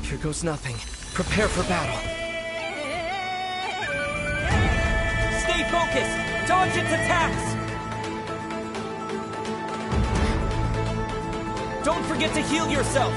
Here goes nothing. Prepare for battle. Stay focused! Dodge its attacks! Don't forget to heal yourself!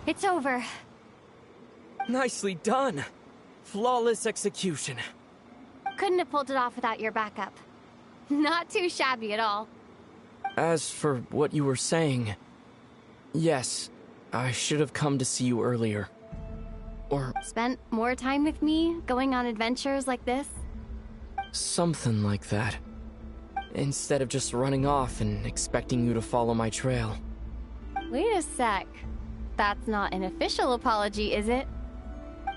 It's over. Nicely done. Flawless execution. Couldn't have pulled it off without your backup. Not too shabby at all. As for what you were saying, yes, I should have come to see you earlier. Or Spent more time with me, going on adventures like this? something like that. Instead of just running off and expecting you to follow my trail. Wait a sec. That's not an official apology, is it?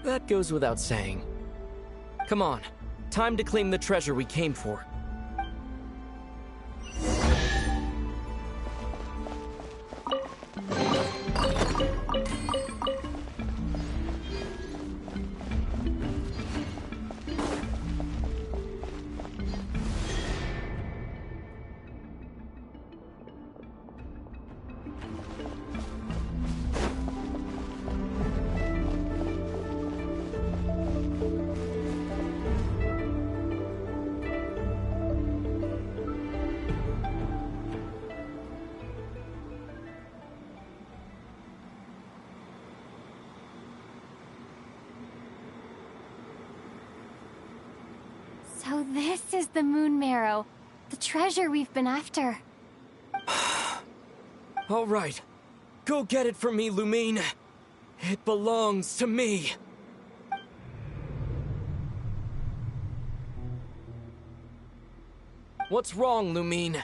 That goes without saying. Come on, time to claim the treasure we came for. So this is the moon marrow, the treasure we've been after. All right, go get it for me, Lumine. It belongs to me. What's wrong, Lumine?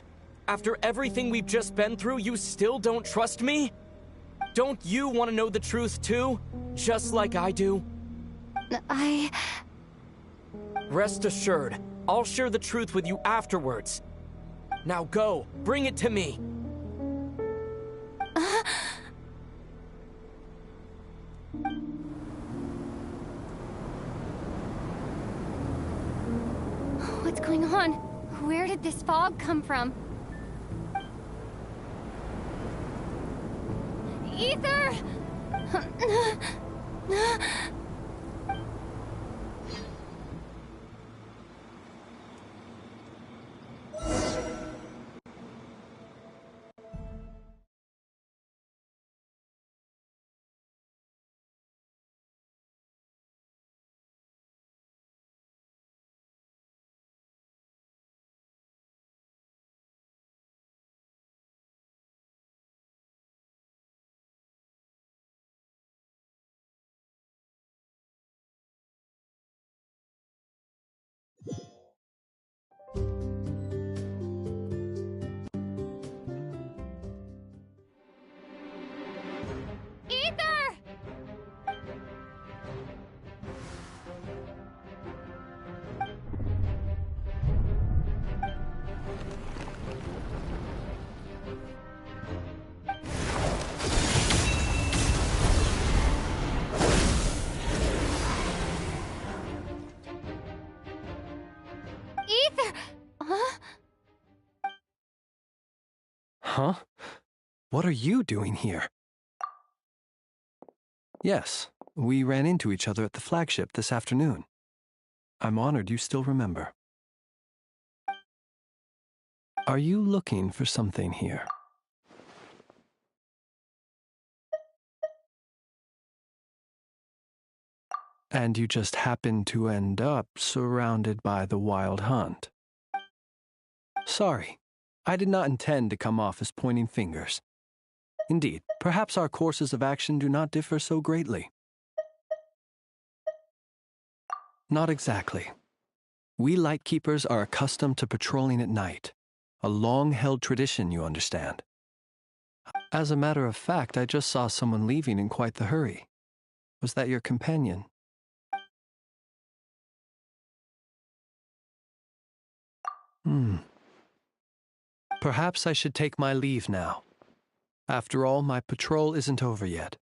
After everything we've just been through, you still don't trust me? Don't you want to know the truth too? Just like I do? Rest assured, I'll share the truth with you afterwards. Now go, bring it to me. What's going on? Where did this fog come from? Ether! Ether! Ether! Huh? Huh? What are you doing here? Yes, we ran into each other at the flagship this afternoon. I'm honored you still remember. Are you looking for something here? And you just happened to end up surrounded by the Wild Hunt. Sorry. I did not intend to come off as pointing fingers. Indeed, perhaps our courses of action do not differ so greatly. Not exactly. We lightkeepers are accustomed to patrolling at night. A long-held tradition, you understand. As a matter of fact, I just saw someone leaving in quite the hurry. Was that your companion? Perhaps I should take my leave now. After all, my patrol isn't over yet.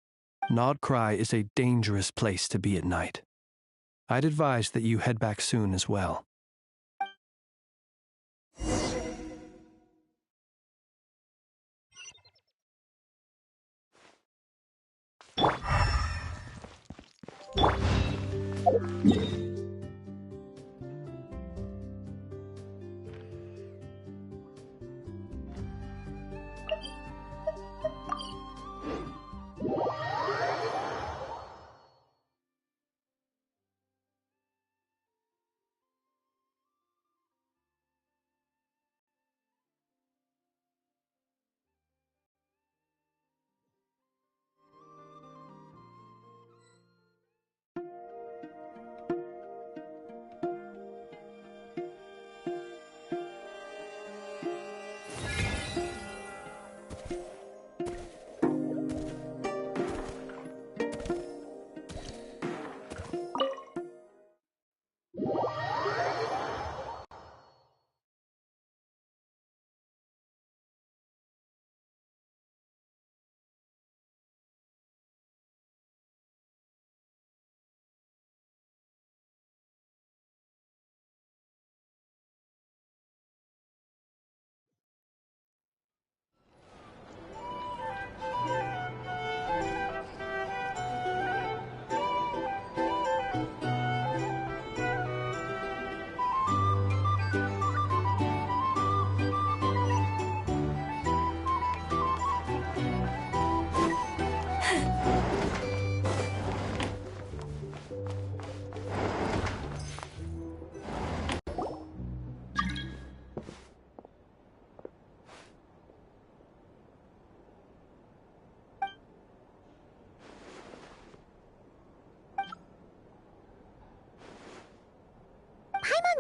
Nodcry is a dangerous place to be at night. I'd advise that you head back soon as well.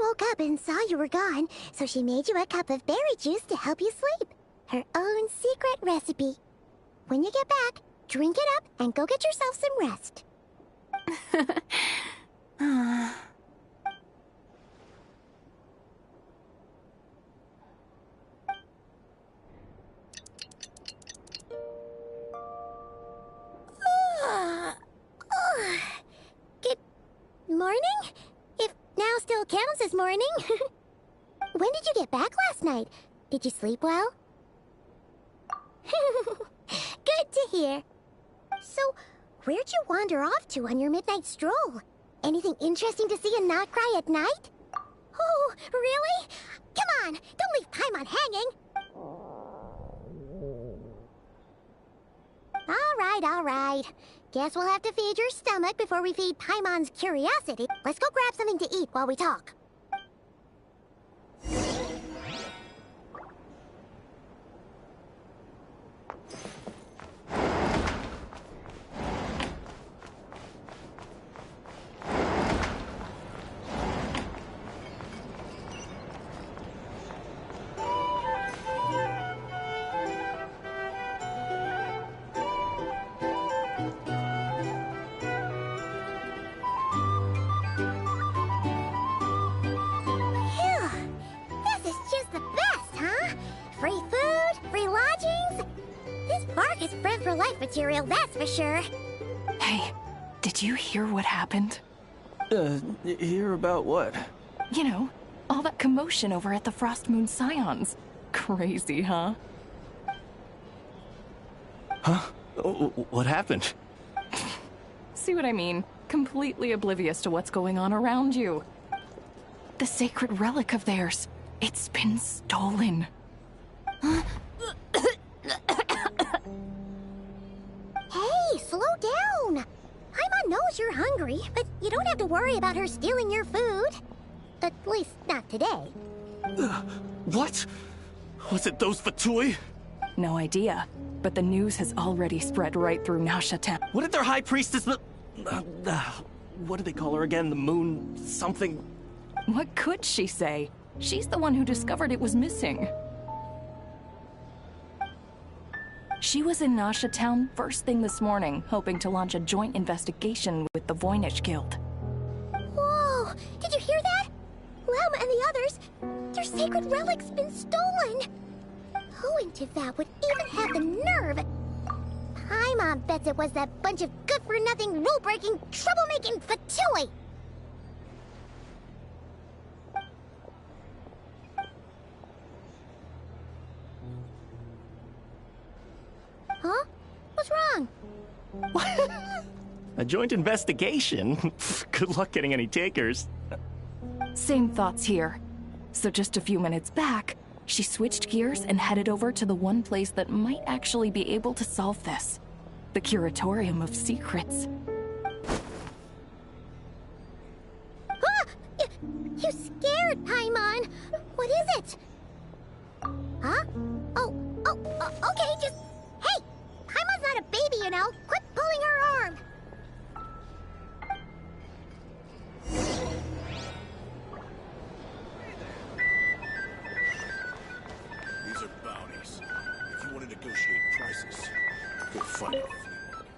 Woke up and saw you were gone, so she made you a cup of berry juice to help you sleep. Her own secret recipe. When you get back, drink it up and go get yourself some rest. Good morning? If now still counts as morning. When did you get back last night? Did you sleep well? Good to hear. So, where'd you wander off to on your midnight stroll? Anything interesting to see in Nodcry at night? Oh, really? Come on, don't leave Paimon hanging. All right. Guess we'll have to feed your stomach before we feed Paimon's curiosity. Let's go grab something to eat while we talk. Material, that's for sure. Hey, did you hear what happened? Hear about what? You know, all that commotion over at the Frost Moon Scions. Crazy, huh? Huh? What happened? See what I mean? Completely oblivious to what's going on around you. The sacred relic of theirs. It's been stolen. Hey, slow down! Paimon knows you're hungry, but you don't have to worry about her stealing your food. At least, not today. What? Was it those Fatui? No idea, but the news has already spread right through Nasha town. What did their high priestess... what do they call her again? The moon... something... What could she say? She's the one who discovered it was missing. She was in Nasha town first thing this morning, hoping to launch a joint investigation with the Voynich Guild. Whoa! Did you hear that? Lama and the others, their sacred relic's been stolen! Who in Tivat would even have the nerve? My mom bets it was that bunch of good-for-nothing, rule-breaking, troublemaking Fatui! Huh? What's wrong? A joint investigation? Good luck getting any takers. Same thoughts here. So just a few minutes back, she switched gears and headed over to the one place that might actually be able to solve this. The Curatorium of Secrets. Ah! You scared, Paimon! What is it? Huh? Okay, just... Hey! Paimon's not a baby, you know! Quit pulling her arm! These are bounties. If you want to negotiate prices, go find a flea market.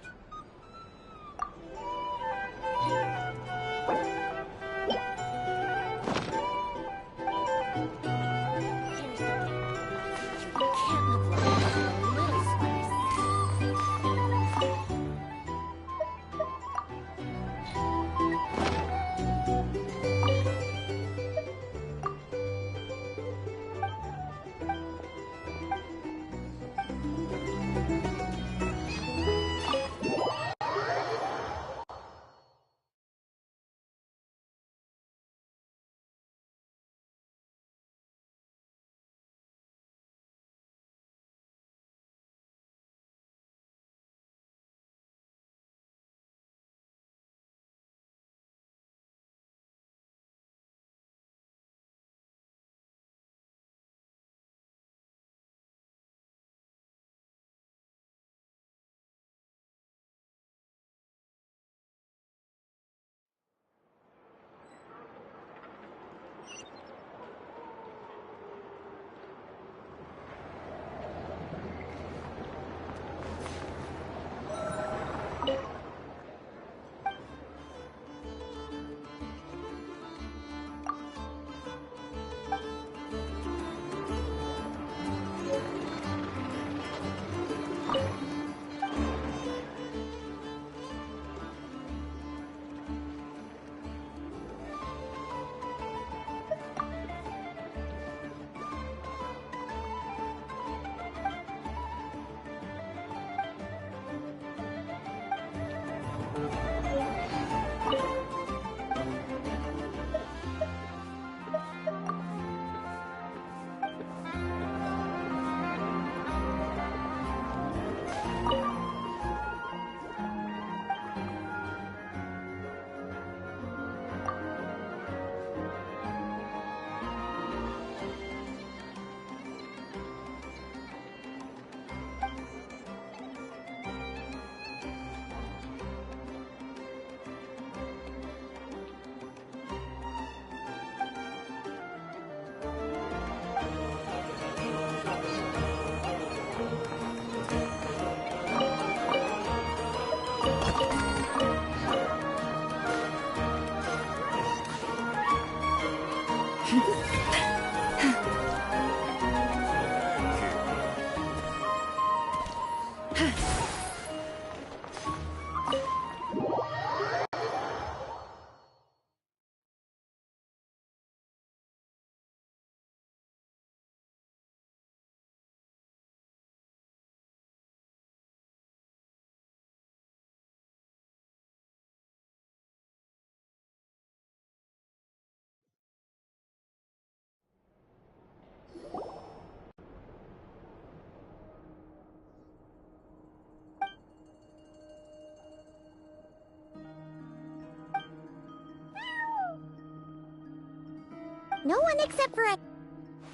No one except for a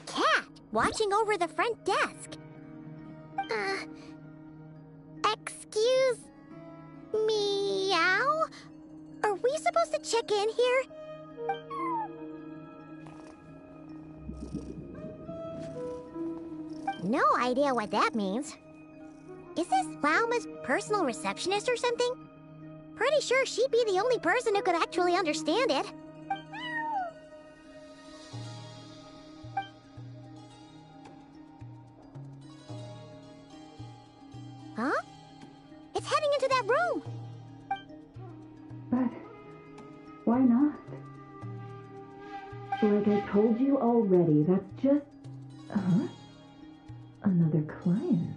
cat. watching over the front desk. Excuse... meow? Are we supposed to check in here? No idea what that means. Is this Lauma's personal receptionist or something? Pretty sure she'd be the only person who could actually understand it. Huh? It's heading into that room! But why not? Like I told you already, that's just... Huh? Another client.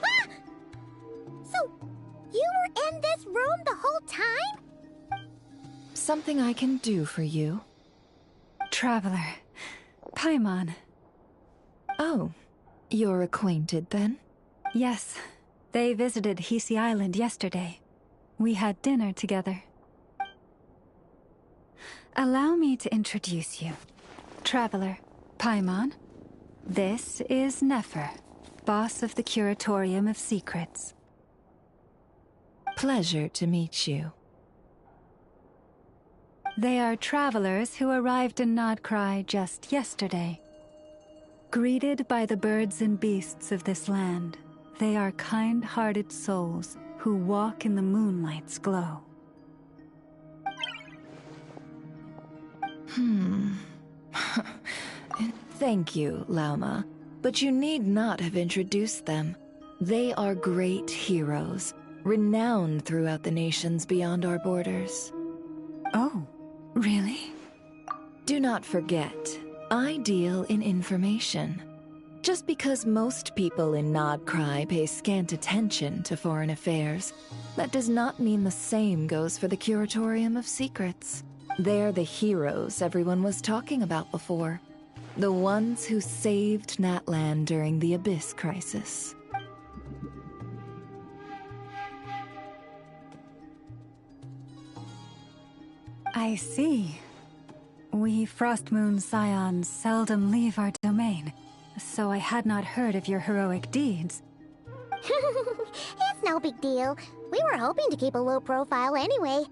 Ah! So, you were in this room the whole time? Something I can do for you? Traveler. Paimon. Oh, you're acquainted then? Yes. They visited Hisi Island yesterday. We had dinner together. Allow me to introduce you. Traveler, Paimon. This is Nefer, boss of the Curatorium of Secrets. Pleasure to meet you. They are travelers who arrived in Nodcry just yesterday. Greeted by the birds and beasts of this land, they are kind-hearted souls who walk in the moonlight's glow. Thank you, Lauma, but you need not have introduced them. They are great heroes, renowned throughout the nations beyond our borders. Oh, really? Do not forget, I deal in information. Just because most people in Nodcry pay scant attention to foreign affairs, that does not mean the same goes for the Curatorium of Secrets. They're the heroes everyone was talking about before. The ones who saved Natlan during the Abyss crisis. I see. We Frostmoon Scions seldom leave our domain, so I had not heard of your heroic deeds. It's no big deal. We were hoping to keep a low profile anyway.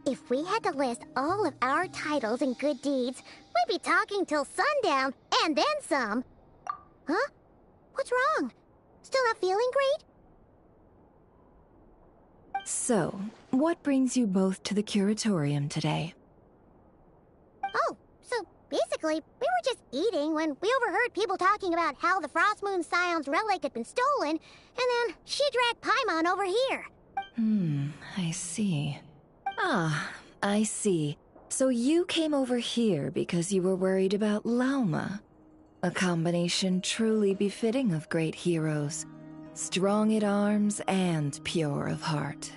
If we had to list all of our titles and good deeds, we'd be talking till sundown, and then some. Huh? What's wrong? Still not feeling great? So, what brings you both to the Curatorium today? Oh, so basically, we were just eating when we overheard people talking about how the Frostmoon Scion's relic had been stolen, and then she dragged Paimon over here. I see. Ah, I see. So you came over here because you were worried about Lauma. A combination truly befitting of great heroes. Strong at arms and pure of heart.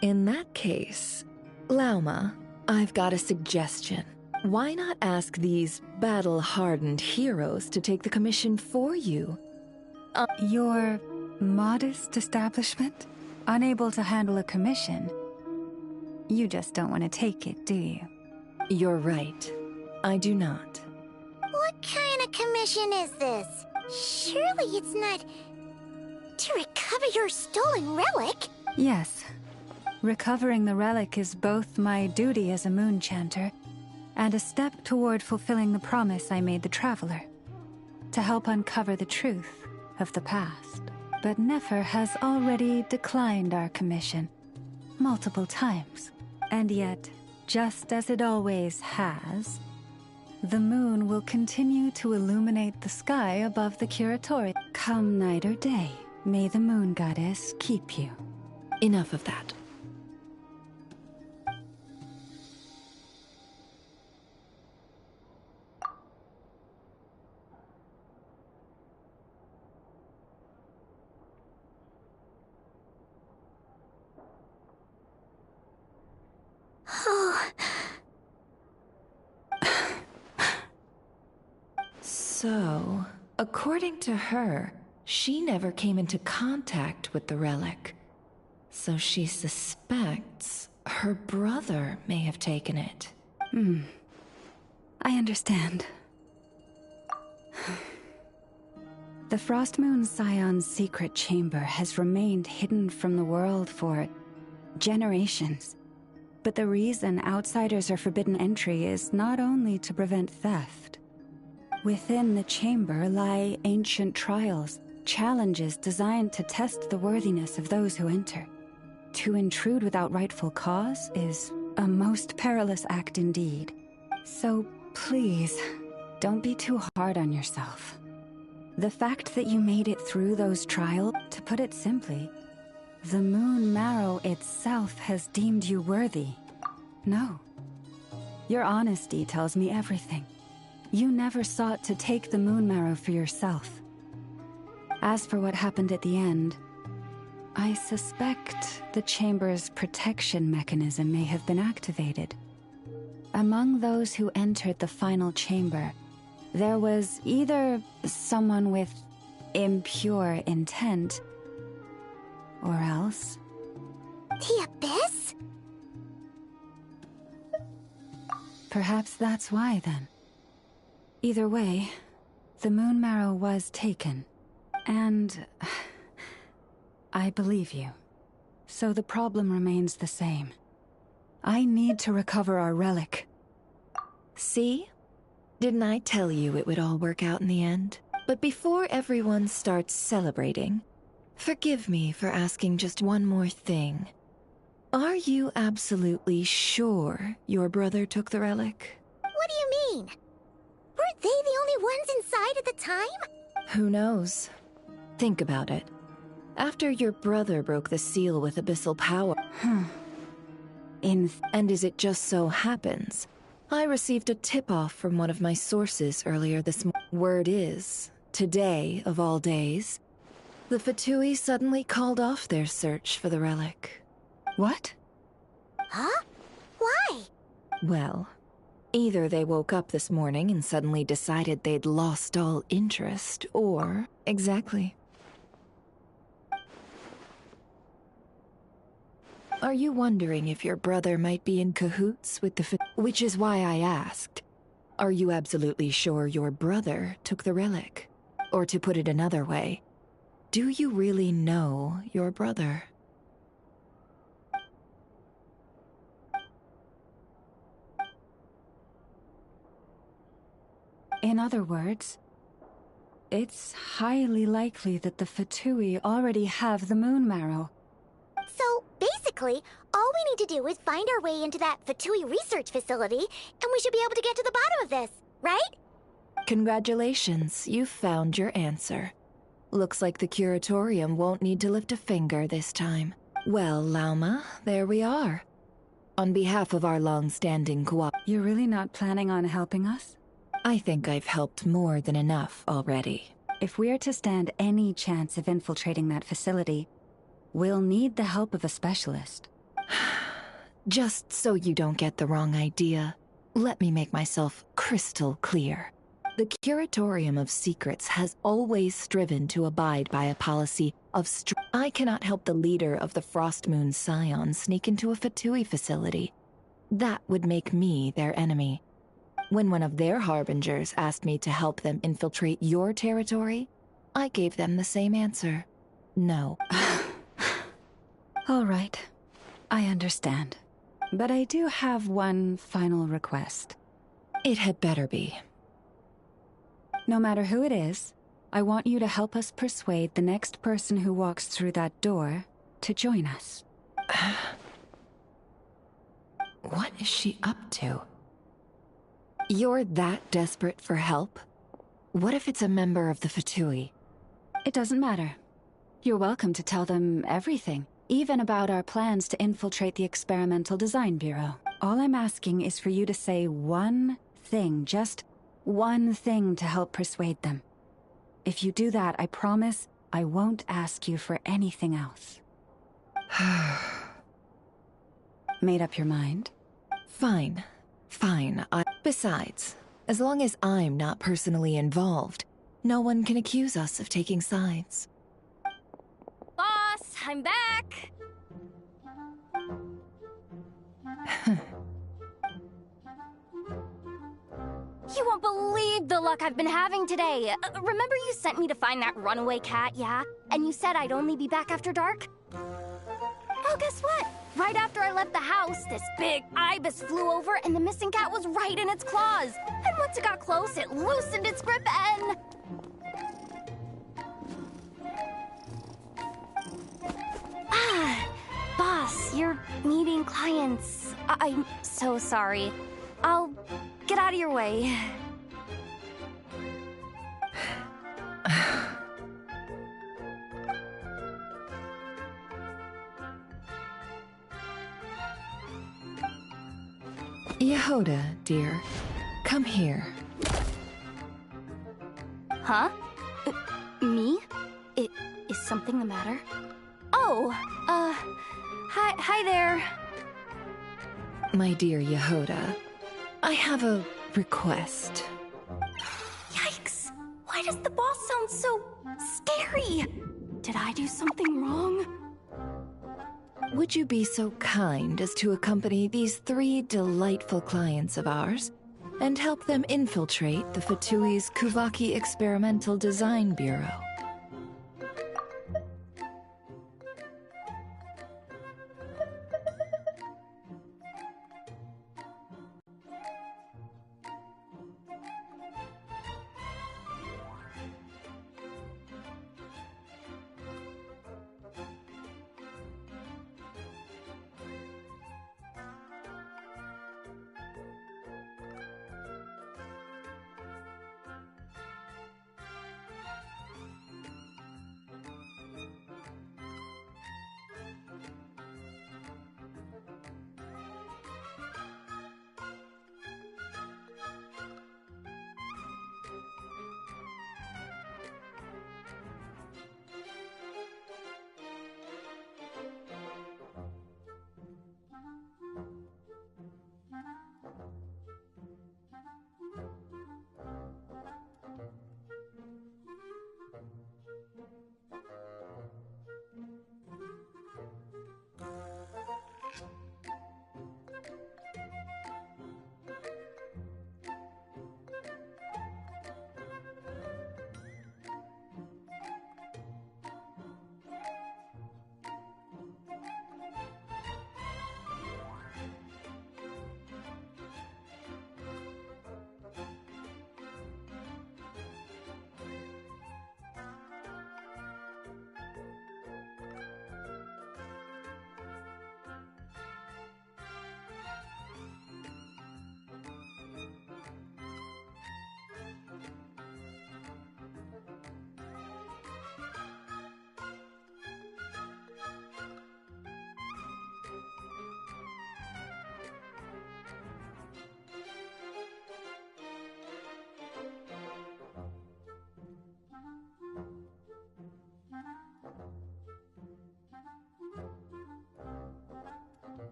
In that case, Lauma, I've got a suggestion. Why not ask these battle-hardened heroes to take the commission for you? Your modest establishment? Unable to handle a commission? You just don't want to take it, do you? You're right. I do not. What kind of commission is this? Surely it's not... to recover your stolen relic? Yes. Recovering the relic is both my duty as a moon chanter and a step toward fulfilling the promise I made the Traveler. To help uncover the truth of the past. But Nefer has already declined our commission multiple times. And yet, just as it always has, the moon will continue to illuminate the sky above the Curatorium. Come night or day, may the moon goddess keep you. Enough of that. So, according to her, she never came into contact with the relic. So she suspects her brother may have taken it. I understand. The Frostmoon Scion's secret chamber has remained hidden from the world for generations. But the reason outsiders are forbidden entry is not only to prevent theft. Within the chamber lie ancient trials, challenges designed to test the worthiness of those who enter. To intrude without rightful cause is a most perilous act indeed. So please, don't be too hard on yourself. The fact that you made it through those trials, to put it simply, the Moon Marrow itself has deemed you worthy. No. Your honesty tells me everything. You never sought to take the Moon Marrow for yourself. As for what happened at the end, I suspect the chamber's protection mechanism may have been activated. Among those who entered the final chamber, there was either someone with impure intent, or else... The Abyss? Perhaps that's why, then. Either way, the Moon Marrow was taken, and... I believe you. So the problem remains the same. I need to recover our relic. See? Didn't I tell you it would all work out in the end? But before everyone starts celebrating, forgive me for asking just one more thing. Are you absolutely sure your brother took the relic? What do you mean? Weren't they the only ones inside at the time? Who knows? Think about it. After your brother broke the seal with abyssal power... And as it just so happens, I received a tip-off from one of my sources earlier this morning. Word is, today of all days, the Fatui suddenly called off their search for the relic. What? Huh? Why? Well, either they woke up this morning and suddenly decided they'd lost all interest, or... Exactly. Are you wondering if your brother might be in cahoots with the Which is why I asked. Are you absolutely sure your brother took the relic? Or to put it another way, do you really know your brother? In other words, it's highly likely that the Fatui already have the Moon Marrow. So, basically, all we need to do is find our way into that Fatui research facility, and we should be able to get to the bottom of this, right? Congratulations, you've found your answer. Looks like the curatorium won't need to lift a finger this time. Well, Lauma, there we are. On behalf of our long-standing You're really not planning on helping us? I think I've helped more than enough already. If we're to stand any chance of infiltrating that facility, we'll need the help of a specialist. Just so you don't get the wrong idea, let me make myself crystal clear. The Curatorium of Secrets has always striven to abide by a policy of I cannot help the leader of the Frostmoon Scion sneak into a Fatui facility. That would make me their enemy. When one of their harbingers asked me to help them infiltrate your territory, I gave them the same answer. No. All right. I understand. But I do have one final request. It had better be. No matter who it is, I want you to help us persuade the next person who walks through that door to join us. What is she up to? You're that desperate for help? What if it's a member of the Fatui? It doesn't matter. You're welcome to tell them everything, even about our plans to infiltrate the Experimental Design Bureau. All I'm asking is for you to say one thing, just one thing to help persuade them. If you do that, I promise I won't ask you for anything else. Made up your mind? Fine. Besides, as long as I'm not personally involved, No one can accuse us of taking sides. Boss, I'm back! You won't believe the luck I've been having today. Remember you sent me to find that runaway cat, yeah? And you said I'd only be back after dark? Well, guess what? Right after I left the house, this big ibis flew over and the missing cat was right in its claws. And once it got close, it loosened its grip and... Boss, you're meeting clients. I'm so sorry. I'll get out of your way. Yehoda, dear, come here. Huh? Me? Is something the matter? Oh, hi there. My dear Yehoda, I have a request. Yikes! Why does the boss sound so scary? Did I do something wrong? Would you be so kind as to accompany these 3 delightful clients of ours and help them infiltrate the Fatui's Kuvaki Experimental Design Bureau?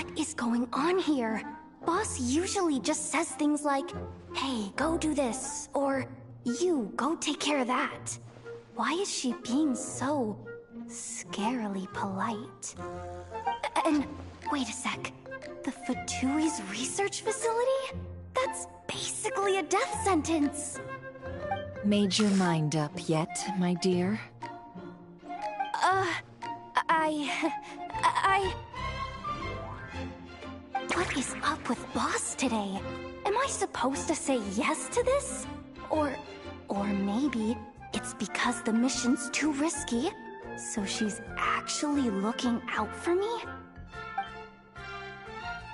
What is going on here? Boss usually just says things like, hey, go do this, or you, go take care of that. Why is she being so scarily polite? And wait a sec, the Fatui's research facility? That's basically a death sentence. Made your mind up yet, my dear? What is up with Boss today? Am I supposed to say yes to this? Or maybe it's because the mission's too risky, so she's actually looking out for me?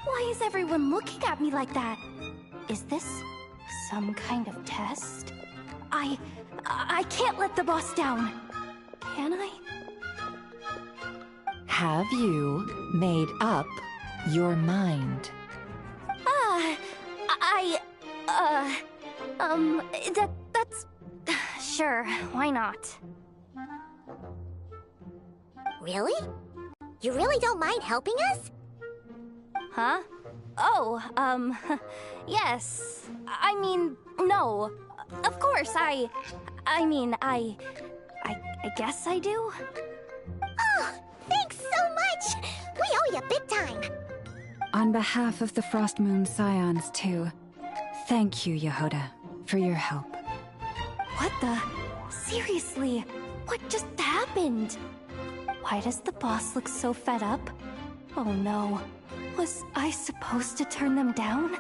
Why is everyone looking at me like that? Is this some kind of test? I can't let the boss down. Can I? Have you made up your mind? That's... Sure, why not? Really? You really don't mind helping us? Huh? Oh, yes. I mean, no. Of course, I guess I do. Oh, thanks so much! We owe you big time! On behalf of the Frost Moon Scions, too, thank you, Yehoda, for your help. What the? Seriously, what just happened? Why does the boss look so fed up? Oh no. Was I supposed to turn them down?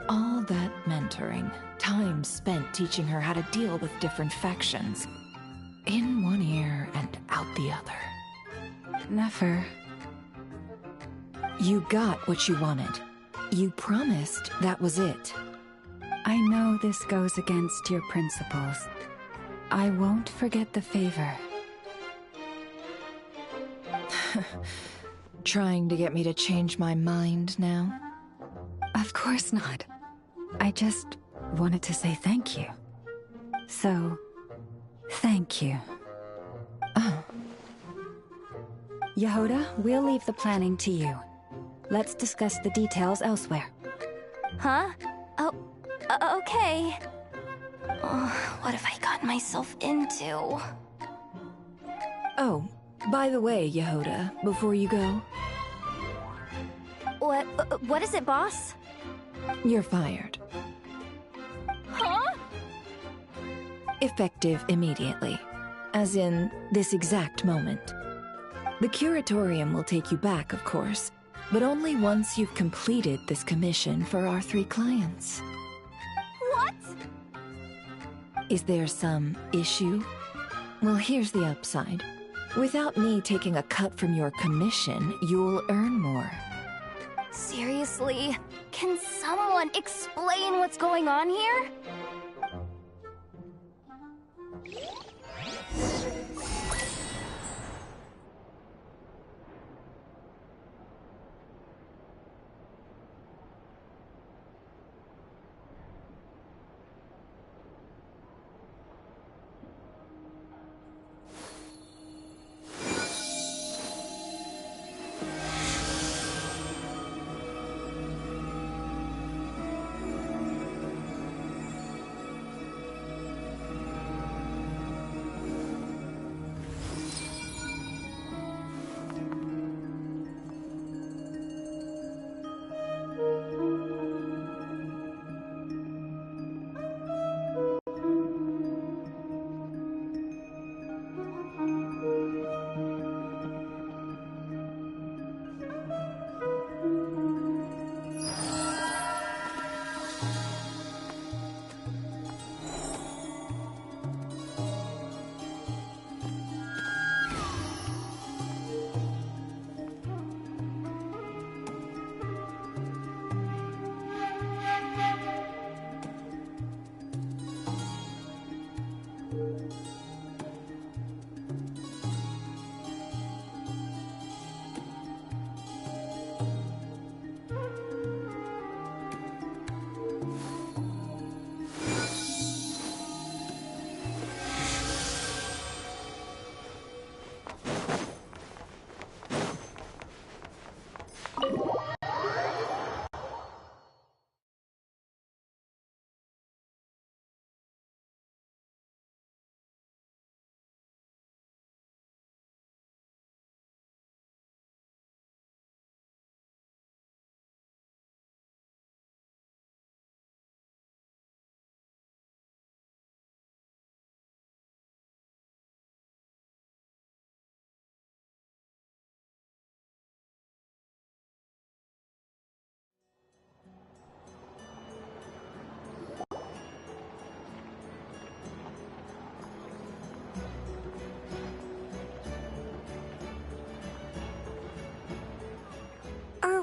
All that mentoring, time spent teaching her how to deal with different factions. In one ear and out the other. Never. You got what you wanted. You promised that was it. I know this goes against your principles. I won't forget the favor. Trying to get me to change my mind now? Of course not. I just wanted to say thank you. So, thank you. Oh. Yehoda, we'll leave the planning to you. Let's discuss the details elsewhere. Huh? Oh, okay. Oh, what have I gotten myself into? Oh, by the way, Yehoda, before you go... What is it, boss? You're fired. Huh? Effective immediately. As in, this exact moment. The curatorium will take you back, of course, but only once you've completed this commission for our 3 clients. What? Is there some issue? Well, here's the upside. Without me taking a cut from your commission, you'll earn more. Seriously? Can someone explain what's going on here?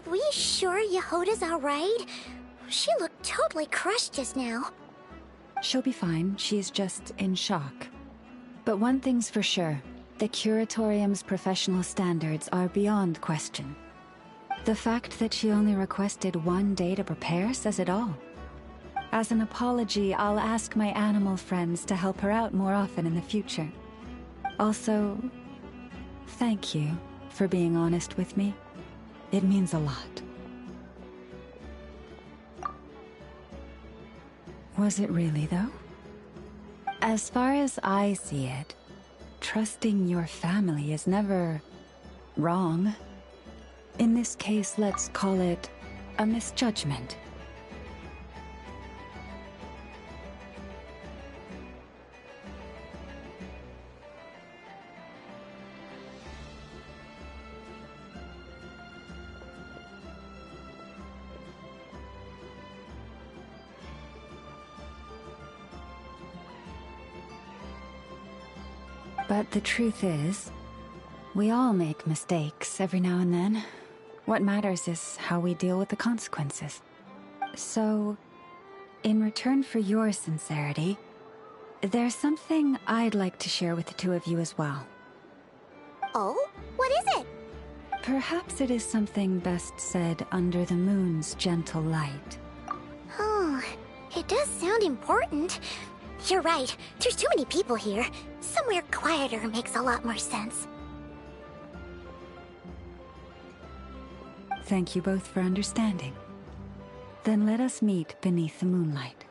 We sure Yehoda's alright? She looked totally crushed just now. She'll be fine. She's just in shock. But one thing's for sure. The Curatorium's professional standards are beyond question. The fact that she only requested 1 day to prepare says it all. As an apology, I'll ask my animal friends to help her out more often in the future. Also, thank you for being honest with me. It means a lot. Was it really, though? As far as I see it, trusting your family is never wrong. In this case, let's call it a misjudgment. But the truth is, we all make mistakes every now and then. What matters is how we deal with the consequences. So, in return for your sincerity, there's something I'd like to share with the two of you as well. Oh? What is it? Perhaps it is something best said under the moon's gentle light. Oh, it does sound important. You're right, there's too many people here. Somewhere quieter makes a lot more sense. Thank you both for understanding. Then let us meet beneath the moonlight.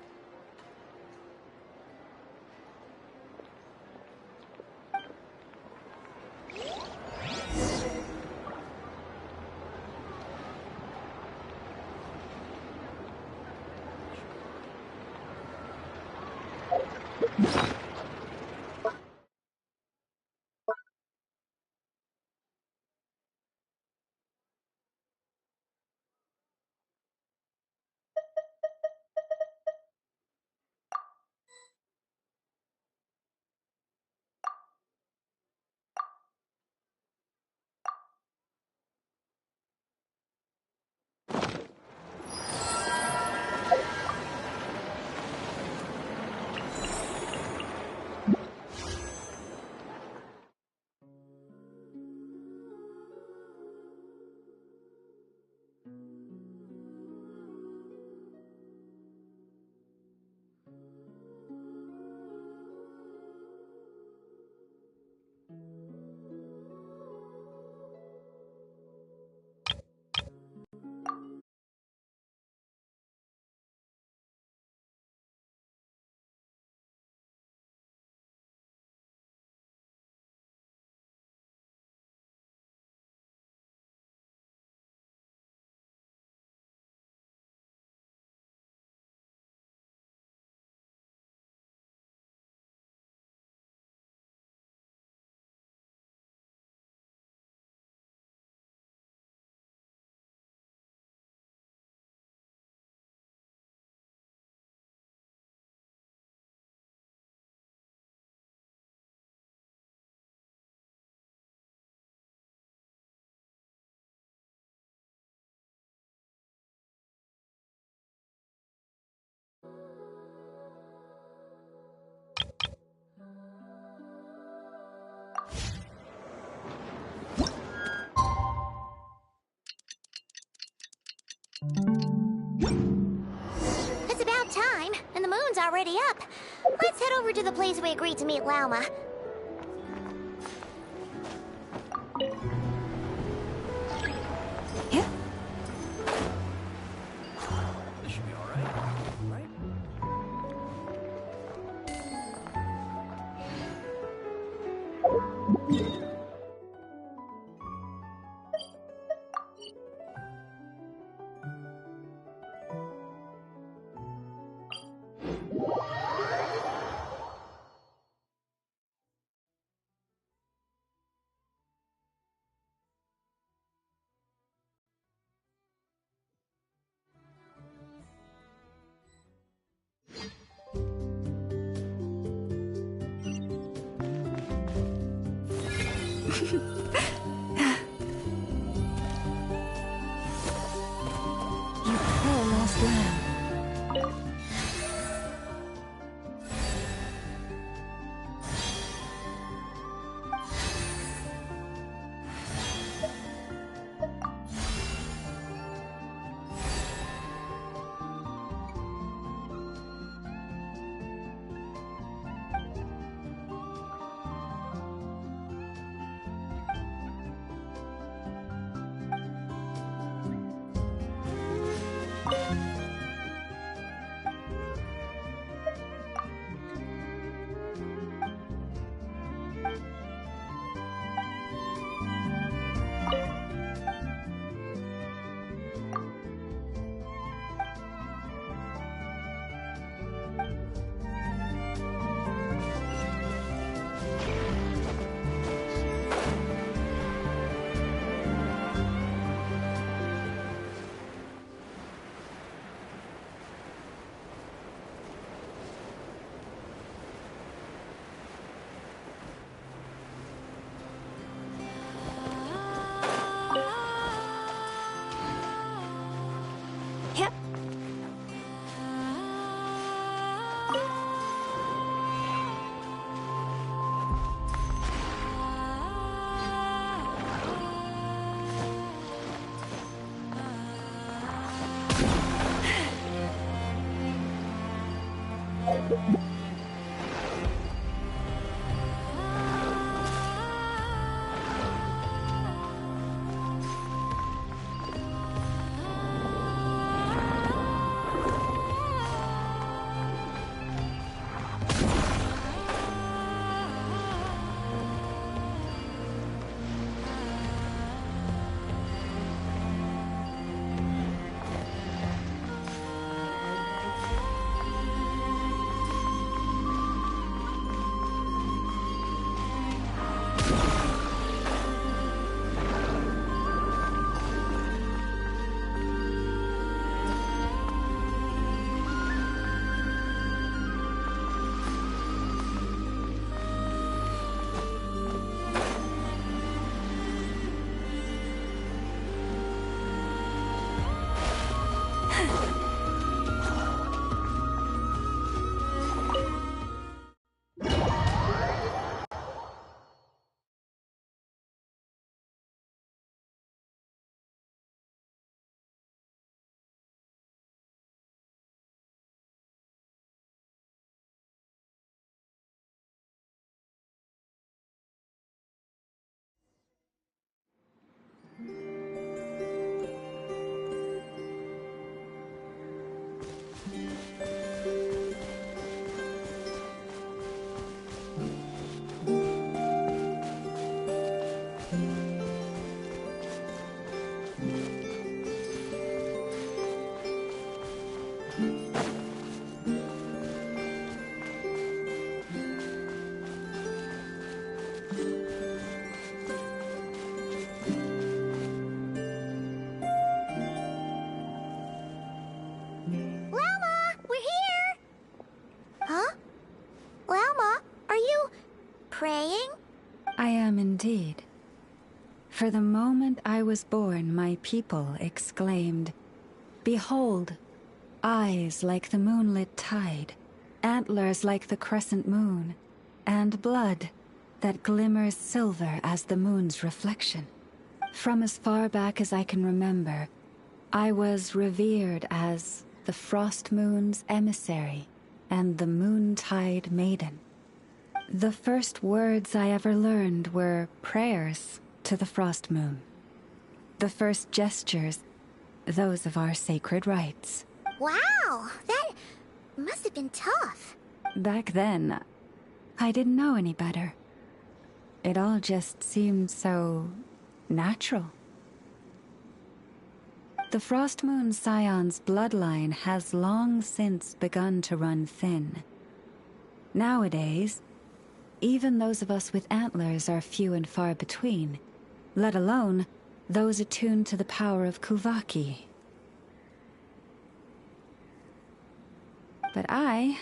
It's about time, and the moon's already up. Let's head over to the place we agreed to meet Lauma. This should be all right, right? promised land. Praying? I am indeed. For the moment I was born, my people exclaimed, "Behold, eyes like the moonlit tide, antlers like the crescent moon, and blood that glimmers silver as the moon's reflection." From as far back as I can remember, I was revered as the frost moon's emissary and the moontide maiden. The first words I ever learned were prayers to the frost moon. The first gestures, those of our sacred rites. Wow, that must have been tough. Back then, I didn't know any better. It all just seemed so natural. The Frost Moon Scion's bloodline has long since begun to run thin. Nowadays, even those of us with antlers are few and far between, let alone those attuned to the power of Kuvaki. But I...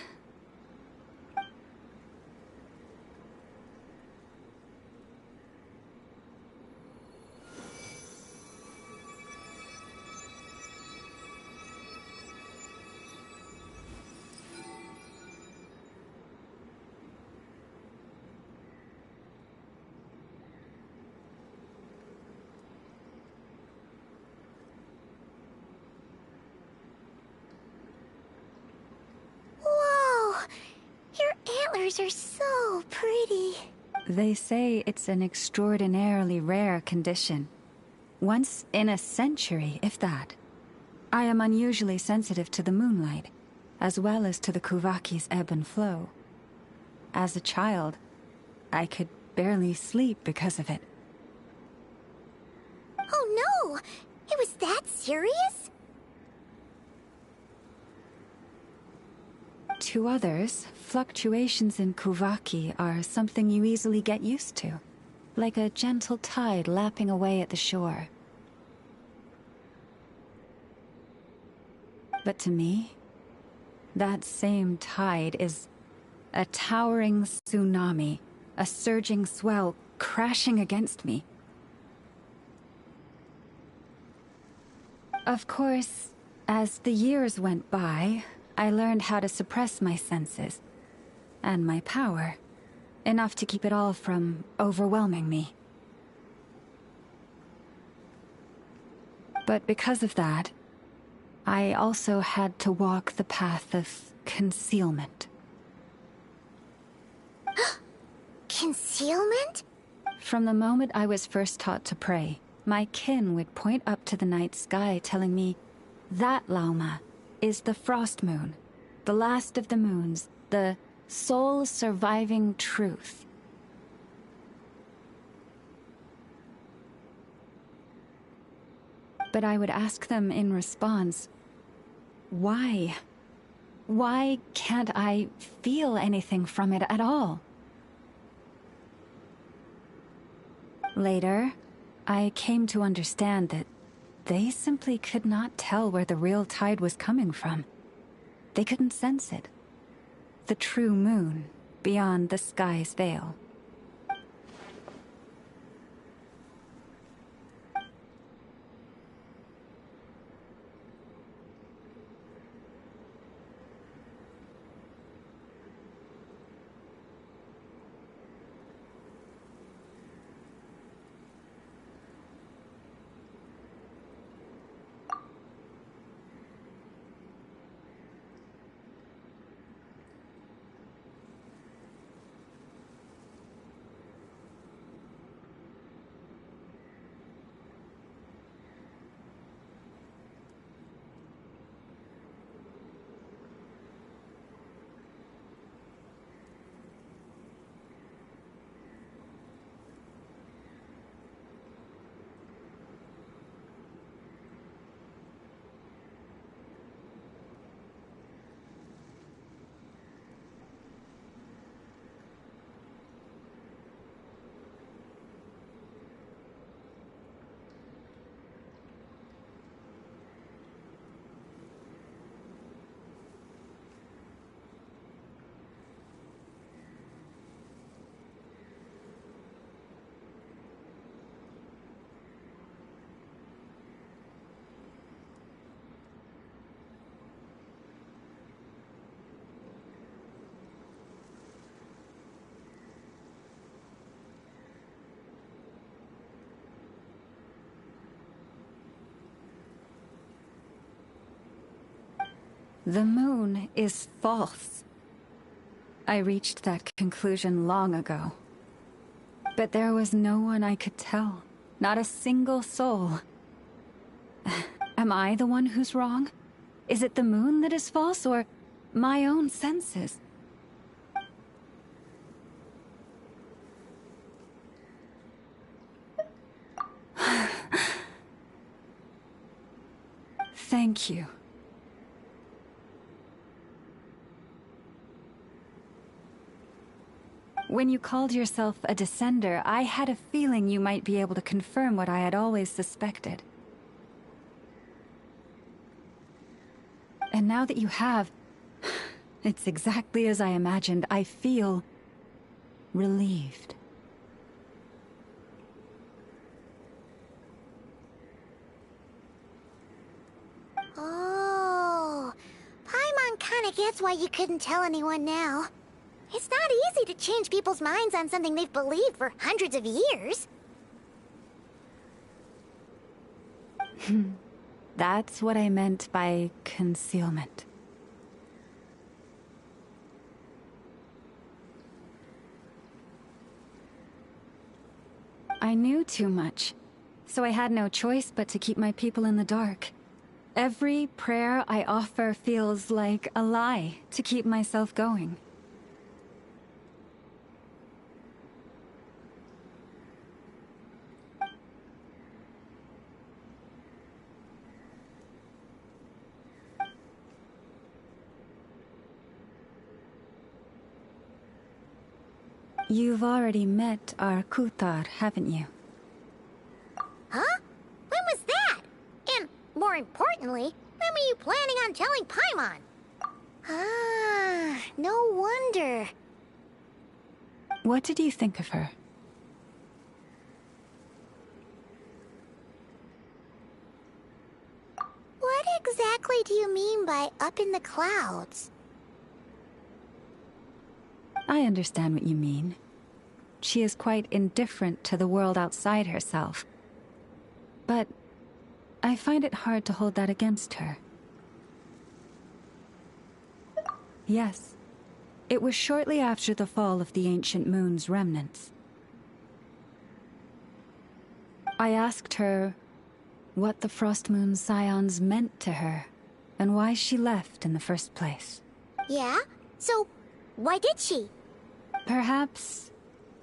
flowers are so pretty. They say it's an extraordinarily rare condition. Once in a century, if that. I am unusually sensitive to the moonlight, as well as to the Kuvaki's ebb and flow. As a child, I could barely sleep because of it. Oh no! It was that serious? To others, fluctuations in Kuvaki are something you easily get used to, like a gentle tide lapping away at the shore. But to me, that same tide is a towering tsunami, a surging swell crashing against me. Of course, as the years went by, I learned how to suppress my senses and my power, enough to keep it all from overwhelming me. But because of that, I also had to walk the path of concealment. Concealment? From the moment I was first taught to pray, my kin would point up to the night sky telling me, that Lauma is the frost moon, the last of the moons, the sole surviving truth. But I would ask them in response, why? Why can't I feel anything from it at all? Later, I came to understand that they simply could not tell where the real tide was coming from. They couldn't sense it. The true moon beyond the sky's veil. The moon is false. I reached that conclusion long ago. But there was no one I could tell. Not a single soul. Am I the one who's wrong? Is it the moon that is false, or my own senses? Thank you. When you called yourself a descender, I had a feeling you might be able to confirm what I had always suspected. And now that you have, it's exactly as I imagined. I feel relieved. Oh, Paimon kinda gets why you couldn't tell anyone now. It's not easy to change people's minds on something they've believed for hundreds of years. That's what I meant by concealment. I knew too much, so I had no choice but to keep my people in the dark. Every prayer I offer feels like a lie to keep myself going. You've already met our Kutar, haven't you? Huh? When was that? And, more importantly, when were you planning on telling Paimon? Ah, no wonder. What did you think of her? What exactly do you mean by up in the clouds? I understand what you mean. She is quite indifferent to the world outside herself. But I find it hard to hold that against her. Yes, it was shortly after the fall of the ancient moon's remnants. I asked her what the Frost Moon Scions meant to her, and why she left in the first place. Yeah? So, why did she? Perhaps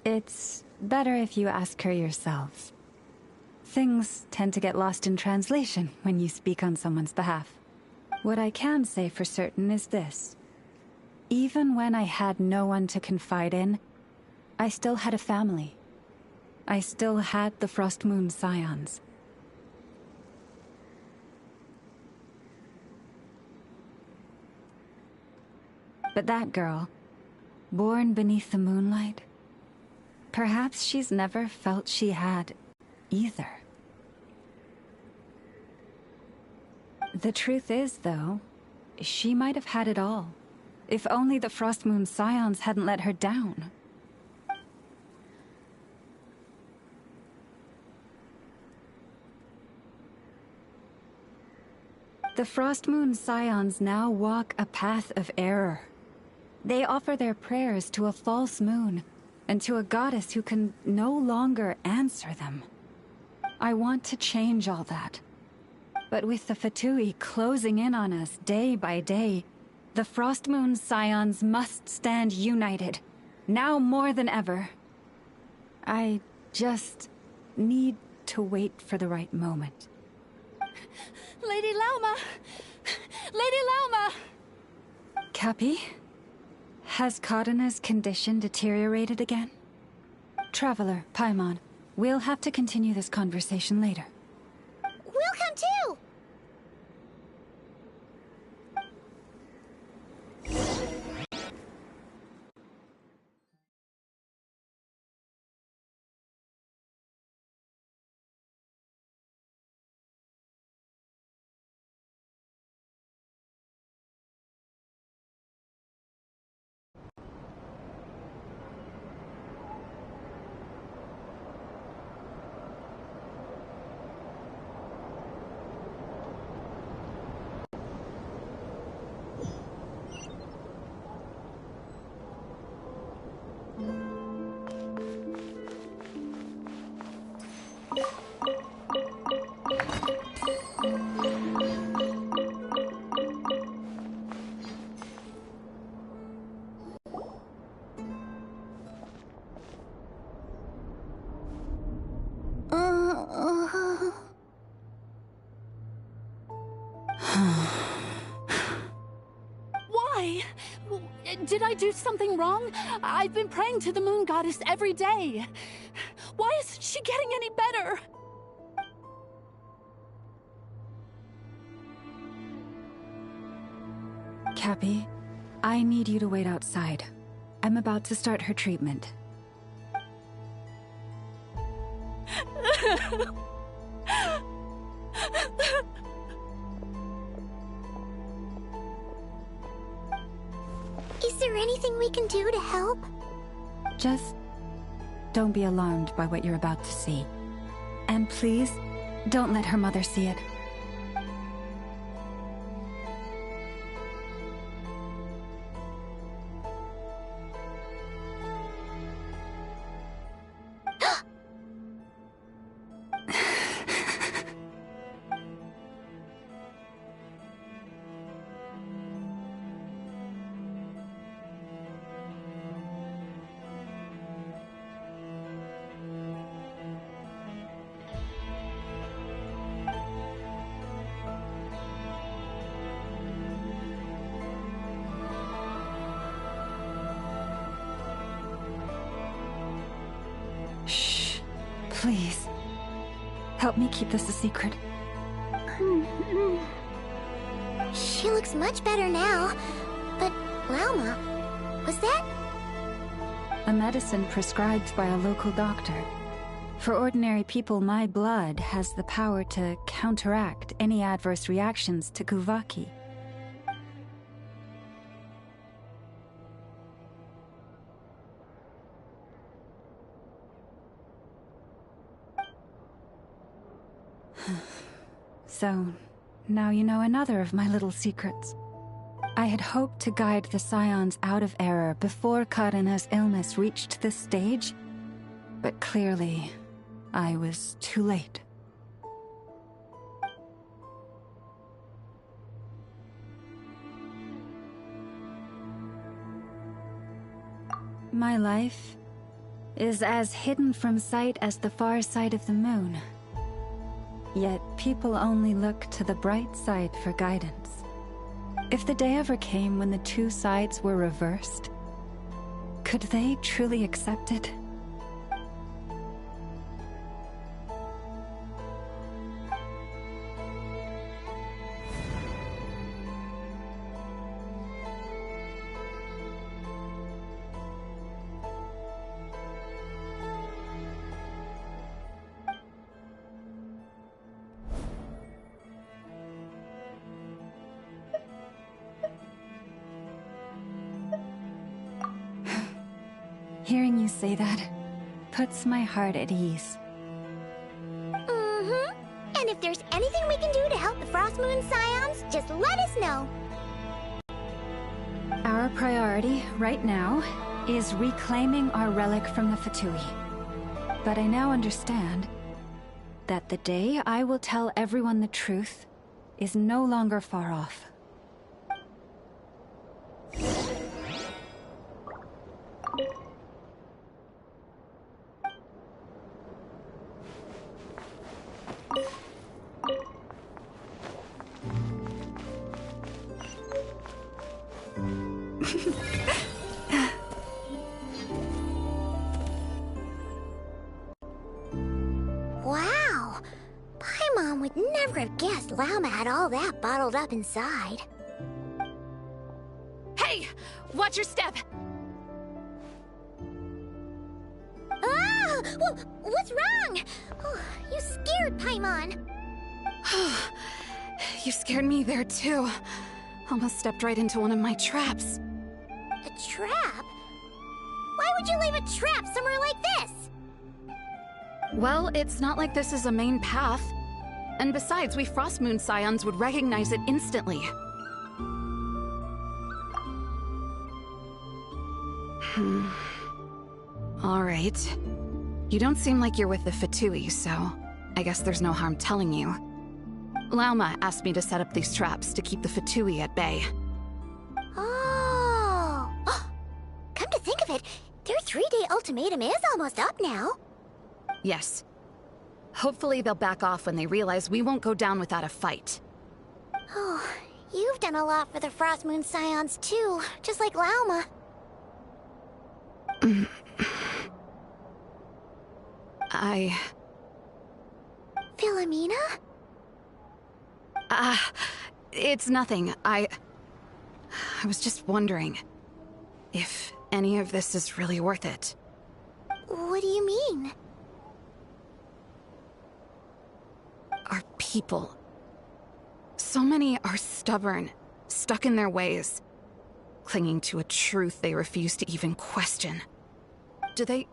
it's better if you ask her yourself. Things tend to get lost in translation when you speak on someone's behalf. What I can say for certain is this. Even when I had no one to confide in, I still had a family. I still had the Frost Moon Scions. But that girl, born beneath the moonlight, perhaps she's never felt she had either. The truth is, though, she might have had it all, if only the Frost Moon Scions hadn't let her down. The Frost Moon Scions now walk a path of error. They offer their prayers to a false moon, and to a goddess who can no longer answer them. I want to change all that. But with the Fatui closing in on us day by day, the Frost Moon Scions must stand united, now more than ever. I just need to wait for the right moment. Lady Lauma! Lady Lauma! Cappy? Has Kadena's condition deteriorated again? Traveler, Paimon, we'll have to continue this conversation later. We'll come too! Why? Did I do something wrong? I've been praying to the moon goddess every day. Why isn't she getting any better? Cappy, I need you to wait outside. I'm about to start her treatment. Is there anything we can do to help? Just don't be alarmed by what you're about to see. And please, don't let her mother see it. Shh. Please. Help me keep this a secret. She looks much better now. But, Lauma, was that? A medicine prescribed by a local doctor. For ordinary people, my blood has the power to counteract any adverse reactions to Kuvaki. So, now you know another of my little secrets. I had hoped to guide the Scions out of error before Karina's illness reached this stage, but clearly, I was too late. My life is as hidden from sight as the far side of the moon. Yet people only look to the bright side for guidance. If the day ever came when the two sides were reversed, could they truly accept it? Hearing you say that puts my heart at ease. Mm-hmm. And if there's anything we can do to help the Frost Moon Scions, just let us know. Our priority right now is reclaiming our relic from the Fatui. But I now understand that the day I will tell everyone the truth is no longer far off. Wow! Paimon would never have guessed Lauma had all that bottled up inside. Hey! Watch your step! Ah! What's wrong? Oh, you scared Paimon. You scared me there too. Almost stepped right into one of my traps. A trap? Why would you leave a trap somewhere like this? Well, it's not like this is a main path. And besides, we Frost Moon Scions would recognize it instantly. Alright. You don't seem like you're with the Fatui, so I guess there's no harm telling you. Lauma asked me to set up these traps to keep the Fatui at bay. Oh! Come to think of it, their 3-day ultimatum is almost up now. Yes. Hopefully they'll back off when they realize we won't go down without a fight. Oh, you've done a lot for the Frost Moon Scions too, just like Lauma. Philomena? It's nothing. I was just wondering if any of this is really worth it. What do you mean? Our people. So many are stubborn, stuck in their ways, clinging to a truth they refuse to even question. Do they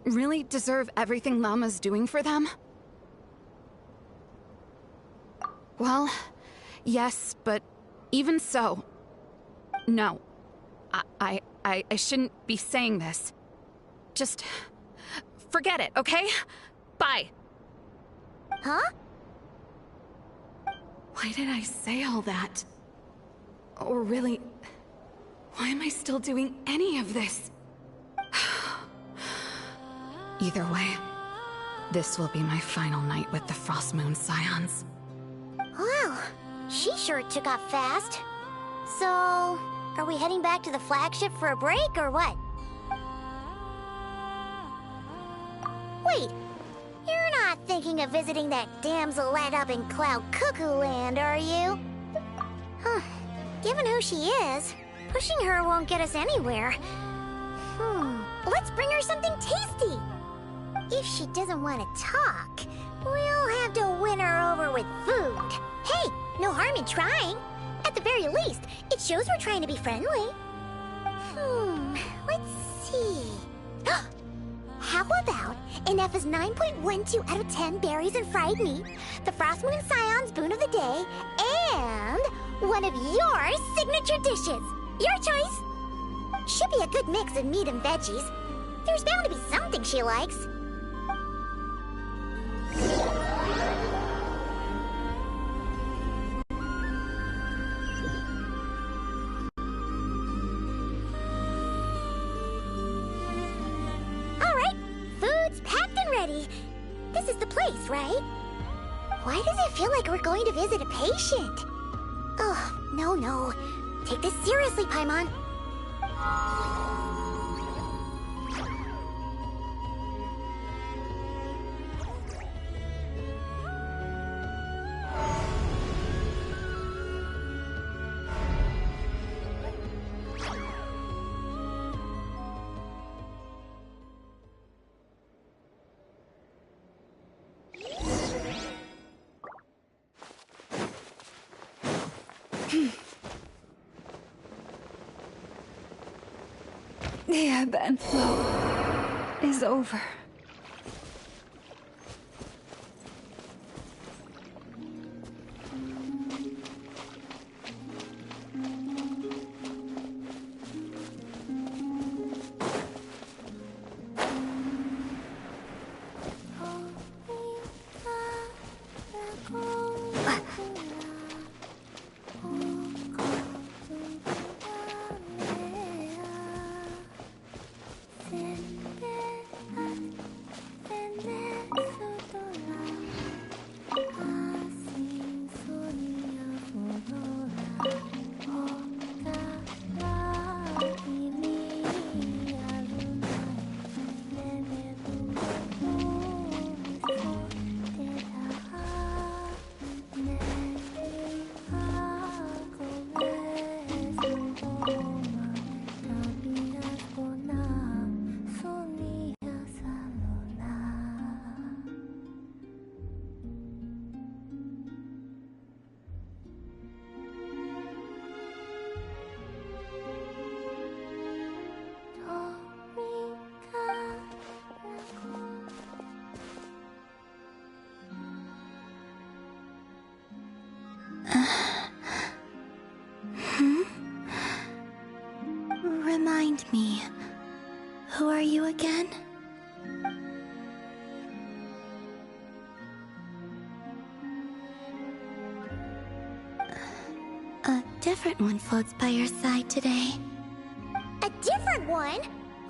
really deserve everything Lauma's doing for them? Well, yes, but even so, no. I shouldn't be saying this. Just forget it, okay? Bye. Huh? Why did I say all that? Or really, why am I still doing any of this? Either way, this will be my final night with the Frost Moon Scions. Well, she sure took off fast. So, are we heading back to the flagship for a break, or what? Wait, you're not thinking of visiting that damselette up in Cloud Cuckoo Land, are you? Huh. Given who she is, pushing her won't get us anywhere. Let's bring her something tasty. If she doesn't want to talk, we'll have to win her over with food. Hey, no harm in trying. At the very least, it shows we're trying to be friendly. Let's see. How about an F's 9.12 out of 10 berries and fried meat, the Frost Moon and Scion's boon of the day, and one of your signature dishes. Your choice. Should be a good mix of meat and veggies. There's bound to be something she likes. This is the place, right? Why does it feel like we're going to visit a patient? Oh, no. Take this seriously, Paimon. The ebb and flow is over. Remind me, who are you again? A different one floats by your side today. A different one?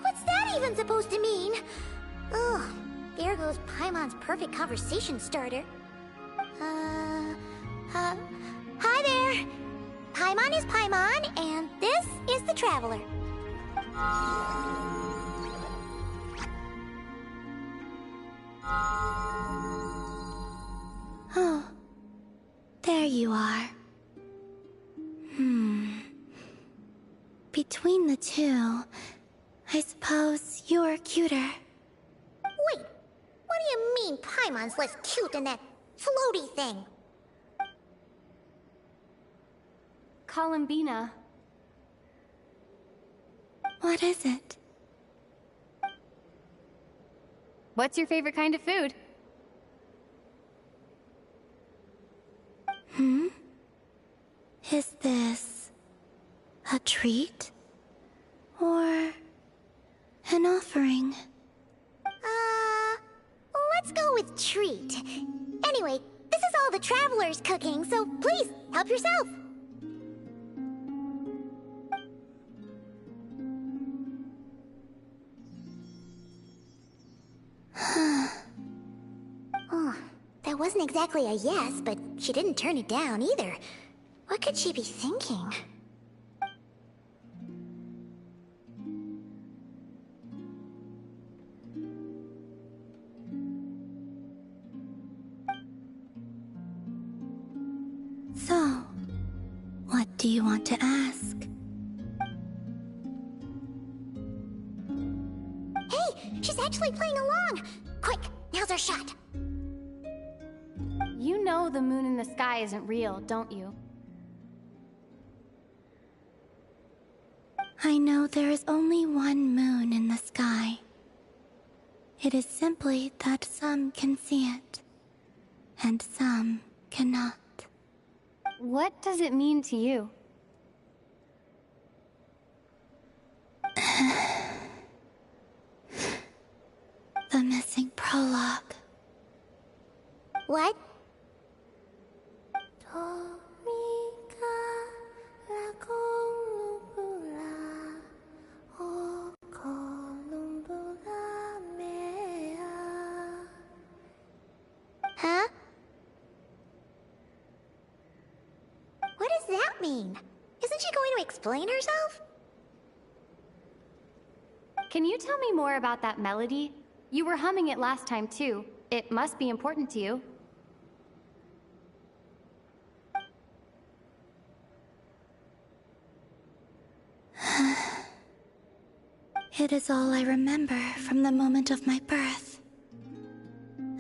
What's that even supposed to mean? Oh, there goes Paimon's perfect conversation starter. Hi there! Paimon is Paimon, and this is the Traveler. Oh, there you are. Between the two, I suppose you're cuter. Wait, what do you mean Paimon's less cute than that floaty thing? Columbina. What is it? What's your favorite kind of food? Is this a treat? Or an offering? Let's go with treat. Anyway, this is all the Traveler's cooking, so please, help yourself. Oh, that wasn't exactly a yes, but she didn't turn it down either. What could she be thinking? do you want to ask? Hey, she's actually playing along! Quick, now's our shot! You know the moon in the sky isn't real, don't you? I know there is only one moon in the sky. It is simply that some can see it, and some cannot. What does it mean to you? The missing prologue. What? Huh? What does that mean? Isn't she going to explain herself? Can you tell me more about that melody? You were humming it last time too. It must be important to you. It is all I remember from the moment of my birth.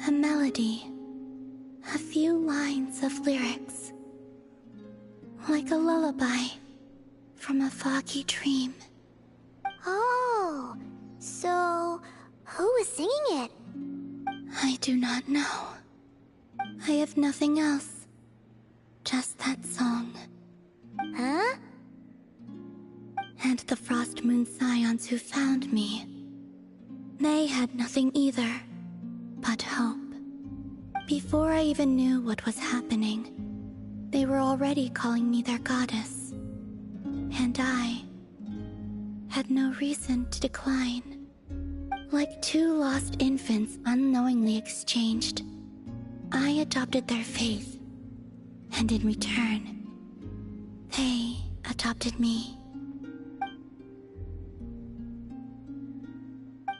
A melody. A few lines of lyrics. Like a lullaby from a foggy dream. Oh, so who was singing it? I do not know. I have nothing else. Just that song. Huh? And the Frost Moon Scions who found me. They had nothing either, but hope. Before I even knew what was happening, they were already calling me their goddess. And I had no reason to decline. Like two lost infants unknowingly exchanged, I adopted their faith. And in return, they adopted me.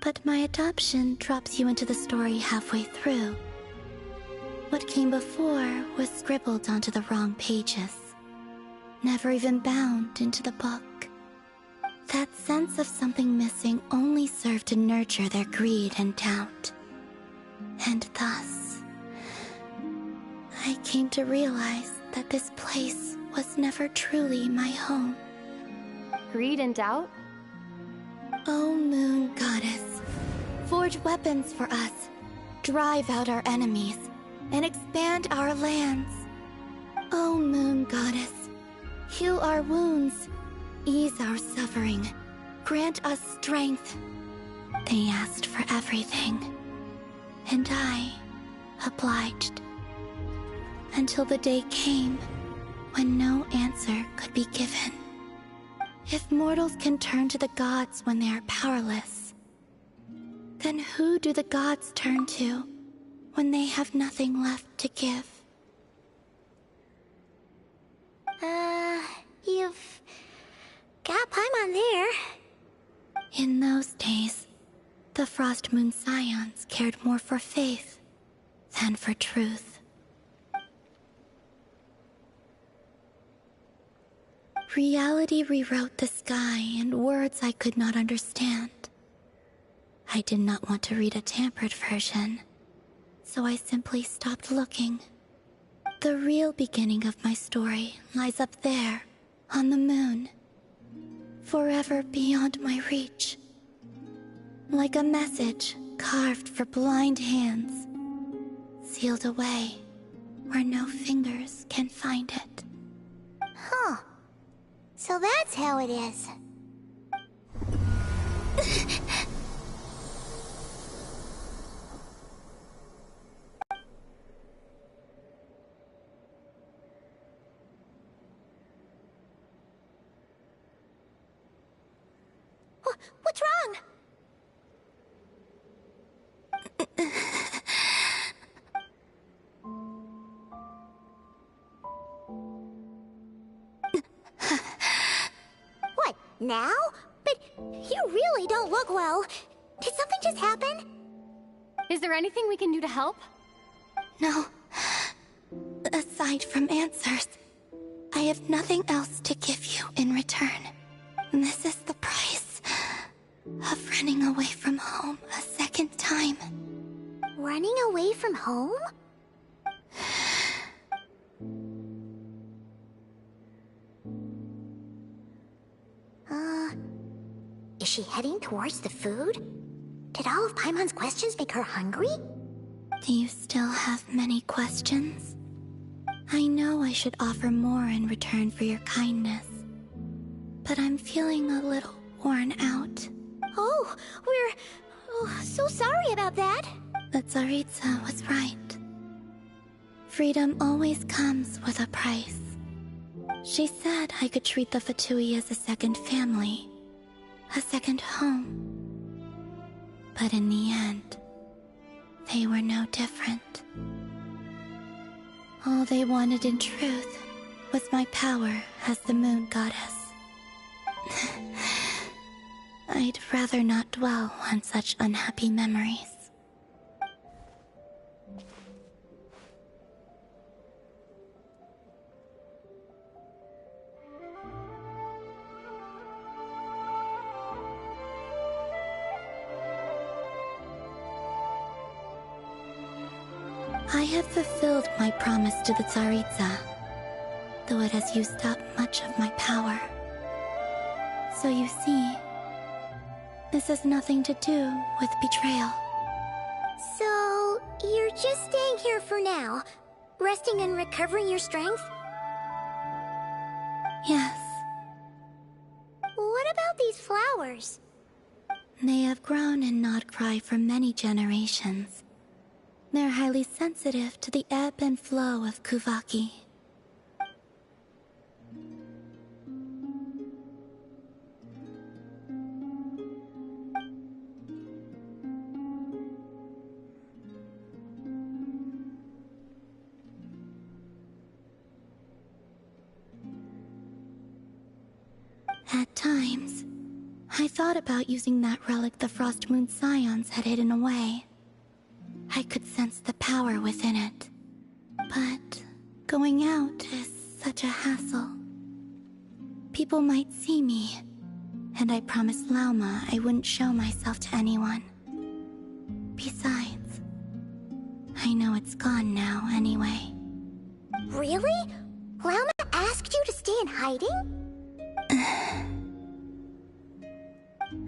But my adoption drops you into the story halfway through. What came before was scribbled onto the wrong pages, never even bound into the book. That sense of something missing only served to nurture their greed and doubt. And thus, I came to realize that this place was never truly my home. Greed and doubt? O Moon Goddess, forge weapons for us, drive out our enemies, and expand our lands. O Moon Goddess, heal our wounds, ease our suffering, grant us strength. They asked for everything, and I obliged. Until the day came when no answer could be given. If mortals can turn to the gods when they are powerless, then who do the gods turn to when they have nothing left to give? You've got Paimon there. In those days, the Frost Moon Scions cared more for faith than for truth. Reality rewrote the sky in words I could not understand. I did not want to read a tampered version, so I simply stopped looking. The real beginning of my story lies up there, on the moon, forever beyond my reach. Like a message carved for blind hands, sealed away where no fingers can find it. Huh. So that's how it is. What's wrong? What, now? But you really don't look well. Did something just happen? Is there anything we can do to help? No. Aside from answers, I I have nothing else to give you in return. This is the price of running away from home a second time. Running away from home? Is she heading towards the food? Did all of Paimon's questions make her hungry? Do you still have many questions? I know I should offer more in return for your kindness, but I'm feeling a little worn out. Oh, we're so sorry about that. The Tsaritsa was right. Freedom always comes with a price. She said I could treat the Fatui as a second family, a second home. But in the end, they were no different. All they wanted in truth was my power as the moon goddess. I'd rather not dwell on such unhappy memories. I have fulfilled my promise to the Tsaritsa, though it has used up much of my power. So you see, this has nothing to do with betrayal. So, you're just staying here for now, resting and recovering your strength? Yes. What about these flowers? They have grown in Nodcry for many generations. They're highly sensitive to the ebb and flow of Kuvaki. At times, I thought about using that relic the Frost Moon Scions had hidden away. I could sense the power within it. But going out is such a hassle. People might see me, and I promised Lauma I wouldn't show myself to anyone. Besides, I know it's gone now anyway. Really? Lauma asked you to stay in hiding?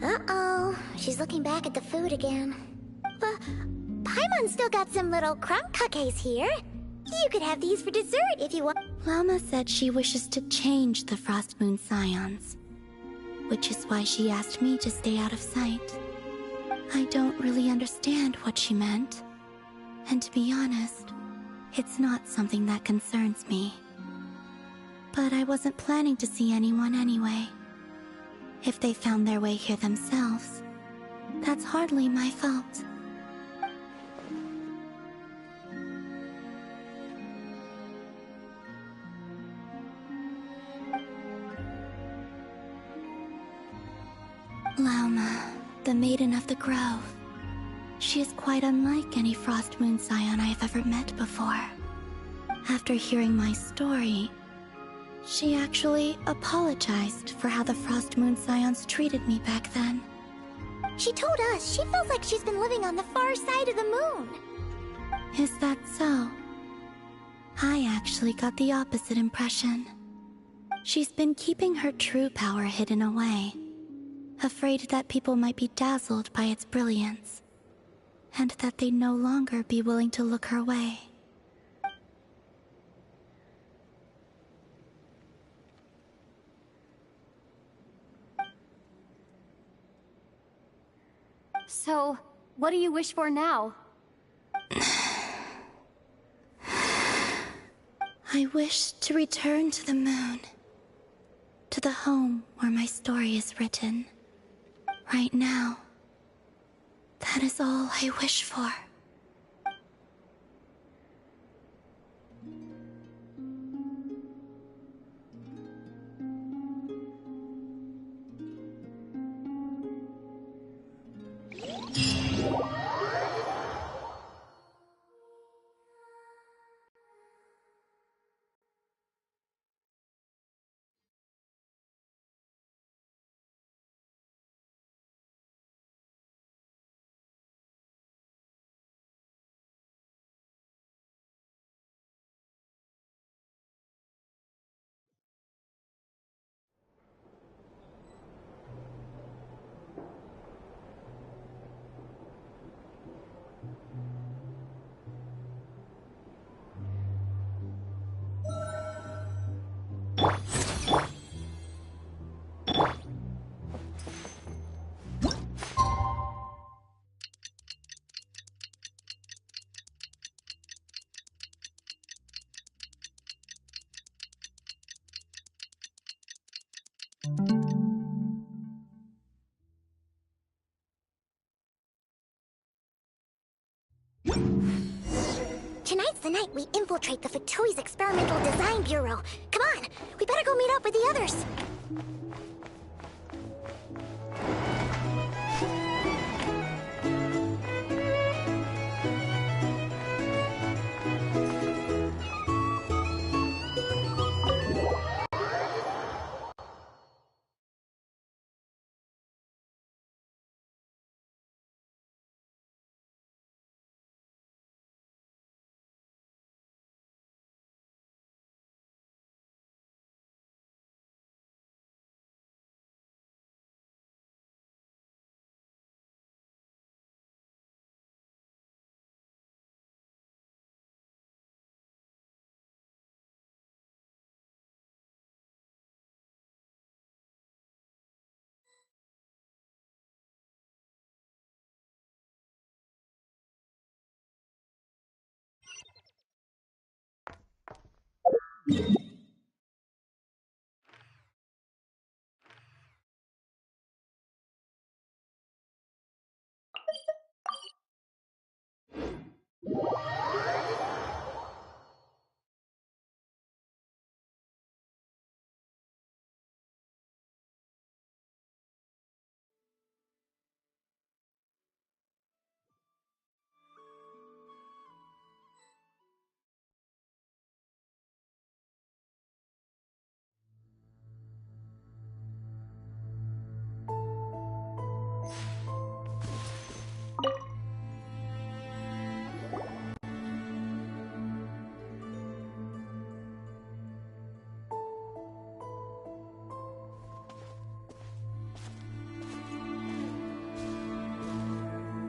Uh-oh, she's looking back at the food again. Paimon still got some little crumb cookies here. You could have these for dessert if you want. Lauma said she wishes to change the Frost Moon Scions, which is why she asked me to stay out of sight. I don't really understand what she meant, and to be honest, it's not something that concerns me. But I wasn't planning to see anyone anyway. If they found their way here themselves, that's hardly my fault. Lauma, the Maiden of the Grove. She is quite unlike any Frost Moon Scion I have ever met before. After hearing my story, she actually apologized for how the Frost Moon Scions treated me back then. She told us she feels like she's been living on the far side of the moon. Is that so? I actually got the opposite impression. She's been keeping her true power hidden away, afraid that people might be dazzled by its brilliance, and that they'd no longer be willing to look her way. So, what do you wish for now? I wish to return to the moon, to the home where my story is written. Right now, that is all I wish for. the night we infiltrate the Fatui's Experimental Design Bureau. Come on, we better go meet up with the others.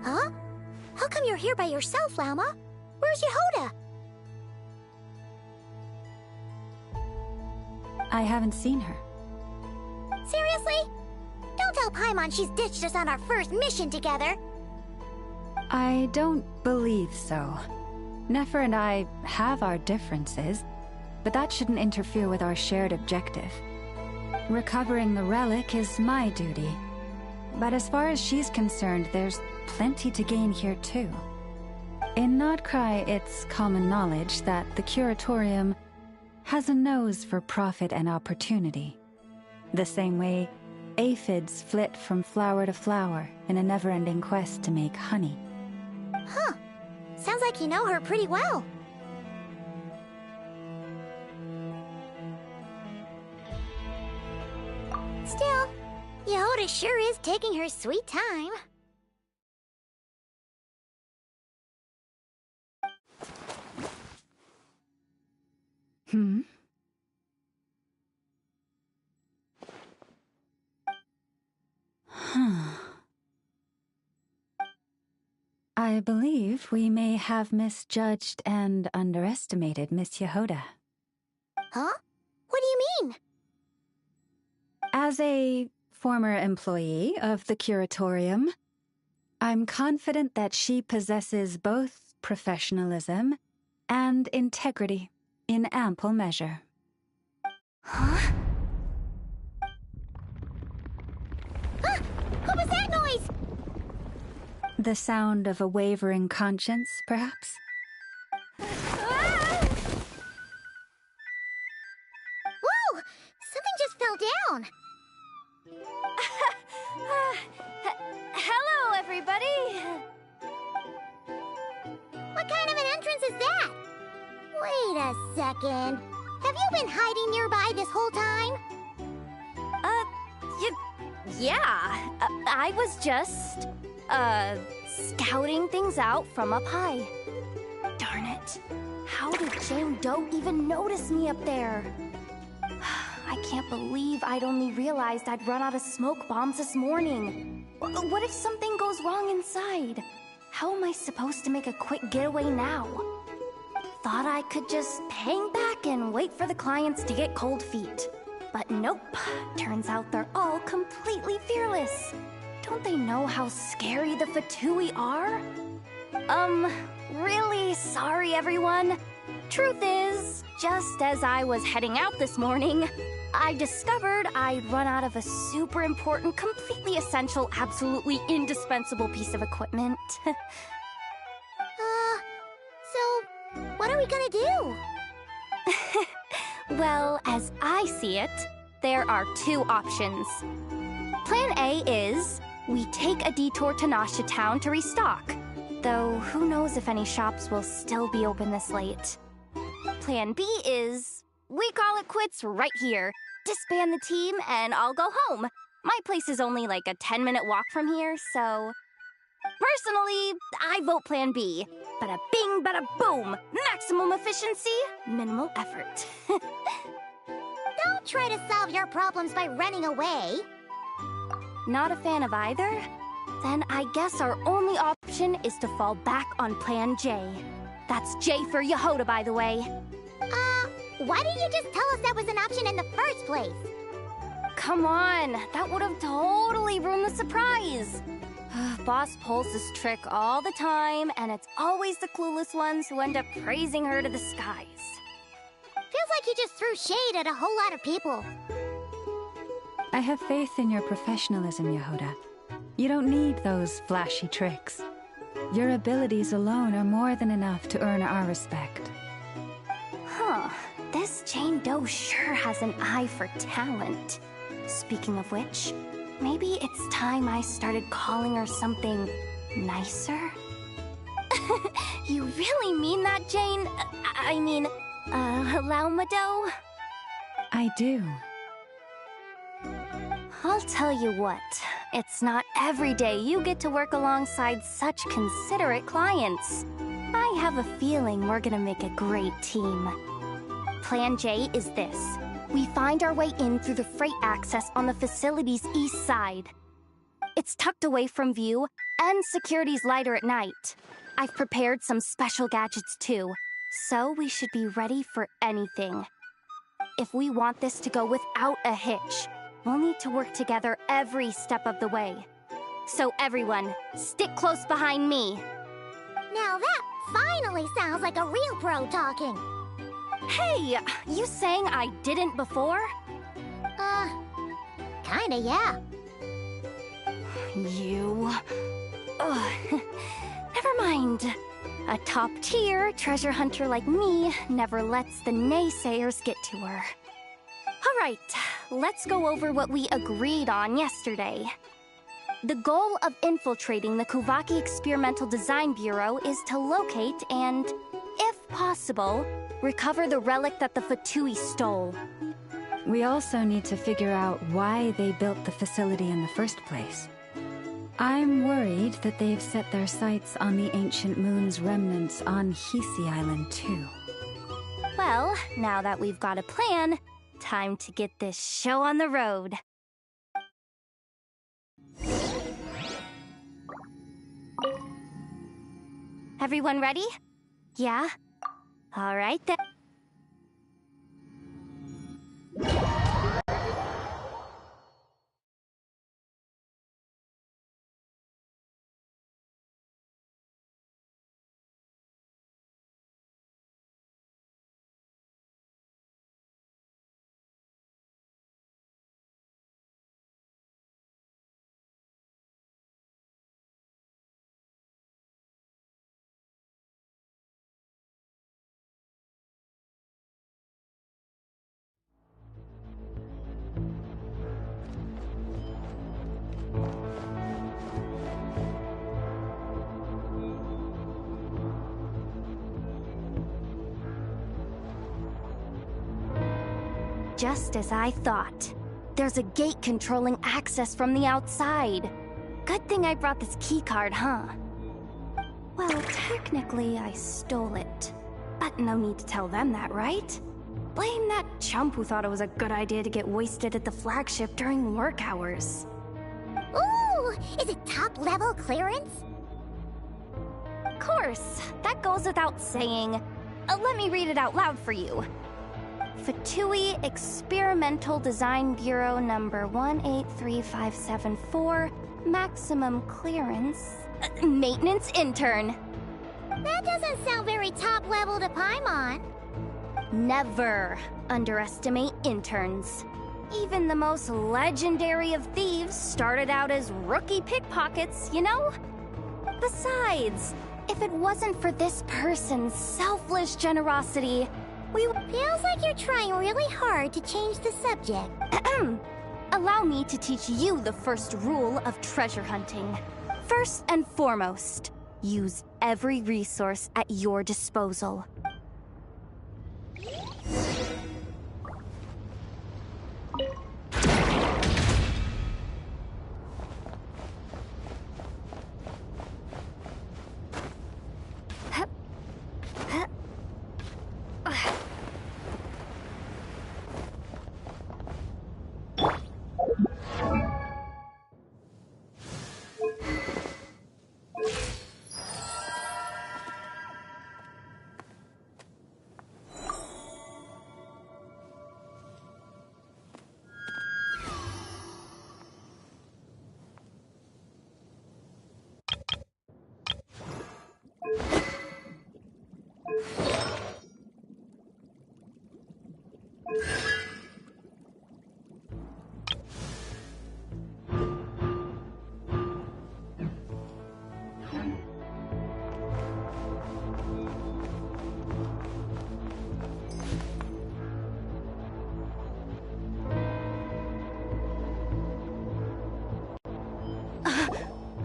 Huh? How come you're here by yourself, Llama? Where's Yehoda? I haven't seen her. Seriously? Don't tell Paimon she's ditched us on our first mission together. I don't believe so. Nefer and I have our differences, but that shouldn't interfere with our shared objective. Recovering the relic is my duty. But as far as she's concerned, there's plenty to gain here too. In Nodcry, it's common knowledge that the Curatorium has a nose for profit and opportunity. The same way aphids flit from flower to flower in a never-ending quest to make honey. Huh. Sounds like you know her pretty well. Still, Yehoda sure is taking her sweet time. I believe we may have misjudged and underestimated Miss Yehoda. Huh? What do you mean? As a former employee of the Curatorium, I'm confident that she possesses both professionalism and integrity in ample measure. Huh? Huh? What was that noise? The sound of a wavering conscience, perhaps? Ah! Whoa! Something just fell down. Hello, everybody. What kind of an entrance is that? Wait a second. Have you been hiding nearby this whole time? Yeah. I was just, scouting things out from up high. Darn it. How did Jane Doe even notice me up there? I can't believe I'd only realized I'd run out of smoke bombs this morning. What if something goes wrong inside? How am I supposed to make a quick getaway now? Thought I could just hang back and wait for the clients to get cold feet. But nope. Turns out they're all completely fearless. Don't they know how scary the Fatui are? Really sorry, everyone. Truth is, just as I was heading out this morning, I discovered I'd run out of a super important, completely essential, absolutely indispensable piece of equipment. So, what are are we gonna do? Well, as I see it, there are two options. Plan A is we take a detour to Nasha Town to restock, though who knows if any shops will still be open this late. Plan B is we call it quits right here, disband the team, and I'll go home. My place is only like a 10-minute walk from here, so... Personally, I vote Plan B. Bada bing, bada boom! Maximum efficiency, minimal effort. Don't try to solve your problems by running away. Not a fan of either? Then I guess our only option is to fall back on Plan J. That's J for Yehoda, by the way. Why didn't you just tell us that was an option in the first place? Come on, that would have totally ruined the surprise. Boss pulls this trick all the time, and it's always the clueless ones who end up praising her to the skies. Feels like you just threw shade at a whole lot of people. I have faith in your professionalism, Yehoda. You don't need those flashy tricks. Your abilities alone are more than enough to earn our respect. Huh. This Jane Doe sure has an eye for talent. Speaking of which, maybe it's time I started calling her something nicer? You really mean that, Jane? I mean, Laumado? I do. I'll tell you what, it's not every day you get to work alongside such considerate clients. I have a feeling we're gonna make a great team. Plan J is this. We find our way in through the freight access on the facility's east side. It's tucked away from view, and security's lighter at night. I've prepared some special gadgets too, so we should be ready for anything. If we want this to go without a hitch, we'll need to work together every step of the way. So everyone, stick close behind me. Now that finally sounds like a real pro talking. Hey, you saying I didn't before? Kinda, yeah. You... Ugh. Never mind. A top-tier treasure hunter like me never lets the naysayers get to her. All right, let's go over what we agreed on yesterday. The goal of infiltrating the Kuvaki Experimental Design Bureau is to locate and, if possible, recover the relic that the Fatui stole. We also need to figure out why they built the facility in the first place. I'm worried that they've set their sights on the ancient moon's remnants on Hisi Island too. Well, now that we've got a plan, time to get this show on the road. Everyone ready? Yeah? All right then. Just as I thought. There's a gate controlling access from the outside. Good thing I brought this keycard, huh? Well, technically I stole it. But no need to tell them that, right? Blame that chump who thought it was a good idea to get wasted at the flagship during work hours. Ooh! Is it top-level clearance? Of course, that goes without saying. Let me read it out loud for you. Fatui Experimental Design Bureau number 183574, maximum clearance, maintenance intern. That doesn't sound very top-level to Paimon. Never underestimate interns. Even the most legendary of thieves started out as rookie pickpockets, you know? Besides, if it wasn't for this person's selfless generosity, we would... Feels like you're trying really hard to change the subject. Allow me to teach you the first rule of treasure hunting. First and foremost, use every resource at your disposal.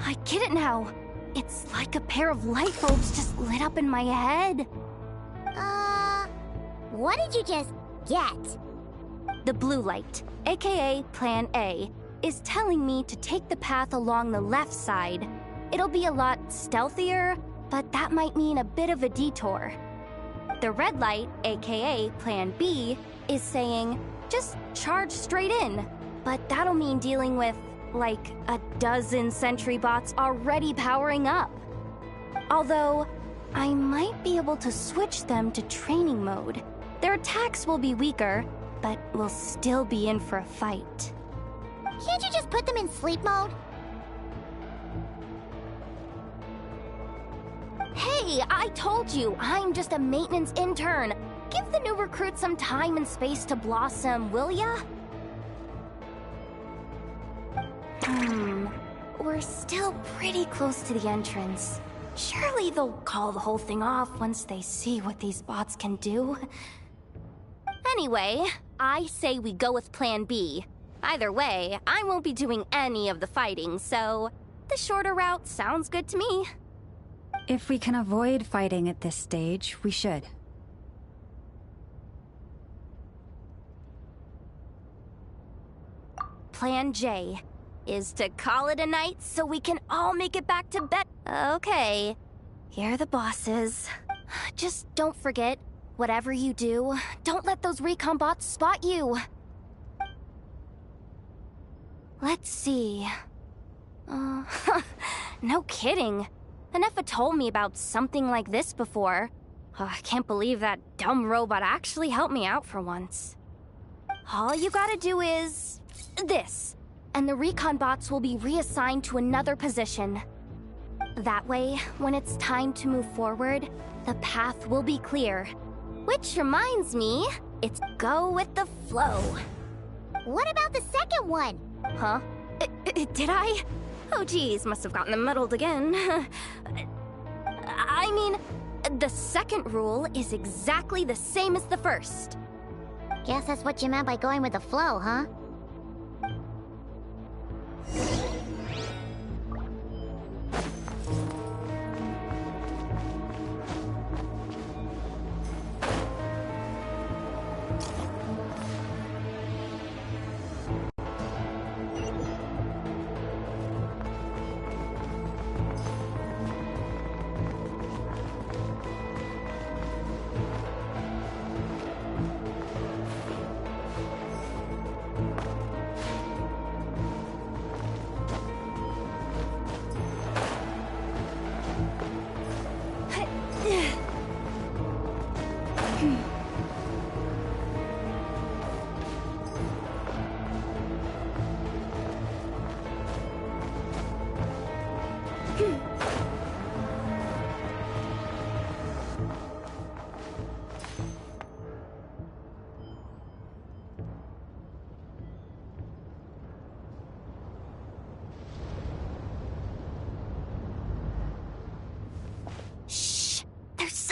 I get it now. It's like a pair of light bulbs just lit up in my head. What did you just get? The blue light, aka Plan A, is telling me to take the path along the left side. It'll be a lot stealthier, but that might mean a bit of a detour. The red light, aka Plan B, is saying, just charge straight in. But that'll mean dealing with, like, a dozen sentry bots already powering up. Although, I might be able to switch them to training mode. Their attacks will be weaker, but we'll still be in for a fight. Can't you just put them in sleep mode? Hey, I told you, I'm just a maintenance intern. Give the new recruit some time and space to blossom, will ya? We're still pretty close to the entrance. Surely they'll call the whole thing off once they see what these bots can do. Anyway, I say we go with Plan B. Either way, I won't be doing any of the fighting, so the shorter route sounds good to me. If we can avoid fighting at this stage, we should. Plan J is to call it a night so we can all make it back to bed. Okay, here are the bosses. Just don't forget, whatever you do, don't let those recon bots spot you. Let's see. No kidding. Anefa told me about something like this before. I can't believe that dumb robot actually helped me out for once. All you gotta do is this, and the recon bots will be reassigned to another position. That way, when it's time to move forward, the path will be clear. Which reminds me, it's go with the flow. What about the second one? Huh? Did I? Oh geez, must have gotten them muddled again. I mean, the second rule is exactly the same as the first. Guess that's what you meant by going with the flow, huh?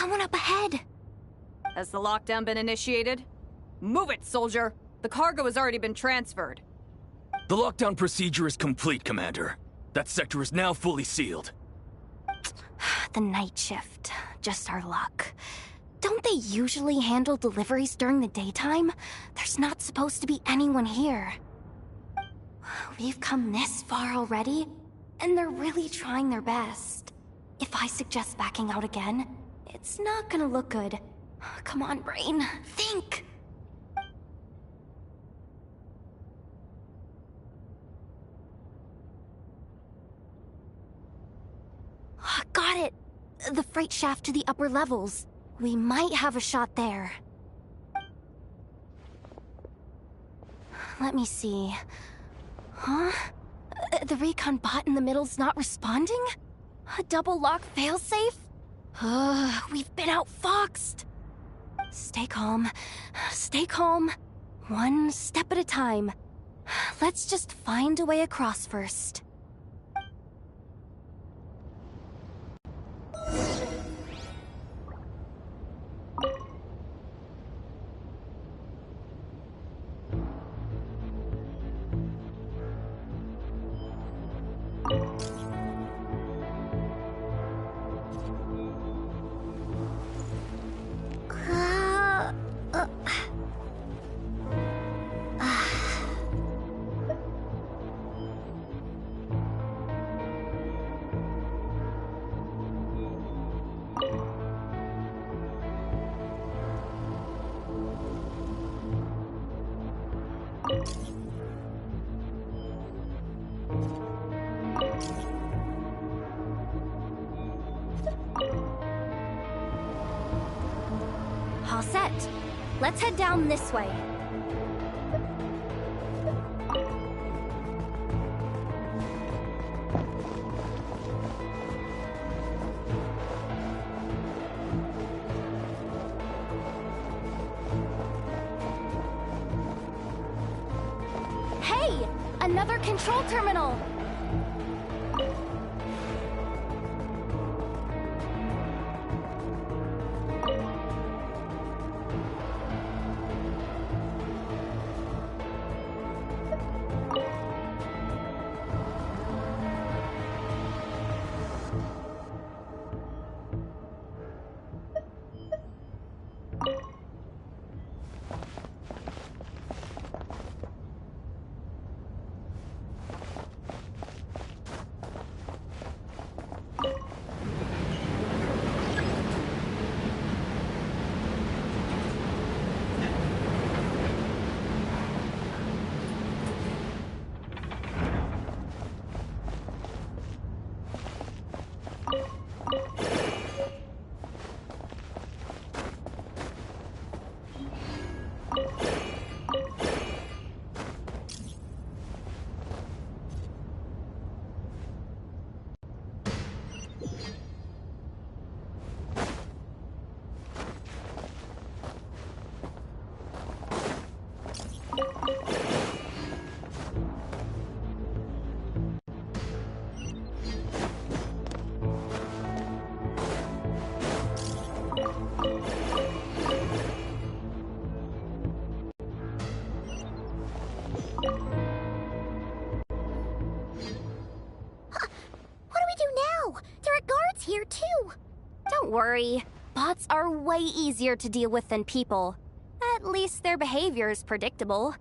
someone up ahead. Has the lockdown been initiated? Move it, soldier! The cargo has already been transferred. The lockdown procedure is complete, Commander. That sector is now fully sealed. The night shift. Just our luck. Don't they usually handle deliveries during the daytime? There's not supposed to be anyone here. We've come this far already, and they're really trying their best. If I suggest backing out again, it's not gonna look good. Come on, brain. Think! Got it! The freight shaft to the upper levels. We might have a shot there. Let me see. Huh? The recon bot in the middle's not responding? A double lock failsafe? We've been outfoxed. Stay calm. Stay calm. One step at a time. Let's just find a way across first. All set. Let's head down this way. Hey! Another control terminal! Here too. Don't worry. Bots are way easier to deal with than people. At least their behavior is predictable.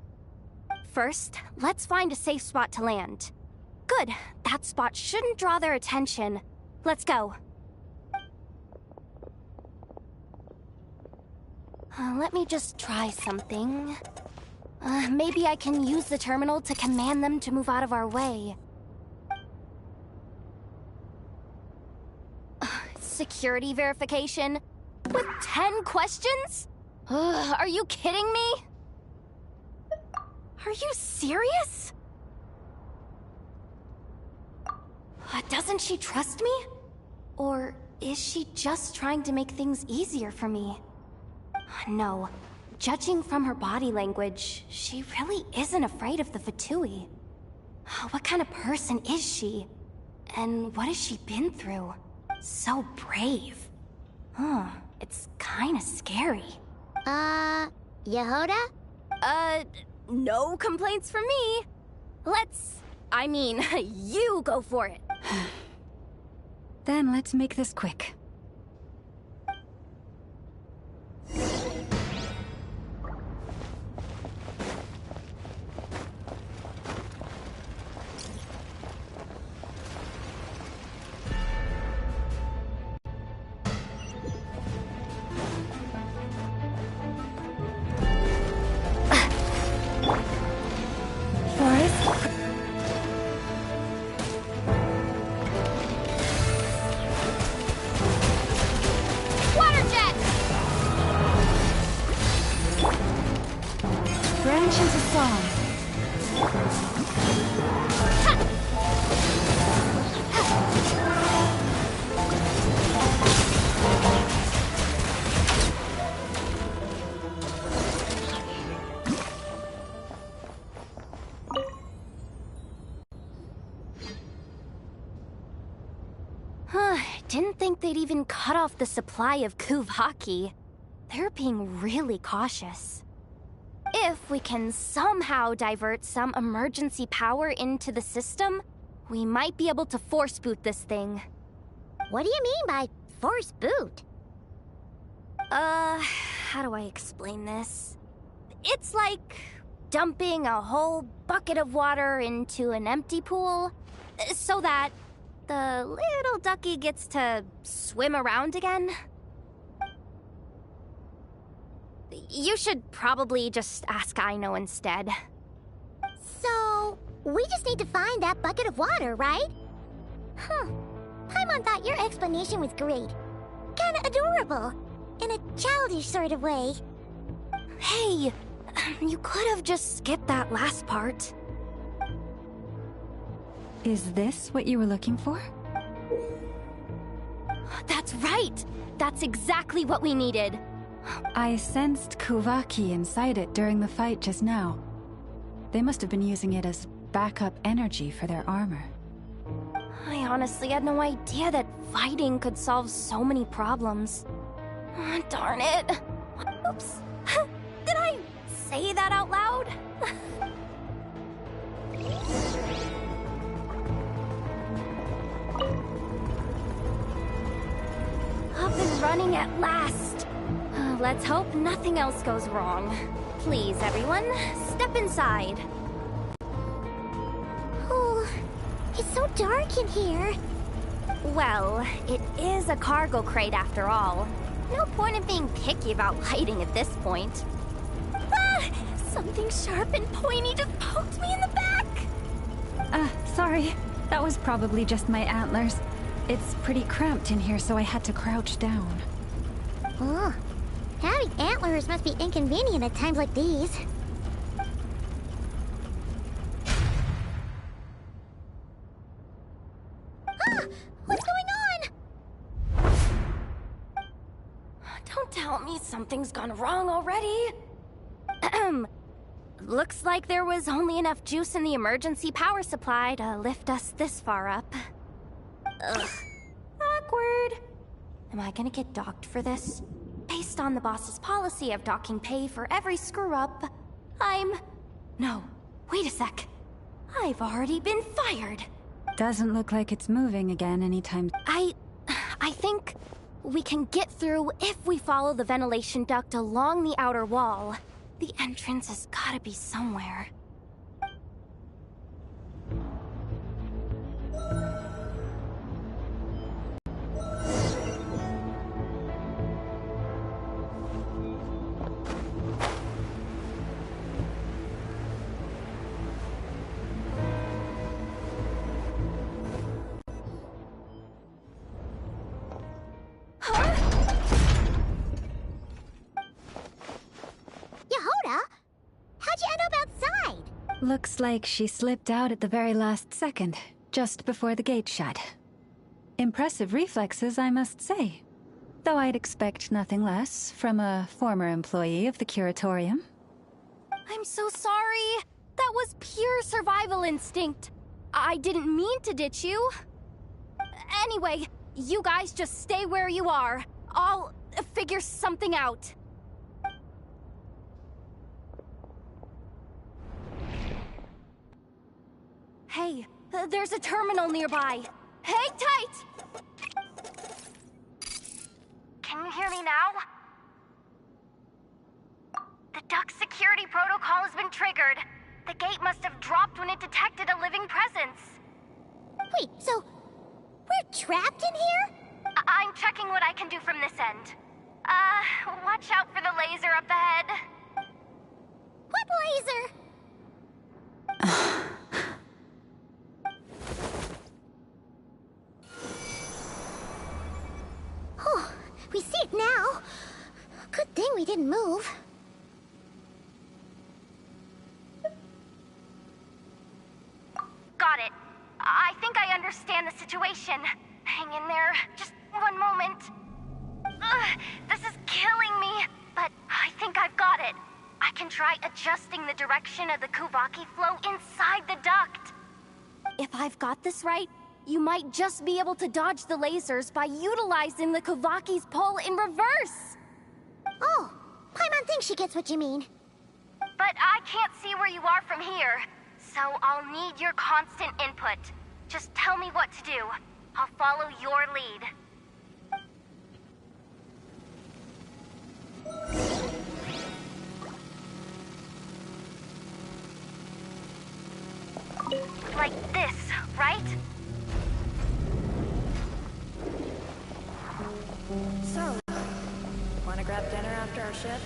First, let's find a safe spot to land. Good. That spot shouldn't draw their attention. Let's go. Let me just try something. Maybe I can use the terminal to command them to move out of our way. Security verification? With 10 questions? Are you kidding me? Are you serious? Doesn't she trust me? Or is she just trying to make things easier for me? No. Judging from her body language, she really isn't afraid of the Fatui. What kind of person is she? And what has she been through? So brave. It's kinda scary. Yehoda? No complaints from me. You go for it. Then let's make this quick. Didn't think they'd even cut off the supply of Kuvaki. They're being really cautious. If we can somehow divert some emergency power into the system, we might be able to force boot this thing. What do you mean by force boot? How do I explain this? It's like dumping a whole bucket of water into an empty pool, so that the little ducky gets to swim around again. You should probably just ask Aino instead. So, we just need to find that bucket of water, right? Huh. Paimon thought your explanation was great. Kinda adorable. In a childish sort of way. Hey, you could have just skipped that last part. Is this what you were looking for? That's right! That's exactly what we needed. I sensed Kuvaki inside it during the fight just now. They must have been using it as backup energy for their armor. I honestly had no idea that fighting could solve so many problems. Darn it. Oops. Did I say that out loud? Up and running at last. Let's hope nothing else goes wrong. Please, everyone, step inside. Oh, it's so dark in here. Well, it is a cargo crate after all. No point in being picky about lighting at this point. Ah! Something sharp and pointy just poked me in the back! Sorry. That was probably just my antlers. It's pretty cramped in here, so I had to crouch down. Oh, having antlers must be inconvenient at times like these. Ah! What's going on? Don't tell me something's gone wrong already. Looks like there was only enough juice in the emergency power supply to lift us this far up. Ugh. Awkward. Am I gonna get docked for this? Based on the boss's policy of docking pay for every screw-up, No, wait a sec. I've already been fired. Doesn't look like it's moving again anytime. I think we can get through if we follow the ventilation duct along the outer wall. The entrance has gotta be somewhere. Looks like she slipped out at the very last second, just before the gate shut. Impressive reflexes, I must say. Though I'd expect nothing less from a former employee of the Curatorium. I'm so sorry. That was pure survival instinct. I didn't mean to ditch you. Anyway, you guys just stay where you are. I'll figure something out. Hey, there's a terminal nearby. Hang tight! Can you hear me now? The duck security protocol has been triggered. The gate must have dropped when it detected a living presence. Wait, so we're trapped in here? I'm checking what I can do from this end. Watch out for the laser up ahead. What laser? Oh, we see it now. Good thing we didn't move. Got it. I think I understand the situation. Hang in there. Just one moment. This is killing me, but I think I've got it. I can try adjusting the direction of the Kuvaki flow inside the duct. If I've got this right, you might just be able to dodge the lasers by utilizing the Kuvaki's pull in reverse. Oh, Paimon thinks she gets what you mean. But I can't see where you are from here, so I'll need your constant input. Just tell me what to do. I'll follow your lead. Like this, right? So, wanna grab dinner after our shift?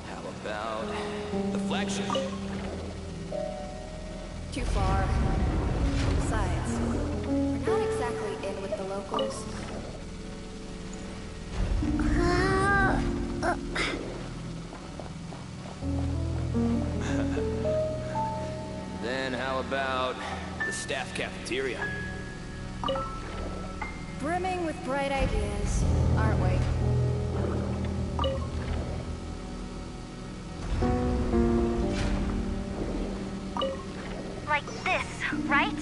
How about the flagship? Too far. Besides, we're not exactly in with the locals. Then how about the staff cafeteria? Brimming with bright ideas, aren't we? Like this, right?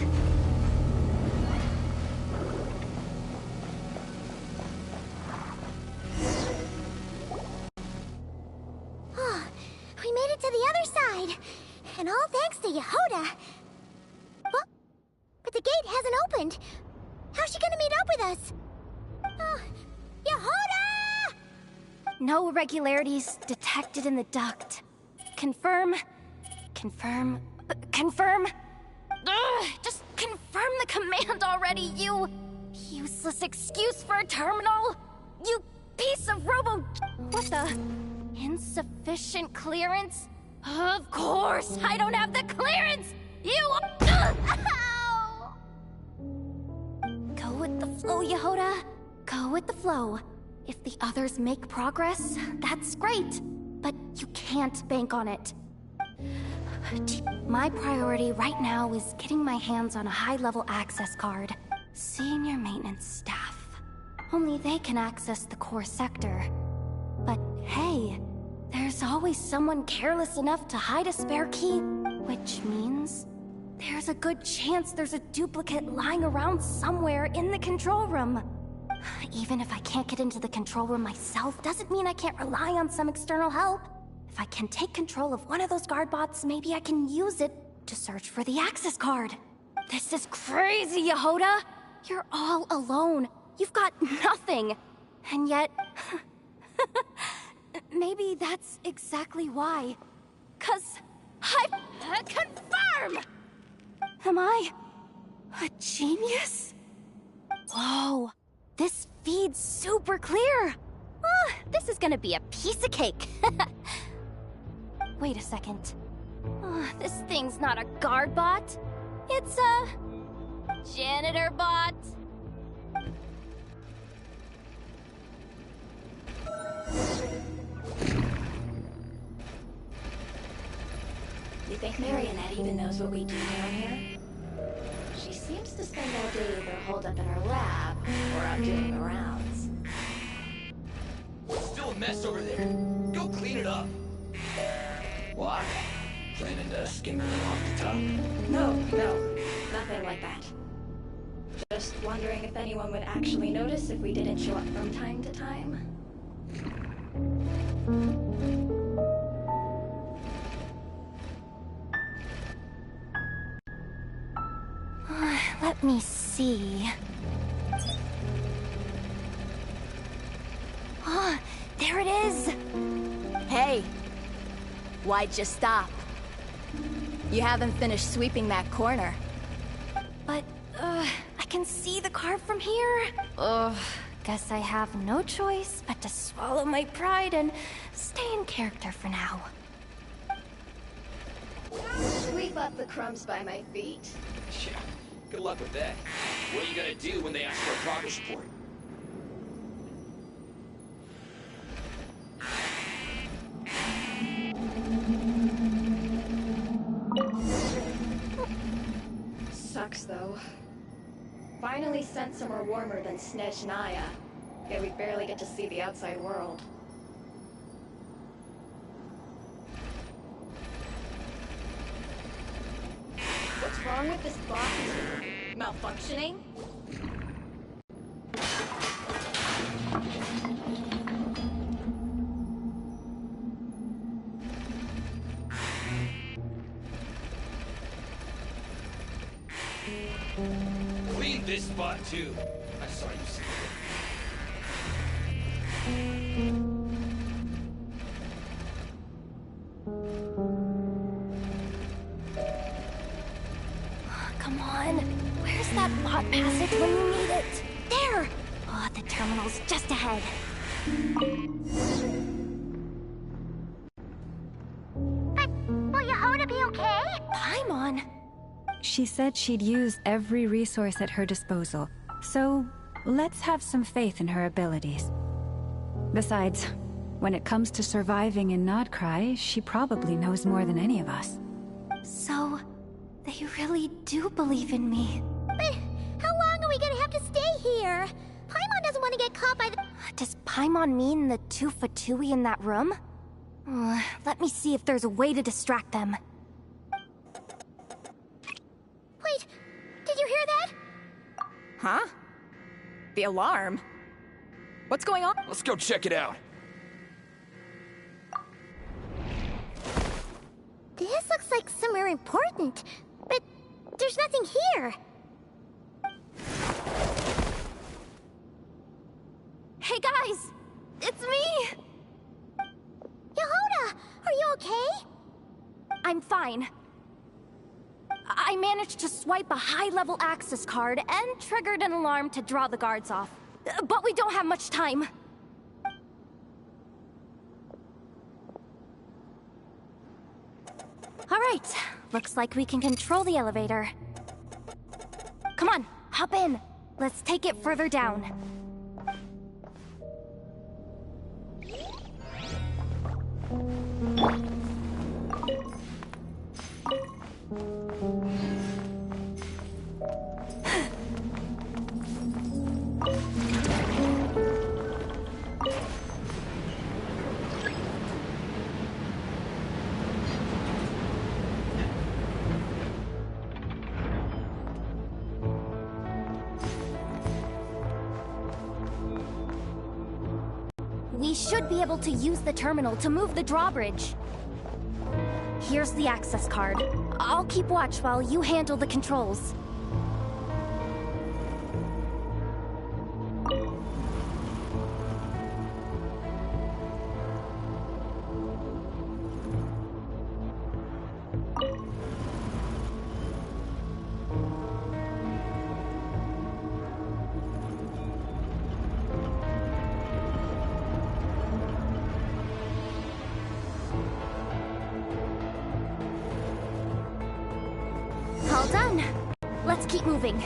Oh, we made it to the other side. And all thanks to Yehoda. Well, but the gate hasn't opened. How's she gonna meet up with us? Oh, Yehoda! No irregularities detected in the duct. Confirm. Confirm. Confirm. Ugh, just confirm the command already, you useless excuse for a terminal. You piece of robo... What the... Insufficient clearance? Of course, I don't have the clearance! You... Ow! Go with the flow, Yehoda. Go with the flow. If the others make progress, that's great. But you can't bank on it. My priority right now is getting my hands on a high-level access card. Senior maintenance staff. Only they can access the core sector. But hey, there's always someone careless enough to hide a spare key, which means there's a good chance there's a duplicate lying around somewhere in the control room. Even if I can't get into the control room myself, doesn't mean I can't rely on some external help. If I can take control of one of those guard bots, maybe I can use it to search for the access card. This is crazy, Yehoda! You're all alone. You've got nothing. And yet... maybe that's exactly why. 'Cause I confirm! Am I a genius? Whoa, this feed's super clear. Oh, this is gonna be a piece of cake. Wait a second. Oh, this thing's not a guard bot. It's a janitor bot. You think Marionette even knows what we do down here? She seems to spend all day either holed up in her lab or out doing the rounds. Still a mess over there. Go clean it up. What? Planning to skim her off the top? No, nothing like that. Just wondering if anyone would actually notice if we didn't show up from time to time. Let me see. Ah, there it is! Hey! Why'd you stop? You haven't finished sweeping that corner. But, I can see the car from here. Ugh, guess I have no choice but to swallow my pride and stay in character for now. Sweep up the crumbs by my feet. Yeah, good luck with that. What are you gonna do when they ask for a progress report? Sucks, though. Finally sent somewhere warmer than Snezhnaya. Yet we barely get to see the outside world. What's wrong with this box? Malfunctioning? Clean this spot too. I saw you see Come on. Where's that bot passage when you need it? There! Oh, the terminal's just ahead. Will Yehoda be okay? Paimon! She said she'd use every resource at her disposal, so let's have some faith in her abilities. Besides, when it comes to surviving in Nodcry, she probably knows more than any of us. So, they really do believe in me. But how long are we gonna have to stay here? Paimon doesn't want to get caught by the... Does Paimon mean the two Fatui in that room? Let me see if there's a way to distract them. Wait, did you hear that? Huh? The alarm? What's going on? Let's go check it out. This looks like somewhere important, but there's nothing here. Hey guys! It's me! Yehoda, are you okay? I'm fine. I managed to swipe a high-level access card and triggered an alarm to draw the guards off. But we don't have much time. All right, looks like we can control the elevator. Come on, hop in. Let's take it further down. We should be able to use the terminal to move the drawbridge. Here's the access card. I'll keep watch while you handle the controls. All done. Let's keep moving.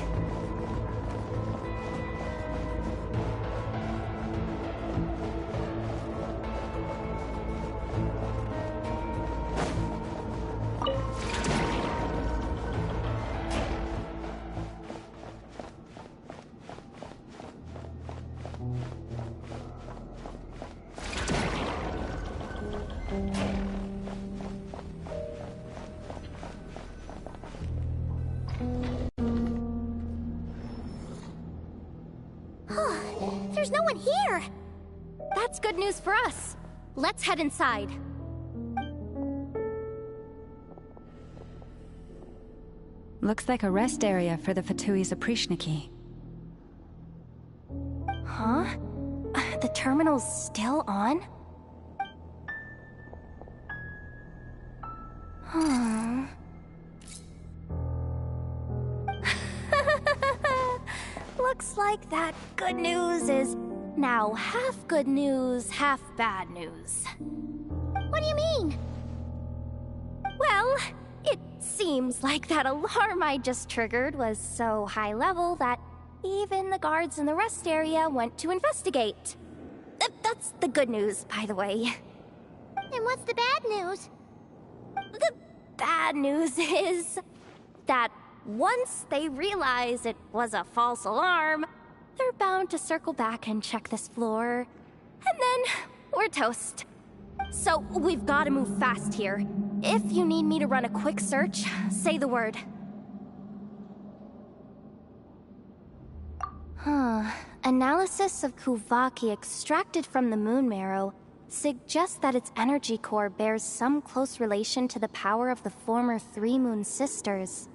no one here. That's good news for us. Let's head inside. Looks like a rest area for the Fatui's Oprishniki. Huh? The terminal's still on? Huh. Looks like that good news is now half good news, half bad news. What do you mean? Well, it seems like that alarm I just triggered was so high level that even the guards in the rest area went to investigate. That's the good news, by the way. And what's the bad news? The bad news is that once they realize it was a false alarm, they're bound to circle back and check this floor. And then we're toast. So we've got to move fast here. If you need me to run a quick search, say the word. Analysis of Kuvaki extracted from the moon marrow suggests that its energy core bears some close relation to the power of the former Three Moon Sisters.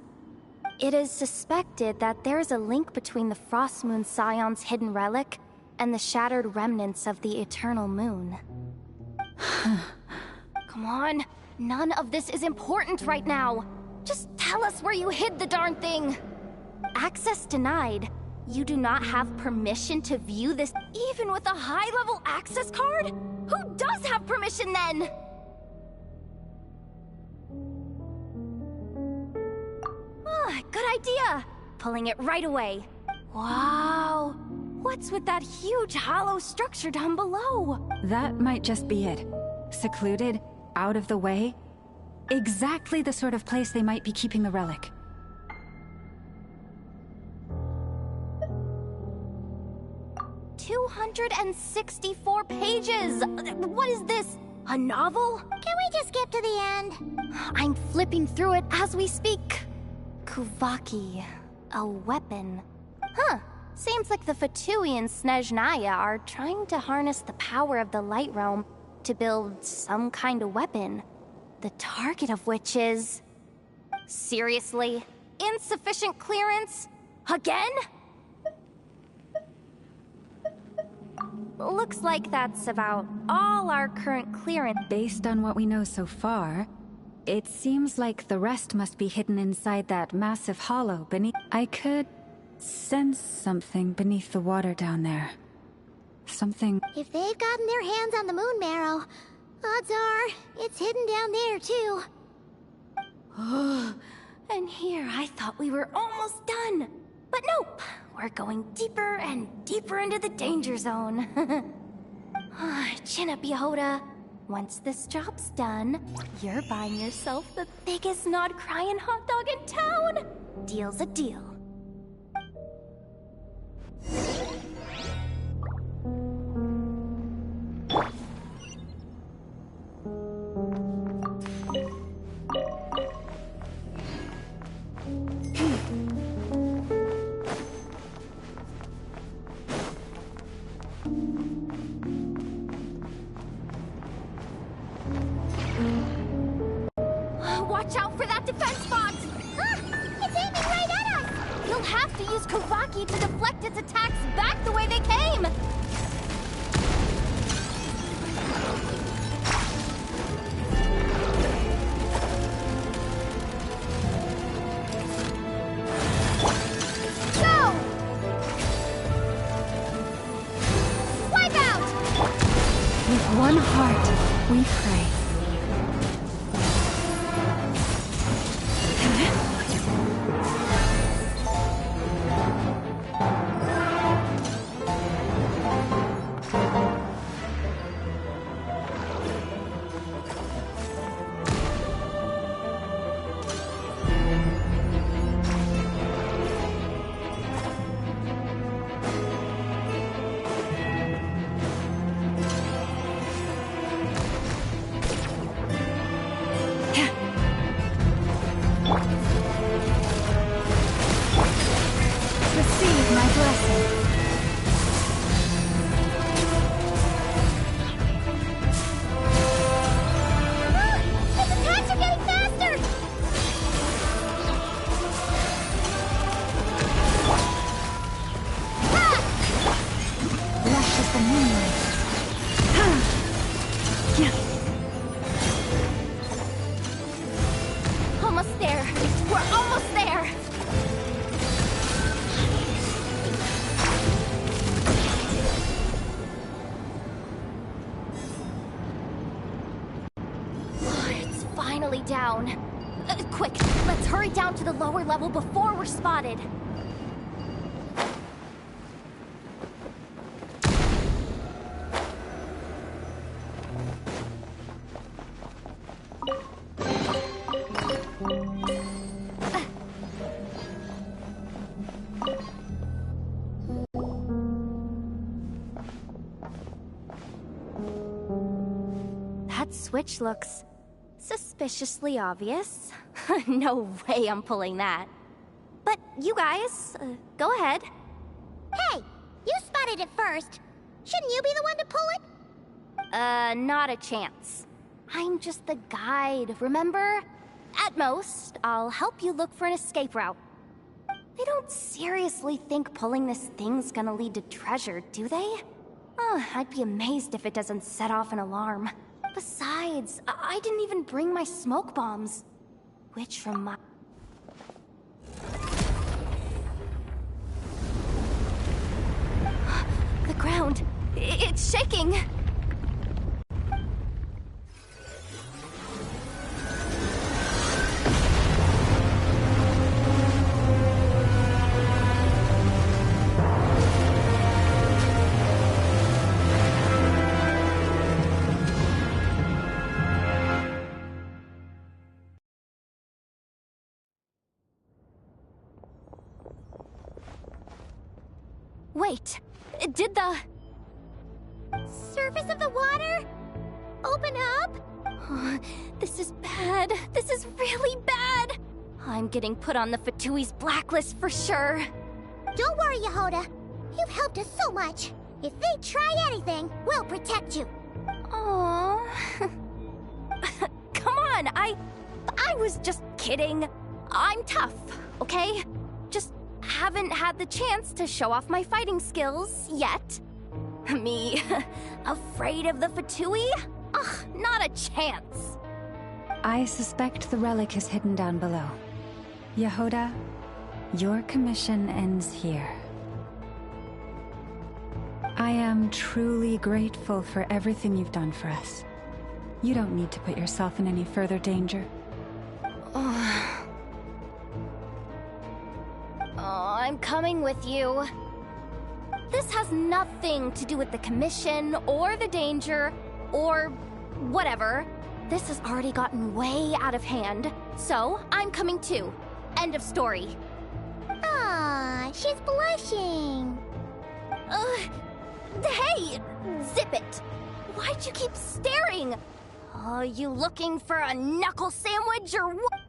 It is suspected that there is a link between the Frost Moon Scion's hidden relic and the shattered remnants of the Eternal Moon. Come on, none of this is important right now. Just tell us where you hid the darn thing. Access denied. You do not have permission to view this even with a high-level access card? Who does have permission then? Good idea! Pulling it right away. Wow! What's with that huge hollow structure down below? That might just be it. Secluded, out of the way. Exactly the sort of place they might be keeping the relic. "264 pages! What is this? A novel? Can we just skip to the end? I'm flipping through it as we speak. Kuvaki. A weapon. Huh. Seems like the Fatui and Snezhnaya are trying to harness the power of the Light Realm to build some kind of weapon. The target of which is... Seriously? Insufficient clearance? Again? Looks like that's about all our current clearance. Based on what we know so far, it seems like the rest must be hidden inside that massive hollow beneath. I could sense something beneath the water down there. Something... If they've gotten their hands on the moon marrow, odds are it's hidden down there too. And here I thought we were almost done. But nope, we're going deeper and deeper into the danger zone. Chin up, Yehoda. Once this job's done, you're buying yourself the biggest nod-crying hot dog in town. Deal's a deal. Watch out for that defense box! It's aiming right at us! You'll have to use Kuvaki to deflect its attacks back the way they came! Go! Wipe out! With one heart, we pray. almost there. We're almost there. It's finally down. Quick, let's hurry down to the lower level before we're spotted. That switch looks suspiciously obvious. No way I'm pulling that. But you guys, go ahead. Hey, you spotted it first. Shouldn't you be the one to pull it? Not a chance. I'm just the guide, remember? At most, I'll help you look for an escape route. They don't seriously think pulling this thing's gonna lead to treasure, do they? I'd be amazed if it doesn't set off an alarm. Besides, I didn't even bring my smoke bombs. Which remind... The ground, it's shaking! Wait, did the... surface of the water open up? This is bad. This is really bad. I'm getting put on the Fatui's blacklist for sure. Don't worry, Yehoda. You've helped us so much. If they try anything, we'll protect you. Aww. Come on, I was just kidding. I'm tough, okay? Just haven't had the chance to show off my fighting skills yet. Me, afraid of the Fatui? Ugh, not a chance. I suspect the relic is hidden down below. Yehoda, your commission ends here. I am truly grateful for everything you've done for us. You don't need to put yourself in any further danger. I'm coming with you. This has nothing to do with the commission, or the danger, or whatever. This has already gotten way out of hand, so I'm coming too. End of story. Ah, she's blushing. Hey! Zip it! Why'd you keep staring? Are you looking for a knuckle sandwich or what?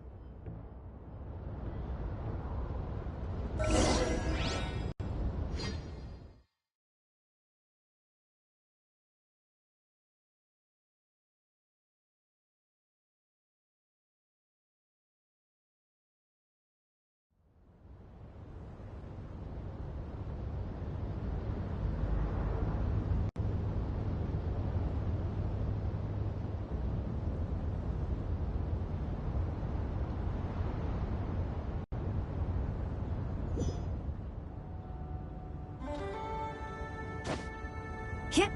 Yep.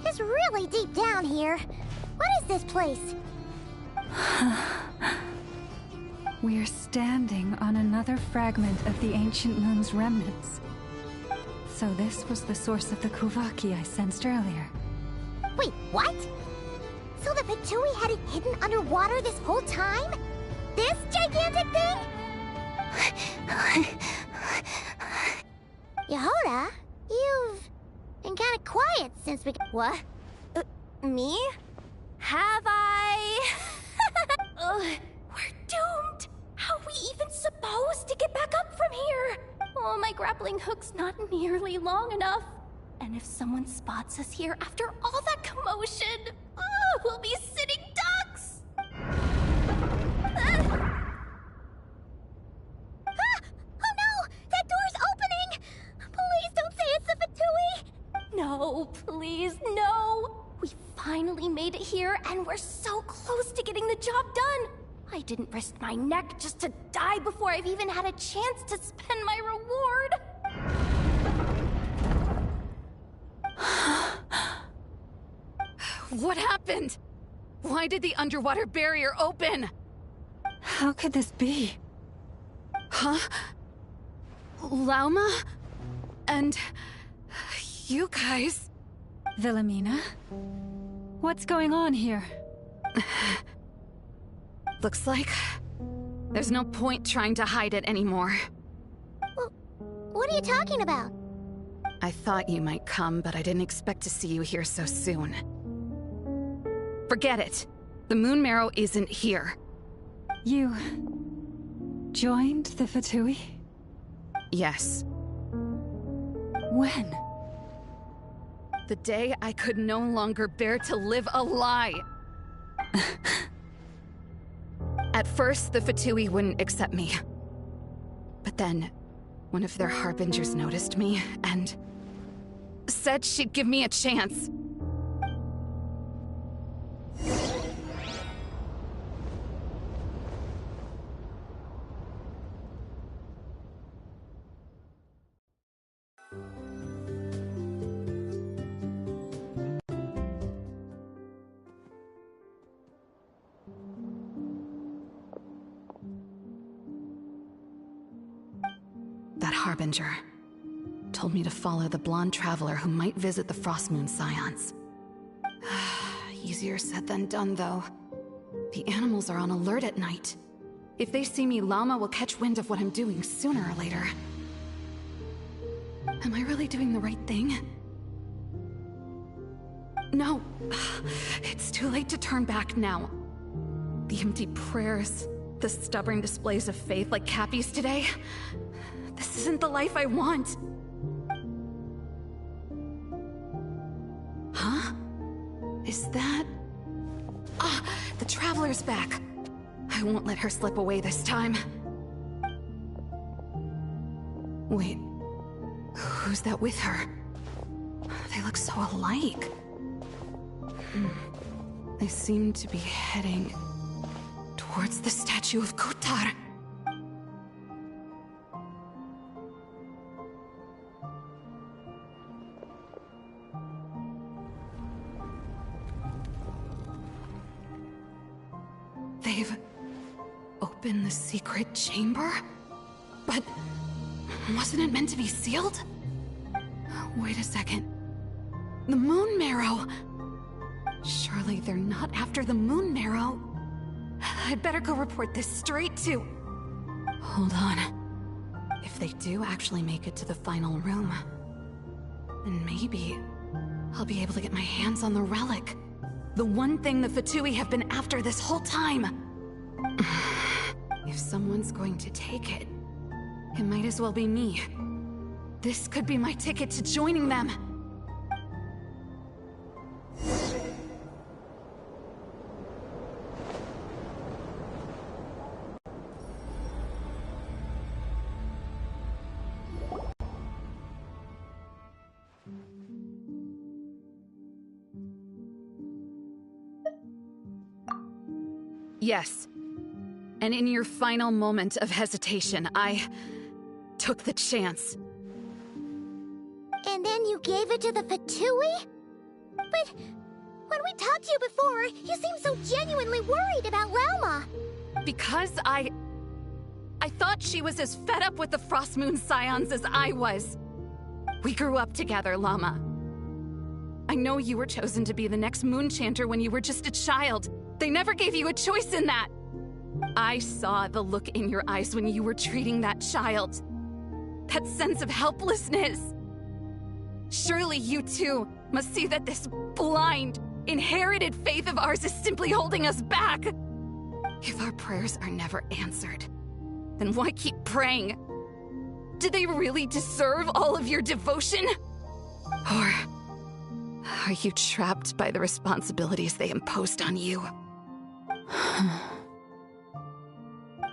It's really deep down here. What is this place? We're standing on another fragment of the ancient moon's remnants. So this was the source of the Kuvaki I sensed earlier. Wait, what? So the Fatui had it hidden underwater this whole time? This gigantic thing? Yehoda, you've been kind of quiet since we... What? Me? Have I? Ugh, we're doomed! How are we even supposed to get back up from here? Oh, my grappling hook's not nearly long enough. And if someone spots us here after all that commotion, we'll be sitting ducks! Oh no! That door's opening! Please don't say it's the Fatui! No, please, no! We finally made it here, and we're so close to getting the job done! I didn't risk my neck just to die before I've even had a chance to spend my reward! What happened? Why did the underwater barrier open? How could this be? Huh? Lauma? And... you guys... Wilhelmina? What's going on here? Looks like... there's no point trying to hide it anymore. Well, what are you talking about? I thought you might come, but I didn't expect to see you here so soon. Forget it. The moon marrow isn't here. You... joined the Fatui? Yes. When? The day I could no longer bear to live a lie. At first, the Fatui wouldn't accept me. But then, one of their harbingers noticed me and... said she'd give me a chance. That harbinger told me to follow the blonde traveler who might visit the Frost Moon Scions. Easier said than done, though. The animals are on alert at night. If they see me, Llama will catch wind of what I'm doing sooner or later. Am I really doing the right thing? No. It's too late to turn back now. The empty prayers, the stubborn displays of faith like Cappy's today. This isn't the life I want. Huh? Is that... the Traveler's back. I won't let her slip away this time. Wait, who's that with her? They look so alike. They seem to be heading towards the statue of Kotar. They've opened the secret chamber? But wasn't it meant to be sealed? Wait a second. The moon marrow! Surely they're not after the moon marrow. I'd better go report this straight to... Hold on. If they do actually make it to the final room, then maybe I'll be able to get my hands on the relic. The one thing the Fatui have been after this whole time. If someone's going to take it, it might as well be me. This could be my ticket to joining them. Yes. And in your final moment of hesitation, I took the chance. And then you gave it to the Fatui? But when we talked to you before, you seemed so genuinely worried about Lauma. Because I thought she was as fed up with the Frost Moon Scions as I was. We grew up together, Llama. I know you were chosen to be the next Moon Chanter when you were just a child. They never gave you a choice in that. I saw the look in your eyes when you were treating that child. That sense of helplessness. Surely you too must see that this blind, inherited faith of ours is simply holding us back. If our prayers are never answered, then why keep praying? Do they really deserve all of your devotion? Or are you trapped by the responsibilities they imposed on you?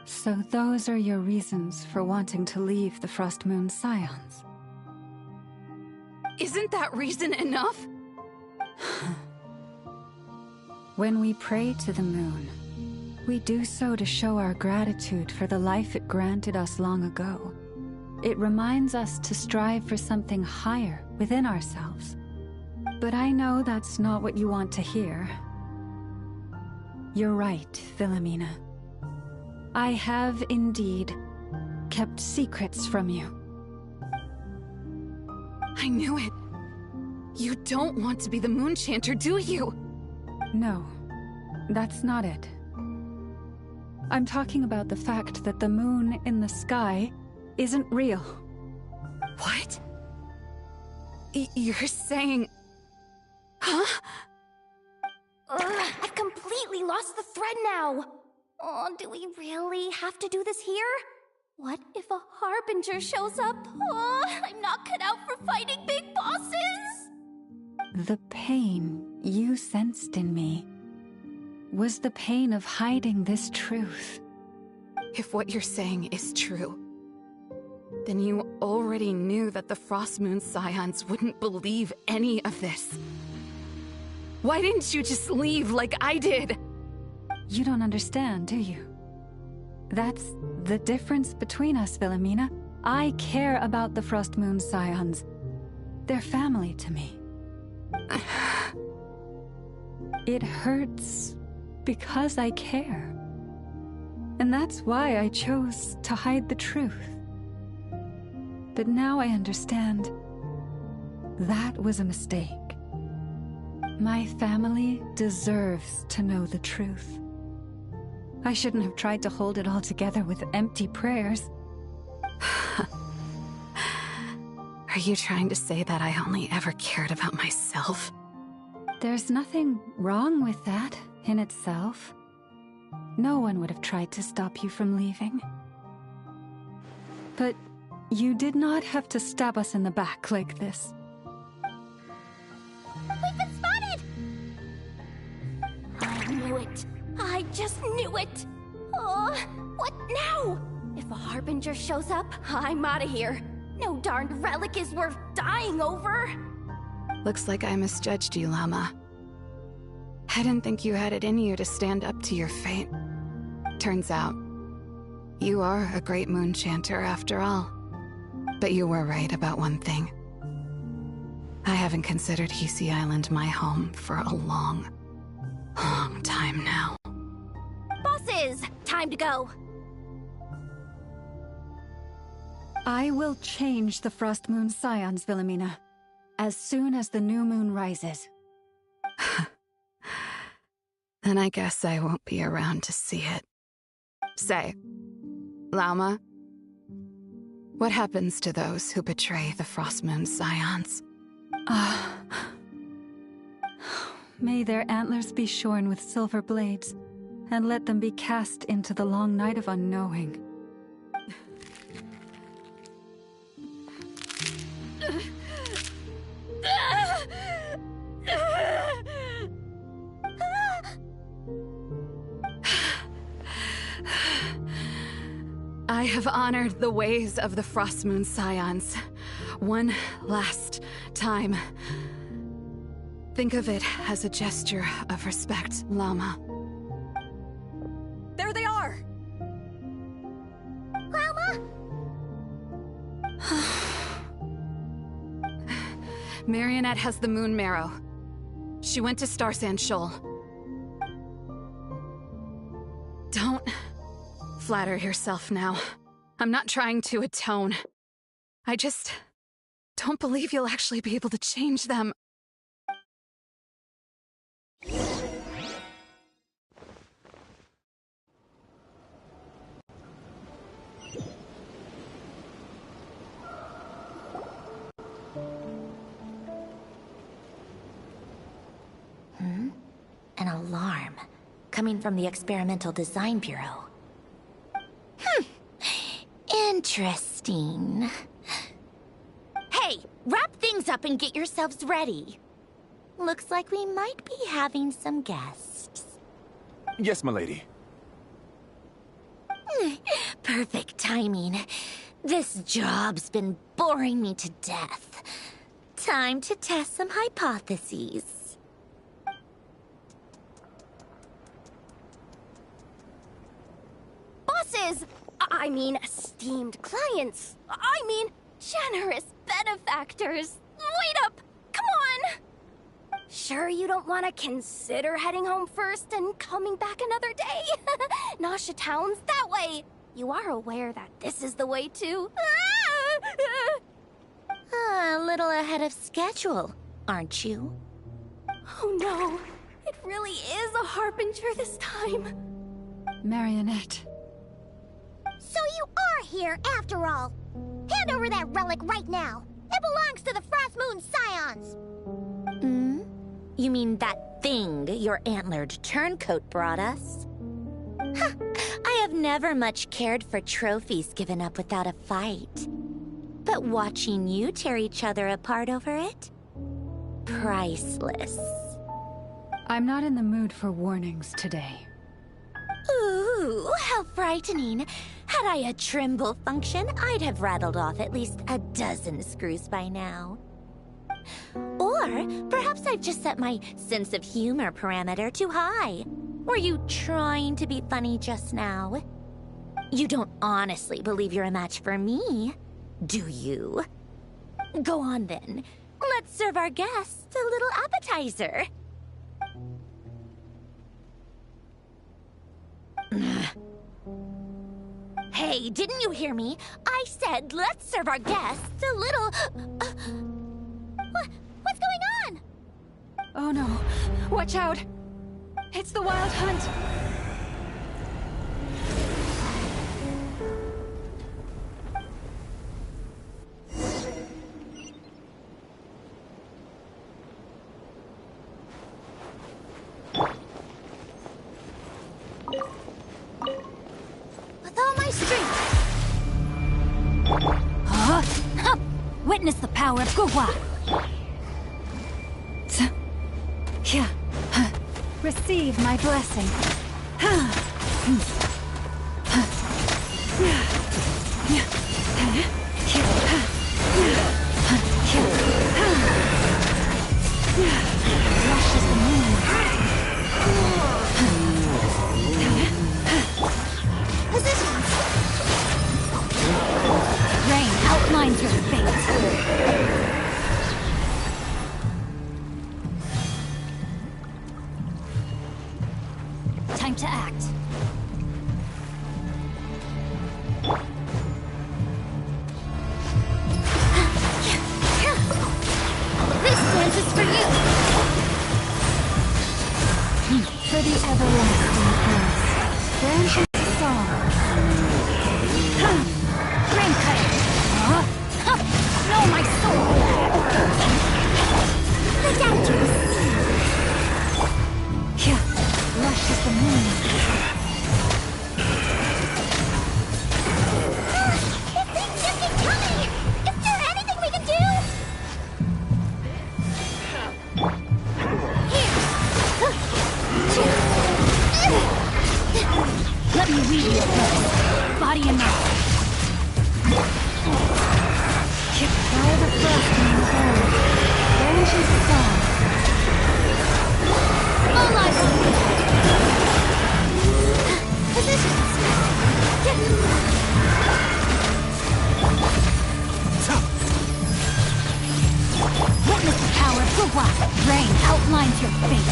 So those are your reasons for wanting to leave the Frost Moon Scions? Isn't that reason enough? When we pray to the moon, we do so to show our gratitude for the life it granted us long ago. It reminds us to strive for something higher within ourselves. But I know that's not what you want to hear. You're right, Philomena. I have indeed kept secrets from you. I knew it. You don't want to be the Moon Chanter, do you? No, that's not it. I'm talking about the fact that the moon in the sky isn't real. What? You're saying... Huh? I've completely lost the thread now. Oh, do we really have to do this here? What if a harbinger shows up? Oh, I'm not cut out for fighting big bosses! The pain you sensed in me was the pain of hiding this truth. If what you're saying is true, then you already knew that the Frost Moon Scions wouldn't believe any of this. Why didn't you just leave like I did? You don't understand, do you? That's the difference between us, Philomena. I care about the Frost Moon Scions. They're family to me. It hurts because I care. And that's why I chose to hide the truth. But now I understand that was a mistake. My family deserves to know the truth. I shouldn't have tried to hold it all together with empty prayers. Are you trying to say that I only ever cared about myself? There's nothing wrong with that in itself. No one would have tried to stop you from leaving. But you did not have to stab us in the back like this. We've been spotted! I knew it. I just knew it. Oh, what now? If a harbinger shows up, I'm out of here. No darned relic is worth dying over. Looks like I misjudged you, Llama. I didn't think you had it in you to stand up to your fate. Turns out, you are a great moon chanter after all. But you were right about one thing. I haven't considered Hisi Island my home for a long time now. Bosses, time to go. I will change the Frost Moon Scions, Philomena, as soon as the new moon rises. Then I guess I won't be around to see it. Say, Llama, what happens to those who betray the Frost Moon Scions? May their antlers be shorn with silver blades, and let them be cast into the long night of unknowing. I have honored the ways of the Frost Moon Scions one last time. Think of it as a gesture of respect, Llama. There they are! Llama? Marionette has the moon marrow. She went to Star Sand Shoal. Don't flatter yourself now. I'm not trying to atone. I just don't believe you'll actually be able to change them. An alarm. Coming from the Experimental Design Bureau. Interesting. Hey, wrap things up and get yourselves ready. Looks like we might be having some guests. Yes, milady. Perfect timing. This job's been boring me to death. Time to test some hypotheses. Bosses! I mean, esteemed clients. I mean, generous benefactors. Wait up! Come on! Sure you don't want to consider heading home first and coming back another day? Nasha Town's that way. You are aware that this is the way too. A little ahead of schedule, aren't you? Oh no, it really is a harbinger this time. Marionette. So you are here after all. Hand over that relic right now. It belongs to the Frost Moon Scions. You mean that thing your antlered turncoat brought us? Huh. I have never much cared for trophies given up without a fight. But watching you tear each other apart over it? Priceless. I'm not in the mood for warnings today. Ooh, how frightening. Had I a Trimble function, I'd have rattled off at least a dozen screws by now. Or perhaps I've just set my sense of humor parameter too high. Were you trying to be funny just now? You don't honestly believe you're a match for me, do you? Go on then. Let's serve our guests a little appetizer. Hey, didn't you hear me? I said let's serve our guests a little... What's going on? Oh no. Watch out. It's the Wild Hunt. With all my strength. Witness the power of Gugwa. Receive my blessing. Rush as the moon. Positions. Rain outlines your fate. Time to act. This dance is for you. For the everlasting curse. Branching song. Rain cutter. Know my soul. The danger. Rush as the moon. This thing just keeps coming! Is there anything we can do? Let me read you first. Body and mouth. Fire the frost in the hole. Branching song. All eyes on me. Positions. Witness the power of Gugwa. Rain outlines your fate.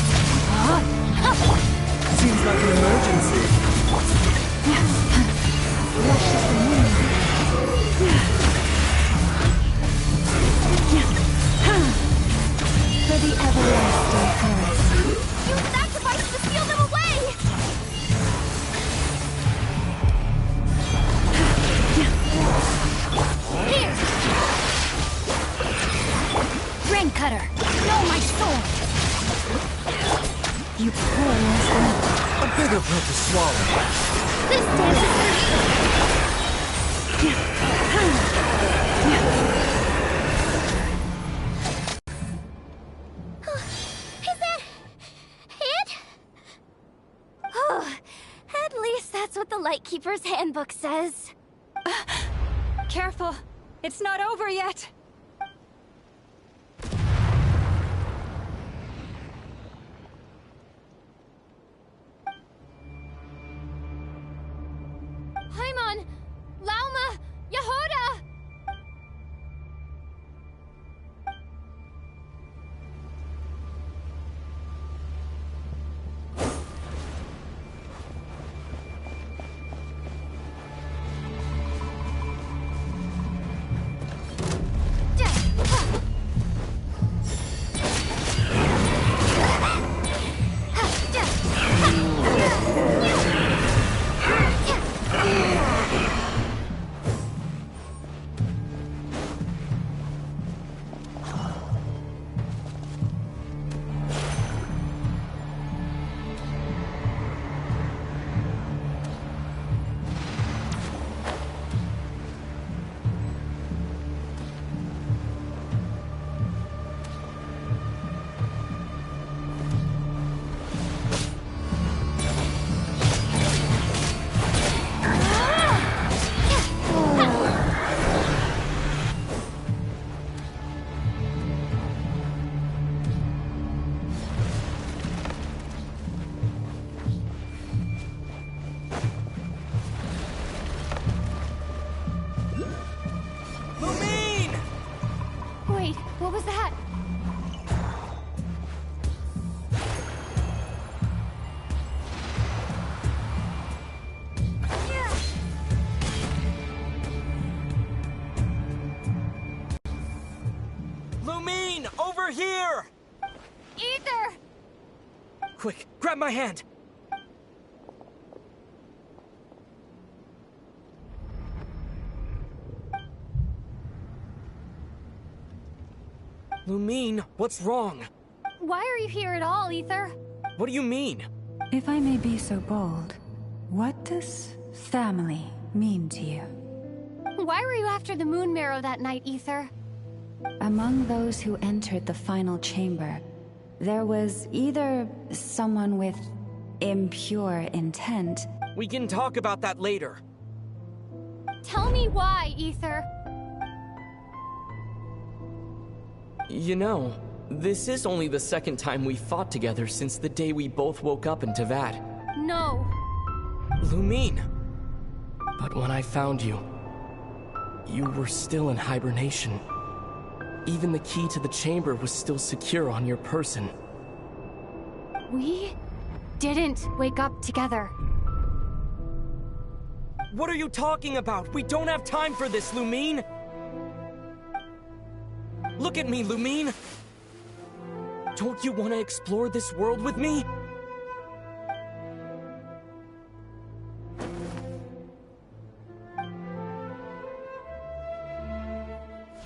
Seems like an emergency. Rush as the moon. For the everlasting curse. Use that device to steal them away! Here! Rain cutter! Know my soul! You pour less than... A bigger pill to swallow. This dance is Is that it? Oh, at least that's what the Lightkeeper's handbook says. Careful. It's not over yet. Paimon! Lauma! Yehoda! Wait, what was that? Lumine, over here! Ether! Quick, grab my hand! Lumine, what's wrong? Why are you here at all, Ether? What do you mean? If I may be so bold, what does family mean to you? Why were you after the Moon Marrow that night, Ether? Among those who entered the final chamber, there was either someone with impure intent. We can talk about that later. Tell me why, Ether. You know, this is only the second time we fought together since the day we both woke up in Tavad. No. Lumine. But when I found you, you were still in hibernation. Even the key to the chamber was still secure on your person. We didn't wake up together. What are you talking about? We don't have time for this, Lumine! Look at me, Lumine! Don't you want to explore this world with me?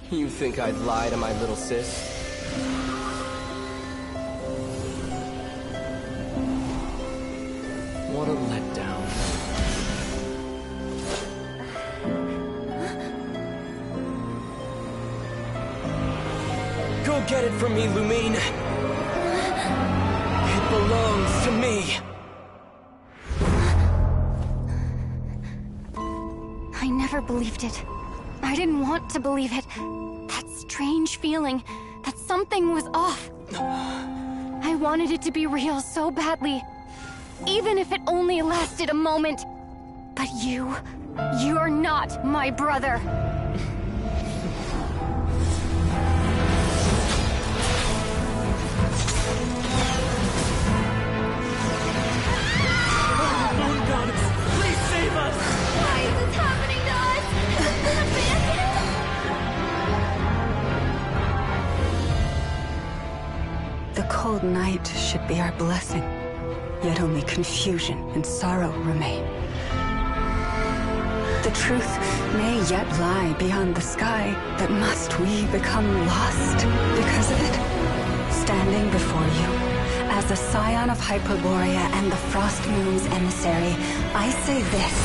You think I'd lie to my little sis? What a letdown. Go get it from me, Lumine. It belongs to me. I never believed it. I didn't want to believe it. That strange feeling that something was off. I wanted it to be real so badly. Even if it only lasted a moment. But you're not my brother. The cold night should be our blessing, yet only confusion and sorrow remain. The truth may yet lie beyond the sky, but must we become lost because of it? Standing before you, as the scion of Hyperborea and the Frost Moon's emissary, I say this.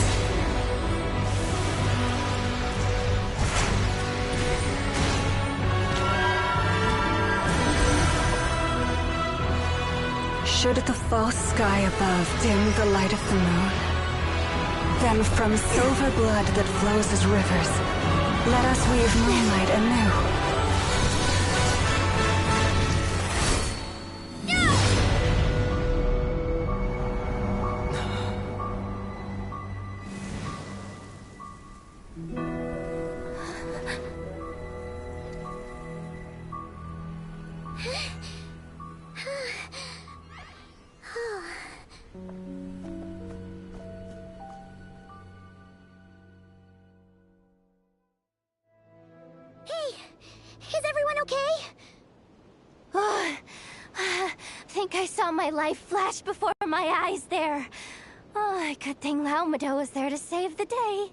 Should the false sky above dim the light of the moon, then from silver blood that flows as rivers, let us weave moonlight anew. I saw my life flash before my eyes there. Oh, good thing Laumado was there to save the day.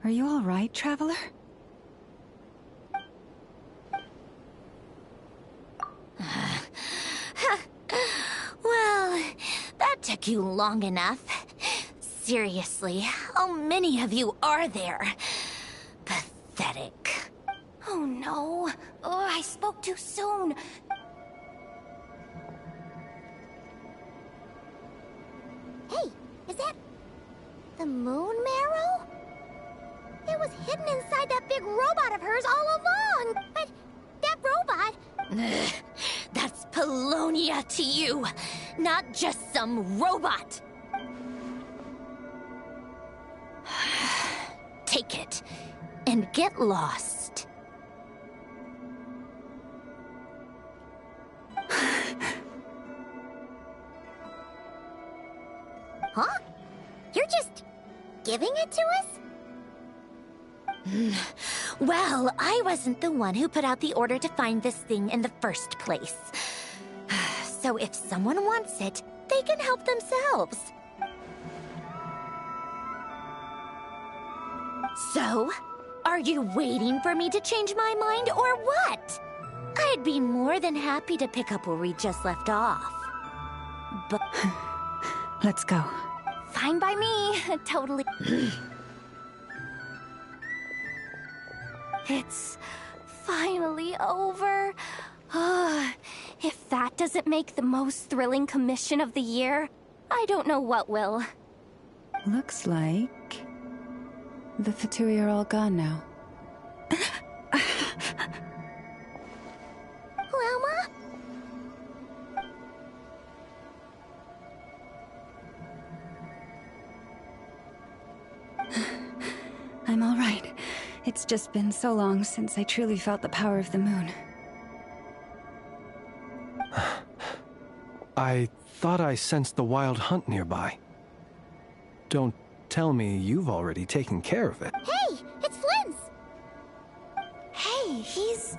Are you all right, Traveler? Well, that took you long enough. Seriously, how many of you are there? Pathetic. Oh no. Oh, I spoke too soon. Hey, is that the moon marrow? It was hidden inside that big robot of hers all along. But that robot... That's Polonia to you, not just some robot. Take it and get lost. Huh? You're just giving it to us? Well, I wasn't the one who put out the order to find this thing in the first place. So if someone wants it, they can help themselves. So, are you waiting for me to change my mind or what? I'd be more than happy to pick up where we just left off. But... Let's go. Fine by me. Totally. It's finally over. If that doesn't make the most thrilling commission of the year, I don't know what will. Looks like... the Fatui are all gone now. Lelma? I'm all right. It's just been so long since I truly felt the power of the moon. I thought I sensed the wild hunt nearby. Don't tell me you've already taken care of it. Hey, it's Flint's! Hey, he's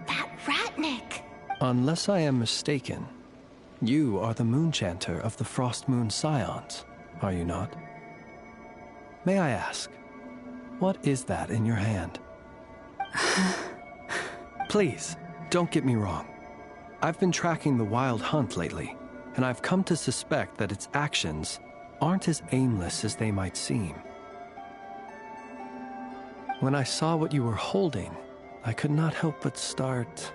that Ratnik. Unless I am mistaken, you are the moon chanter of the Frost Moon Scions, are you not? May I ask, what is that in your hand? Please, don't get me wrong. I've been tracking the wild hunt lately, and I've come to suspect that its actions aren't as aimless as they might seem. When I saw what you were holding, I could not help but start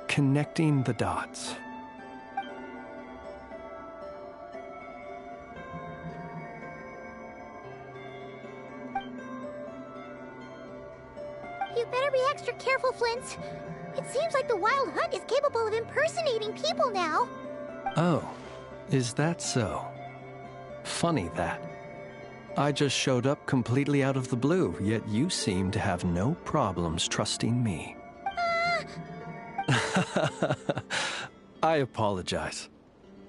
connecting the dots. You better be extra careful, Flint. It seems like the Wild Hunt is capable of impersonating people now. Oh, is that so? Funny that. I just showed up completely out of the blue, yet you seem to have no problems trusting me. I apologize.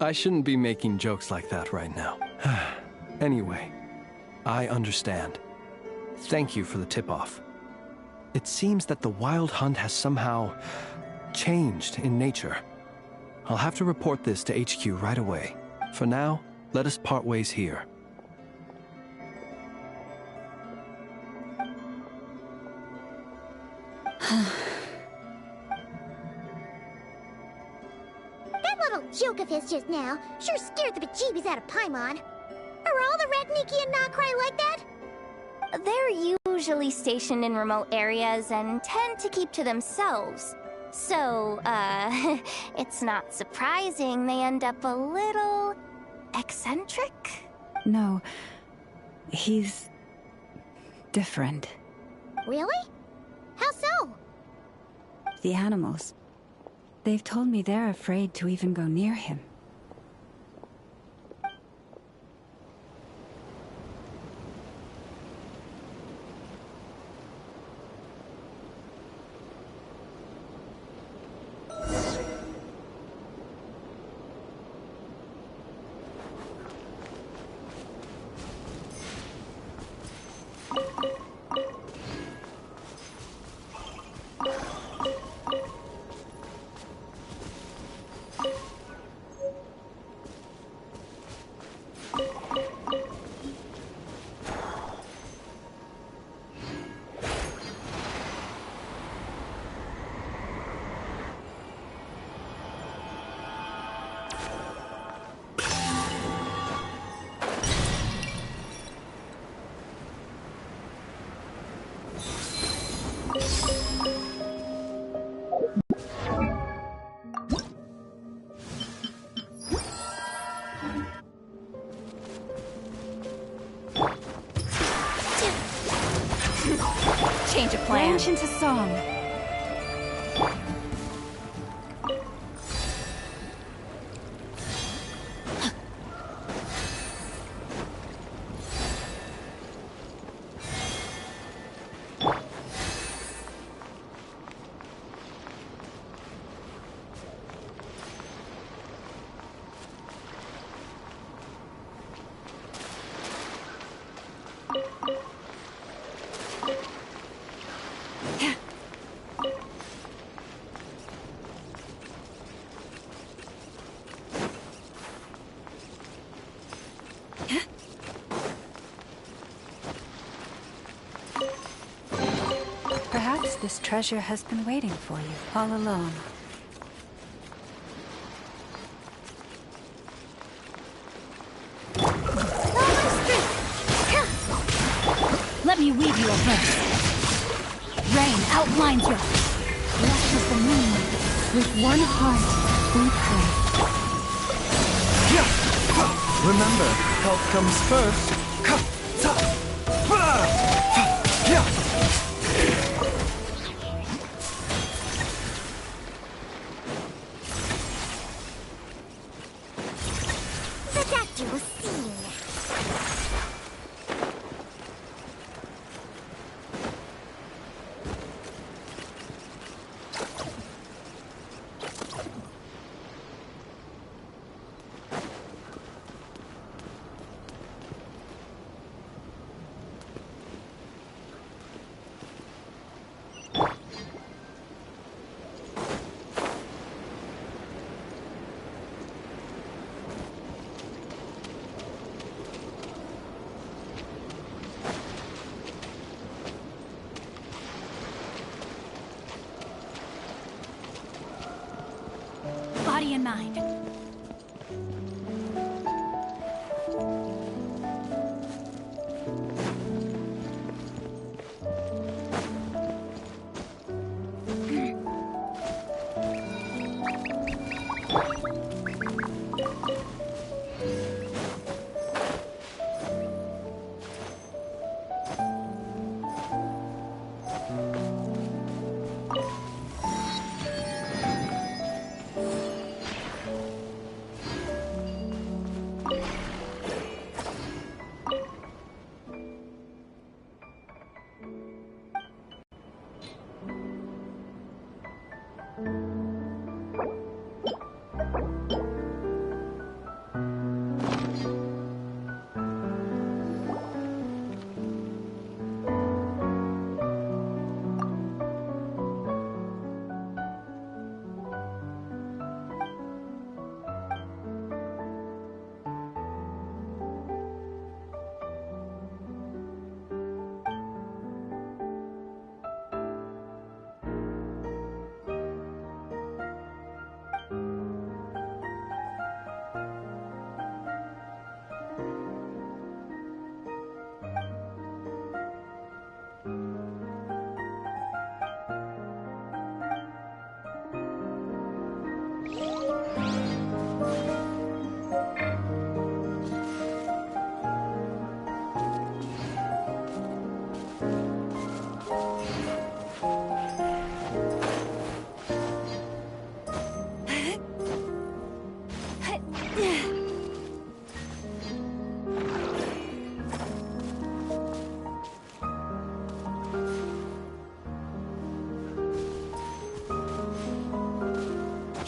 I shouldn't be making jokes like that right now. Anyway, I understand. Thank you for the tip-off. It seems that the Wild Hunt has somehow changed in nature. I'll have to report this to HQ right away. For now, let us part ways here. little joke of his just now sure scared the bejeebies out of Paimon. Are all the Ratniki and Nokrai like that? They're usually stationed in remote areas and tend to keep to themselves. So, it's not surprising they end up a little eccentric? No, he's different. Really? How so? The animals. They've told me they're afraid to even go near him. Change of plan. Branch into song. Perhaps this treasure has been waiting for you all along. Let me weave you a verse. Rain outlines your... Blessed is the moon. With one heart, we pray. Remember, help comes first. The doctor was seen. Body and mind.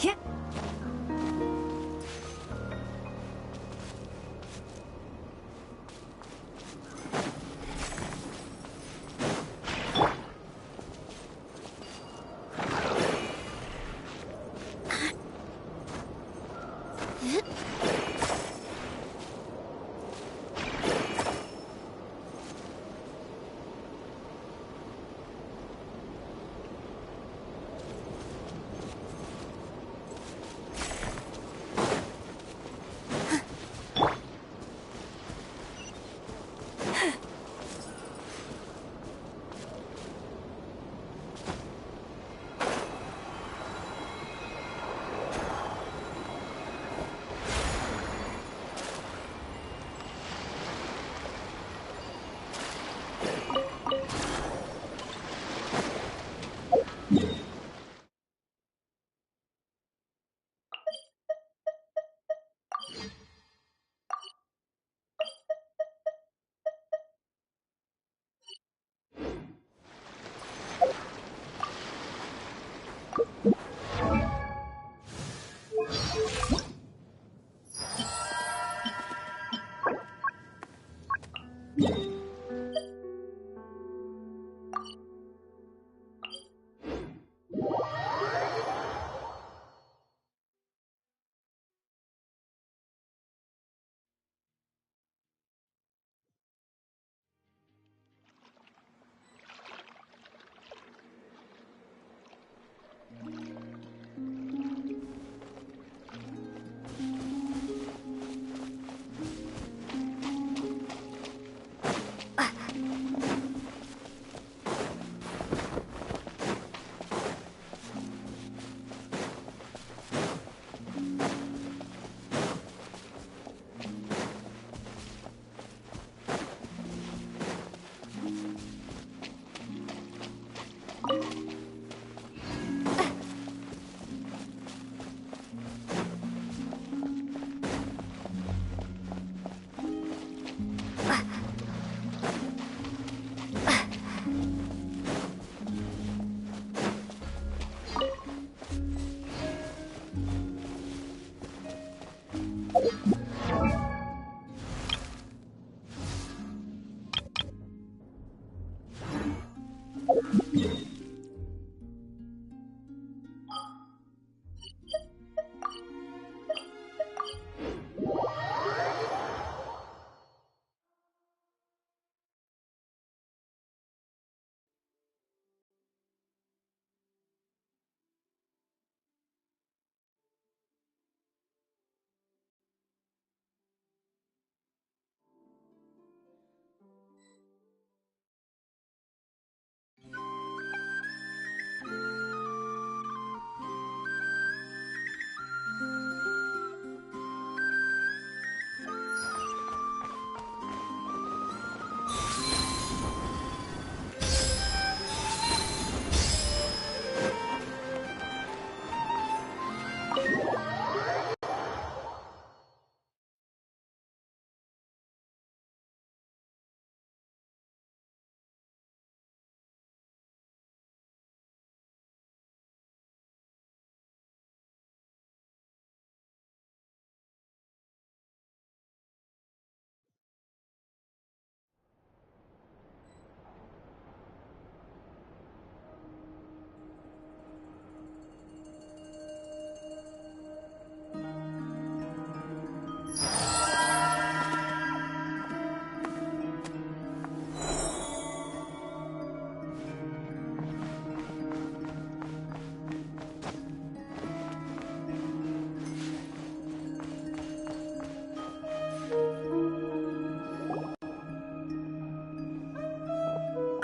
Yep.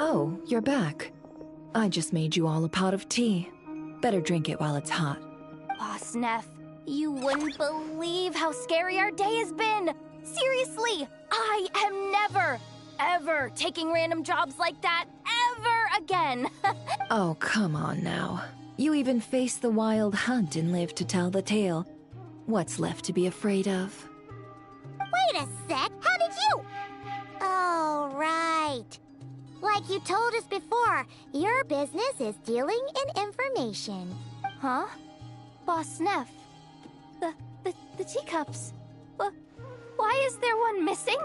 Oh, you're back. I just made you all a pot of tea. Better drink it while it's hot. Boss Neff, you wouldn't believe how scary our day has been! Seriously, I am never, ever taking random jobs like that ever again! Oh, come on now. You even faced the wild hunt and lived to tell the tale. What's left to be afraid of? Wait a sec, how did you? Oh, right. Like you told us before, your business is dealing in information. Huh? Boss Neff. The teacups. Why is there one missing?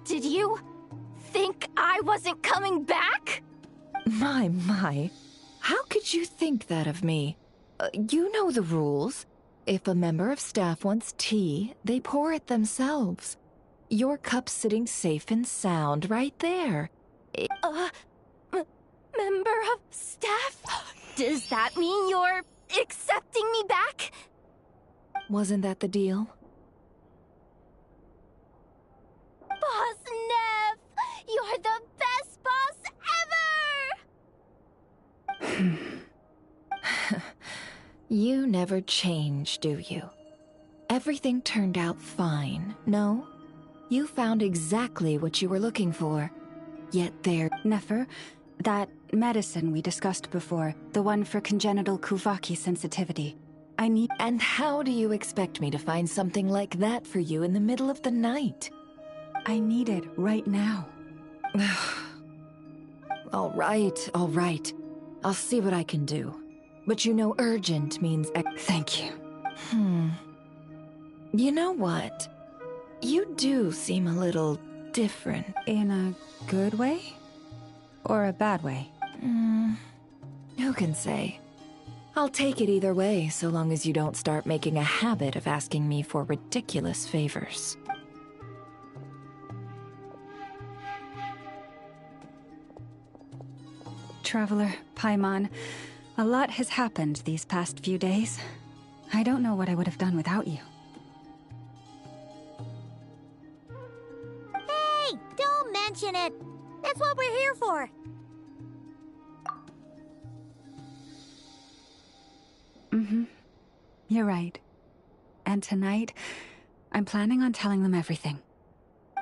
Did you think I wasn't coming back? My. How could you think that of me? You know the rules. If a member of staff wants tea, they pour it themselves. Your cup's sitting safe and sound right there. Member of staff? Does that mean you're accepting me back? Wasn't that the deal? Boss Neff! You're the best boss ever! You never change, do you? Everything turned out fine, no? You found exactly what you were looking for. Yet there... Nefer, that medicine we discussed before, the one for congenital Kuvaki sensitivity. I need... And how do you expect me to find something like that for you in the middle of the night? I need it right now. All right. I'll see what I can do. But you know urgent means... Thank you. You know what? You do seem a little different. In a good way? Or a bad way? Who can say? I'll take it either way, so long as you don't start making a habit of asking me for ridiculous favors. Traveler, Paimon, a lot has happened these past few days. I don't know what I would have done without you. Hey, don't mention it. That's what we're here for. You're right. And tonight, I'm planning on telling them everything.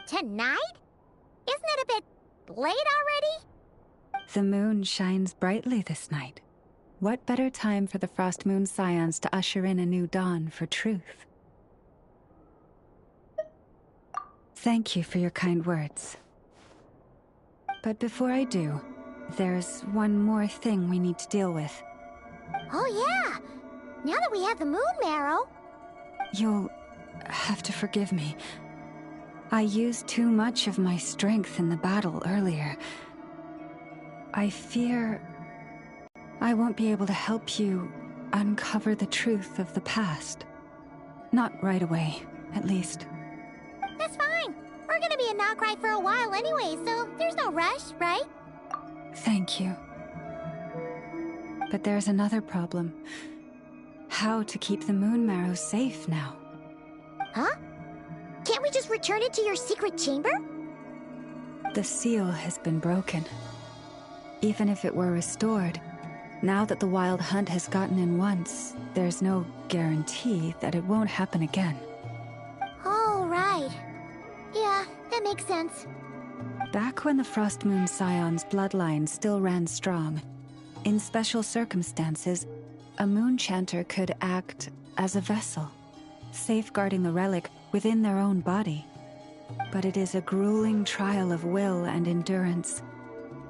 Tonight? Isn't it a bit late already? The moon shines brightly this night. What better time for the Frost Moon Scions to usher in a new dawn for truth? Thank you for your kind words. But before I do, there's one more thing we need to deal with. Oh yeah! Now that we have the moon marrow... You'll have to forgive me. I used too much of my strength in the battle earlier. I fear I won't be able to help you uncover the truth of the past. Not right away, at least. That's fine. We're gonna be in Nokrai for a while anyway, so there's no rush, right? Thank you. But there's another problem. How to keep the moon marrow safe now? Huh? Can't we just return it to your secret chamber? The seal has been broken. Even if it were restored, now that the wild hunt has gotten in once, there's no guarantee that it won't happen again. Oh, right. Yeah, that makes sense. Back when the Frost Moon Scion's bloodline still ran strong, in special circumstances, a moon chanter could act as a vessel, safeguarding the relic within their own body. But it is a grueling trial of will and endurance.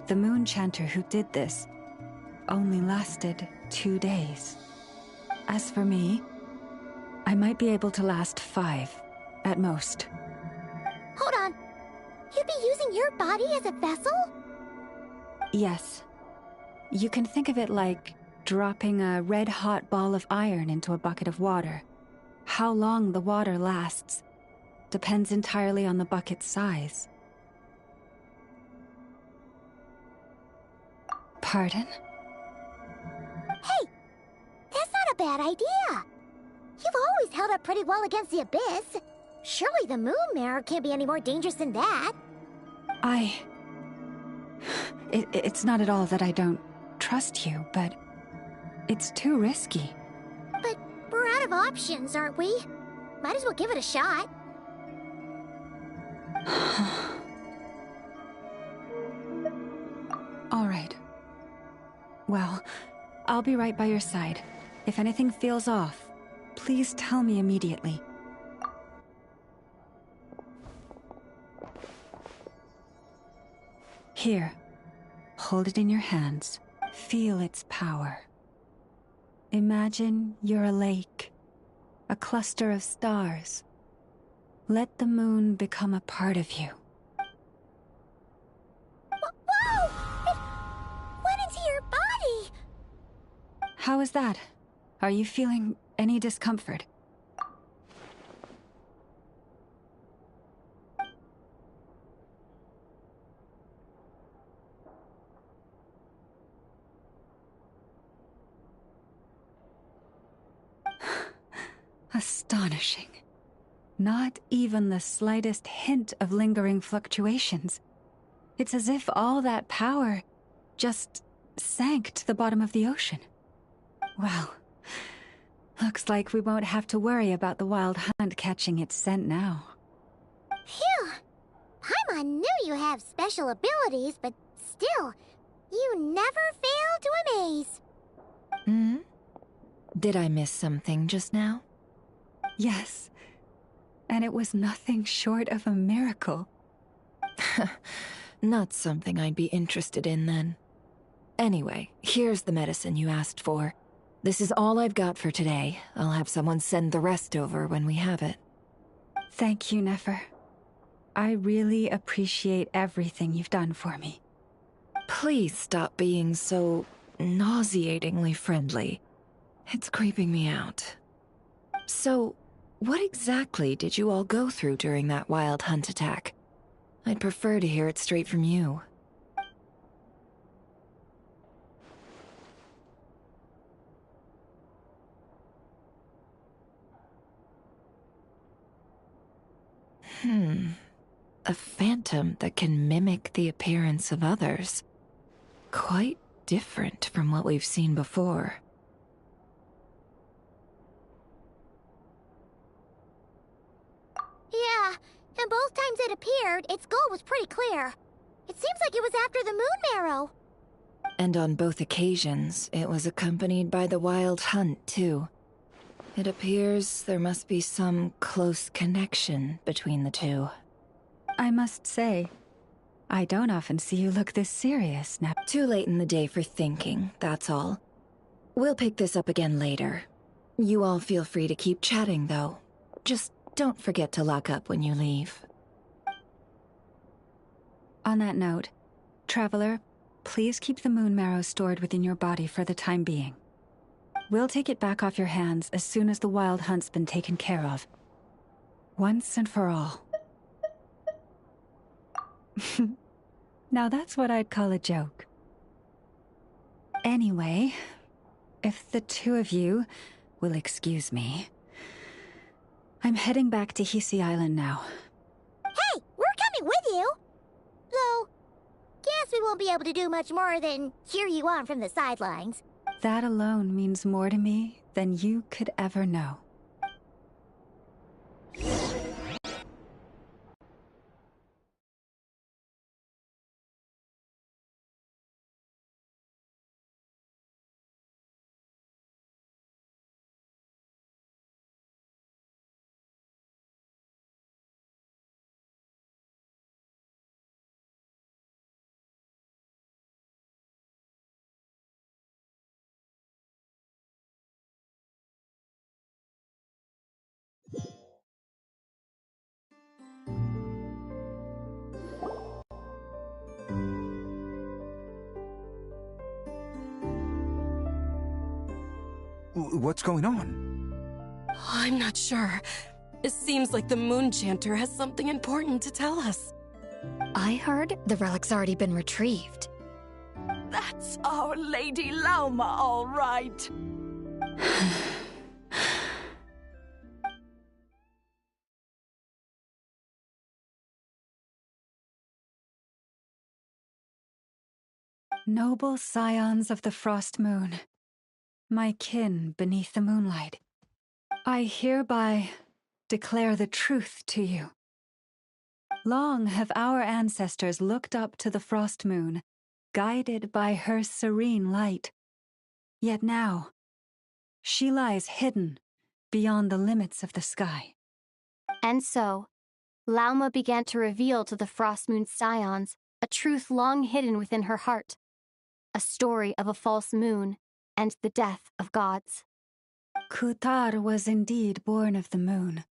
The moon chanter who did this only lasted 2 days. As for me, I might be able to last 5, at most. Hold on. You'd be using your body as a vessel? Yes. You can think of it like dropping a red-hot ball of iron into a bucket of water. How long the water lasts depends entirely on the bucket's size. Pardon? Hey! That's not a bad idea! You've always held up pretty well against the Abyss. Surely the moon marrow can't be any more dangerous than that. It's not at all that I don't trust you, but it's too risky. But we're out of options, aren't we? Might as well give it a shot. All right. Well, I'll be right by your side. If anything feels off, please tell me immediately. Here. Hold it in your hands. Feel its power. Imagine you're a lake, a cluster of stars. Let the moon become a part of you. Whoa! It went into your body! How is that? Are you feeling any discomfort? Astonishing. Not even the slightest hint of lingering fluctuations. It's as if all that power just sank to the bottom of the ocean. Well, looks like we won't have to worry about the wild hunt catching its scent now. Phew! Paimon knew you have special abilities, but still, you never fail to amaze. Hmm? Did I miss something just now? Yes, and it was nothing short of a miracle. Not something I'd be interested in then. Anyway, here's the medicine you asked for. This is all I've got for today. I'll have someone send the rest over when we have it. Thank you, Nefer. I really appreciate everything you've done for me. Please stop being so nauseatingly friendly. It's creeping me out. So, what exactly did you all go through during that wild hunt attack? I'd prefer to hear it straight from you. A phantom that can mimic the appearance of others. Quite different from what we've seen before. Yeah, and both times it appeared, its goal was pretty clear. It seems like it was after the moon marrow. And on both occasions, it was accompanied by the wild hunt, too. It appears there must be some close connection between the two. I must say, I don't often see you look this serious, Nep. Too late in the day for thinking, that's all. We'll pick this up again later. You all feel free to keep chatting, though. Just don't forget to lock up when you leave. On that note, Traveler, please keep the moon marrow stored within your body for the time being. We'll take it back off your hands as soon as the wild hunt's been taken care of. Once and for all. Now that's what I'd call a joke. Anyway, if the two of you will excuse me, I'm heading back to Hisi Island now. Hey, we're coming with you! Though, guess we won't be able to do much more than cheer you on from the sidelines. That alone means more to me than you could ever know. What's going on? I'm not sure. It seems like the Moon Chanter has something important to tell us. I heard the relic's already been retrieved. That's Our Lady Lauma, all right. Noble scions of the Frost Moon, my kin beneath the moonlight, I hereby declare the truth to you. Long have our ancestors looked up to the Frost Moon, guided by her serene light. Yet now, she lies hidden beyond the limits of the sky. And so, Lauma began to reveal to the Frost Moon scions a truth long hidden within her heart. A story of a false moon and the death of gods. Kutar was indeed born of the moon.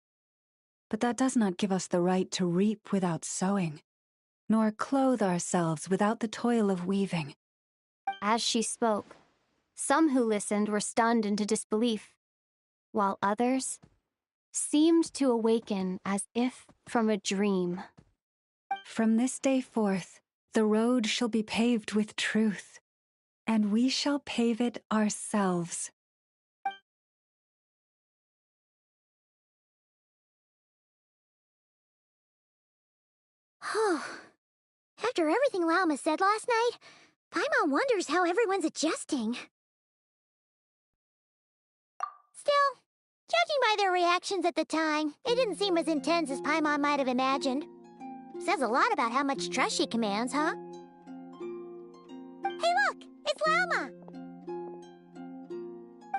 But that does not give us the right to reap without sowing, nor clothe ourselves without the toil of weaving. As she spoke, some who listened were stunned into disbelief, while others seemed to awaken as if from a dream. From this day forth, the road shall be paved with truth, and we shall pave it ourselves. After everything Lauma said last night, Paimon wonders how everyone's adjusting. Still, judging by their reactions at the time, it didn't seem as intense as Paimon might have imagined. Says a lot about how much trust she commands, huh? Hey look! It's Lauma!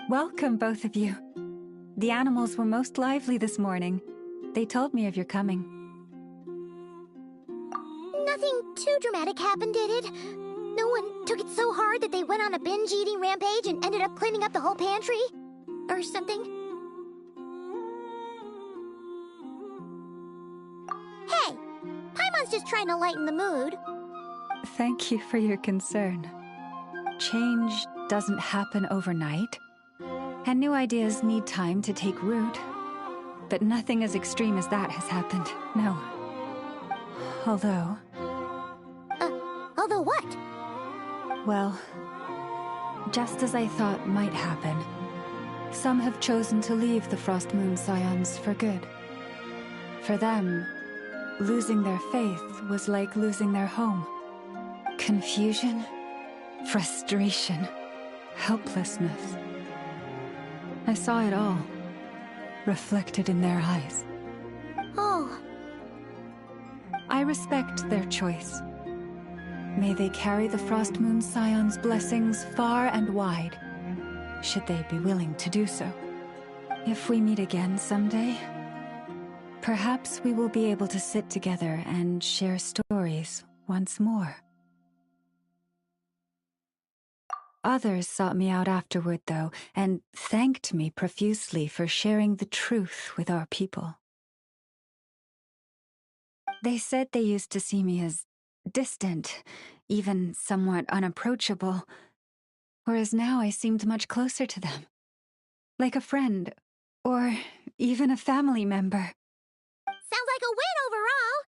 Welcome, both of you. The animals were most lively this morning. They told me of your coming. Nothing too dramatic happened, did it? No one took it so hard that they went on a binge-eating rampage and ended up cleaning up the whole pantry? Or something? Hey! Paimon's just trying to lighten the mood. Thank you for your concern. Change doesn't happen overnight, and new ideas need time to take root. But nothing as extreme as that has happened, no. Although... although what? Well, just as I thought might happen, some have chosen to leave the Frost Moon Scions for good. For them, losing their faith was like losing their home. Confusion, frustration, helplessness. I saw it all, reflected in their eyes. Oh. I respect their choice. May they carry the Frost Moon Scion's blessings far and wide, should they be willing to do so. If we meet again someday, perhaps we will be able to sit together and share stories once more. Others sought me out afterward, though, and thanked me profusely for sharing the truth with our people. They said they used to see me as distant, even somewhat unapproachable, whereas now I seemed much closer to them. Like a friend, or even a family member. Sounds like a win overall!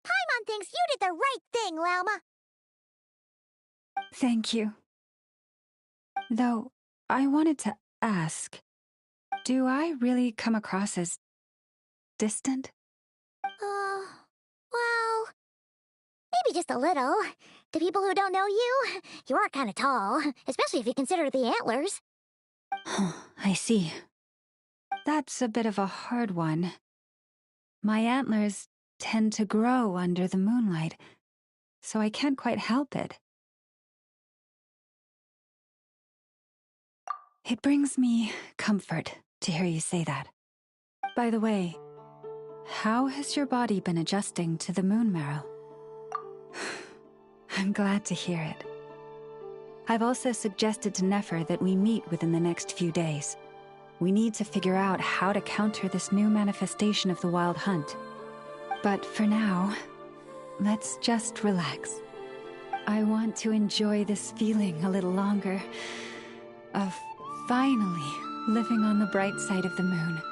Paimon thinks you did the right thing, Lauma. Thank you. Though, I wanted to ask, do I really come across as distant? Well, maybe just a little. To people who don't know you, you are kind of tall, especially if you consider the antlers. I see. That's a bit of a hard one. My antlers tend to grow under the moonlight, so I can't quite help it. It brings me comfort to hear you say that. By the way, how has your body been adjusting to the moon marrow? I'm glad to hear it. I've also suggested to Nefer that we meet within the next few days. We need to figure out how to counter this new manifestation of the Wild Hunt. But for now, let's just relax. I want to enjoy this feeling a little longer of finally living on the bright side of the moon.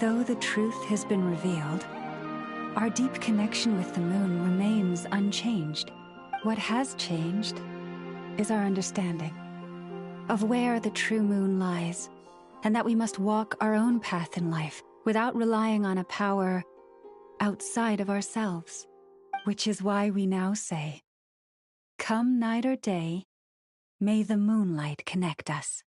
Though the truth has been revealed, our deep connection with the moon remains unchanged. What has changed is our understanding of where the true moon lies, and that we must walk our own path in life without relying on a power outside of ourselves. Which is why we now say, come night or day, may the moonlight connect us.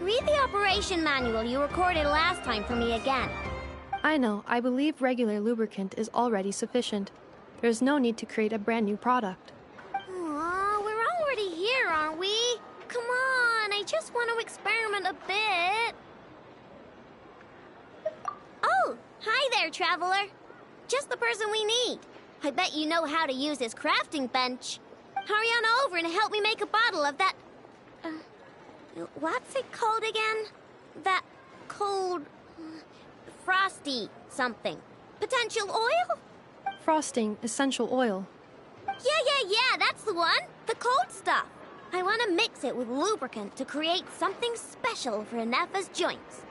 Read the operation manual you recorded last time for me again. I know. I believe regular lubricant is already sufficient. There's no need to create a brand new product. Aw, we're already here, aren't we? Come on, I just want to experiment a bit. Oh, hi there, traveler. Just the person we need. I bet you know how to use this crafting bench. Hurry on over and help me make a bottle of that... what's it called again? That cold... frosty something. Potential oil? Frosting essential oil. Yeah, that's the one. The cold stuff. I want to mix it with lubricant to create something special for Anefa's joints.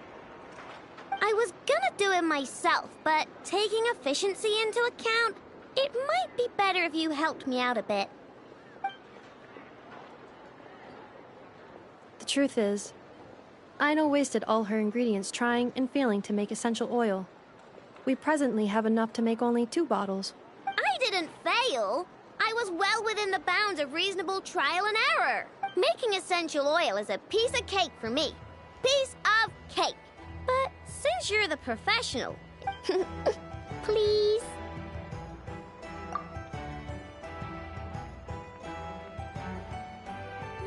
I was gonna do it myself, but taking efficiency into account, it might be better if you helped me out a bit. The truth is, Aino wasted all her ingredients trying and failing to make essential oil. We presently have enough to make only 2 bottles. I didn't fail. I was well within the bounds of reasonable trial and error. Making essential oil is a piece of cake for me. Piece of cake. But since you're the professional, please?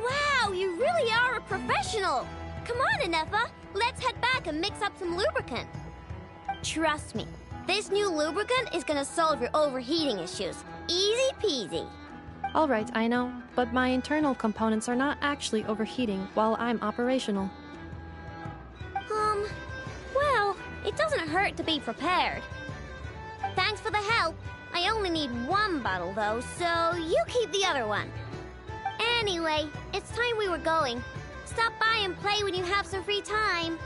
Wow, you really are a professional! Come on, Anefa, let's head back and mix up some lubricant. Trust me, this new lubricant is gonna solve your overheating issues. Easy peasy. Alright, I know, but my internal components are not actually overheating while I'm operational. Well, it doesn't hurt to be prepared. Thanks for the help. I only need one bottle though, so you keep the other one. Anyway, it's time we were going. Stop by and play when you have some free time.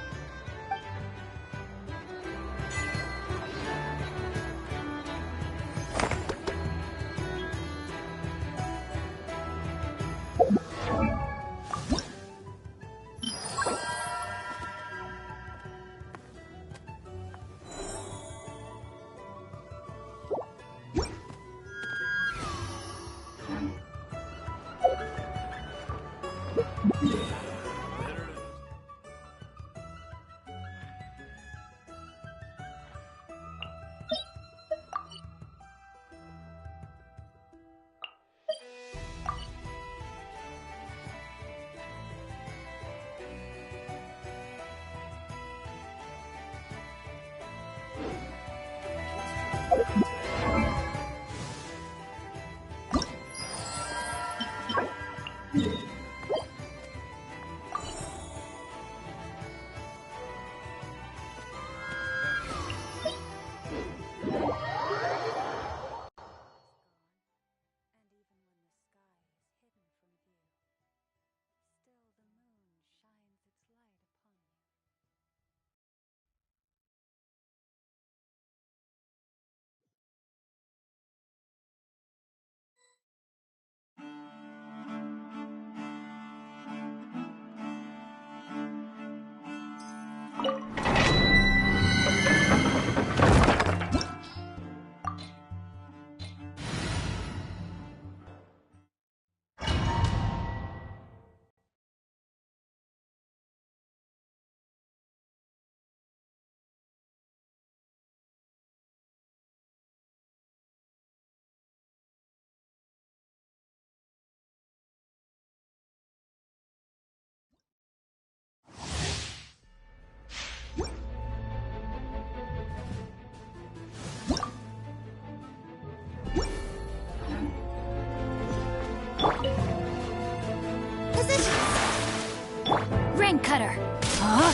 Rain cutter. Huh?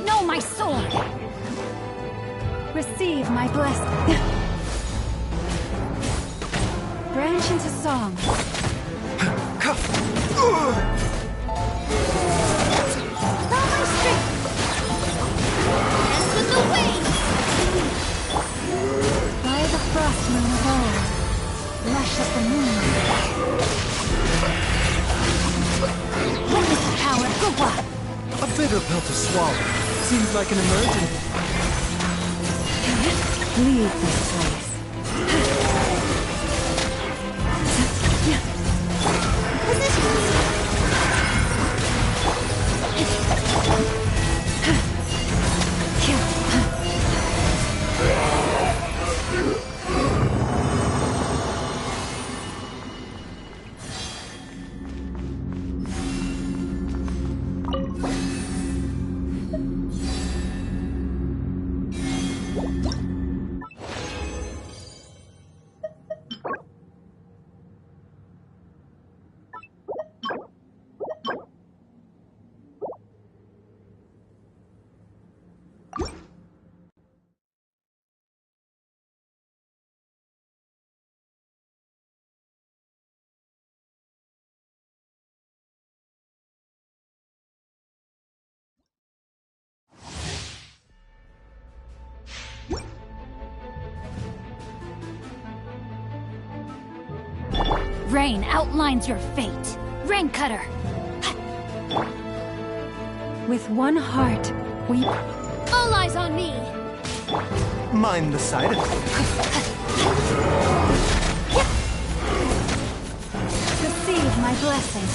No, my sword. Receive my blessing. Branch into song. Throw my strength! Dance with the wind! By the frost moon of old, lush as the moon. Witness the power of Gugwa. A bitter pill to swallow. Seems like an emergency. Leave this place. Rain outlines your fate. Rain cutter. With one heart, we... All eyes on me. Mind the side effects. Receive my blessing.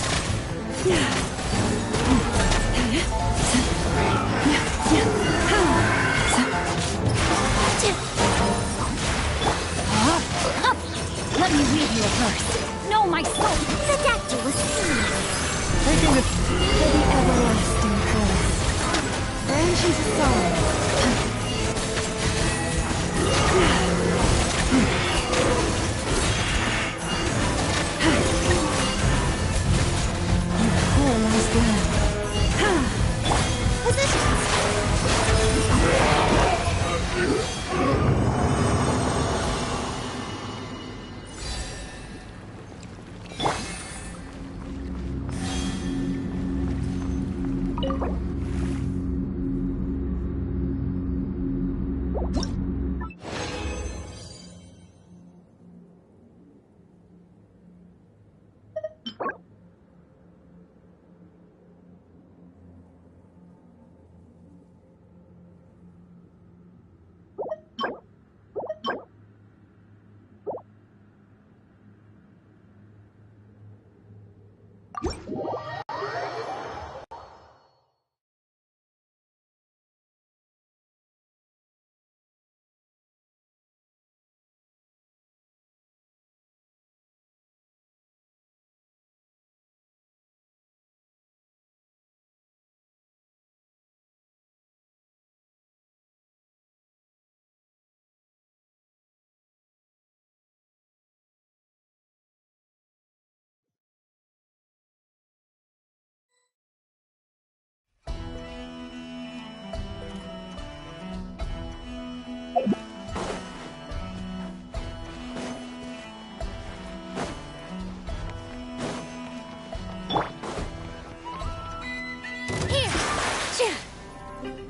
Let me read you a verse. Know my soul. The doctor was seen. Taking it for the everlasting curse. Branches a song. You poor lost lamb. Positions.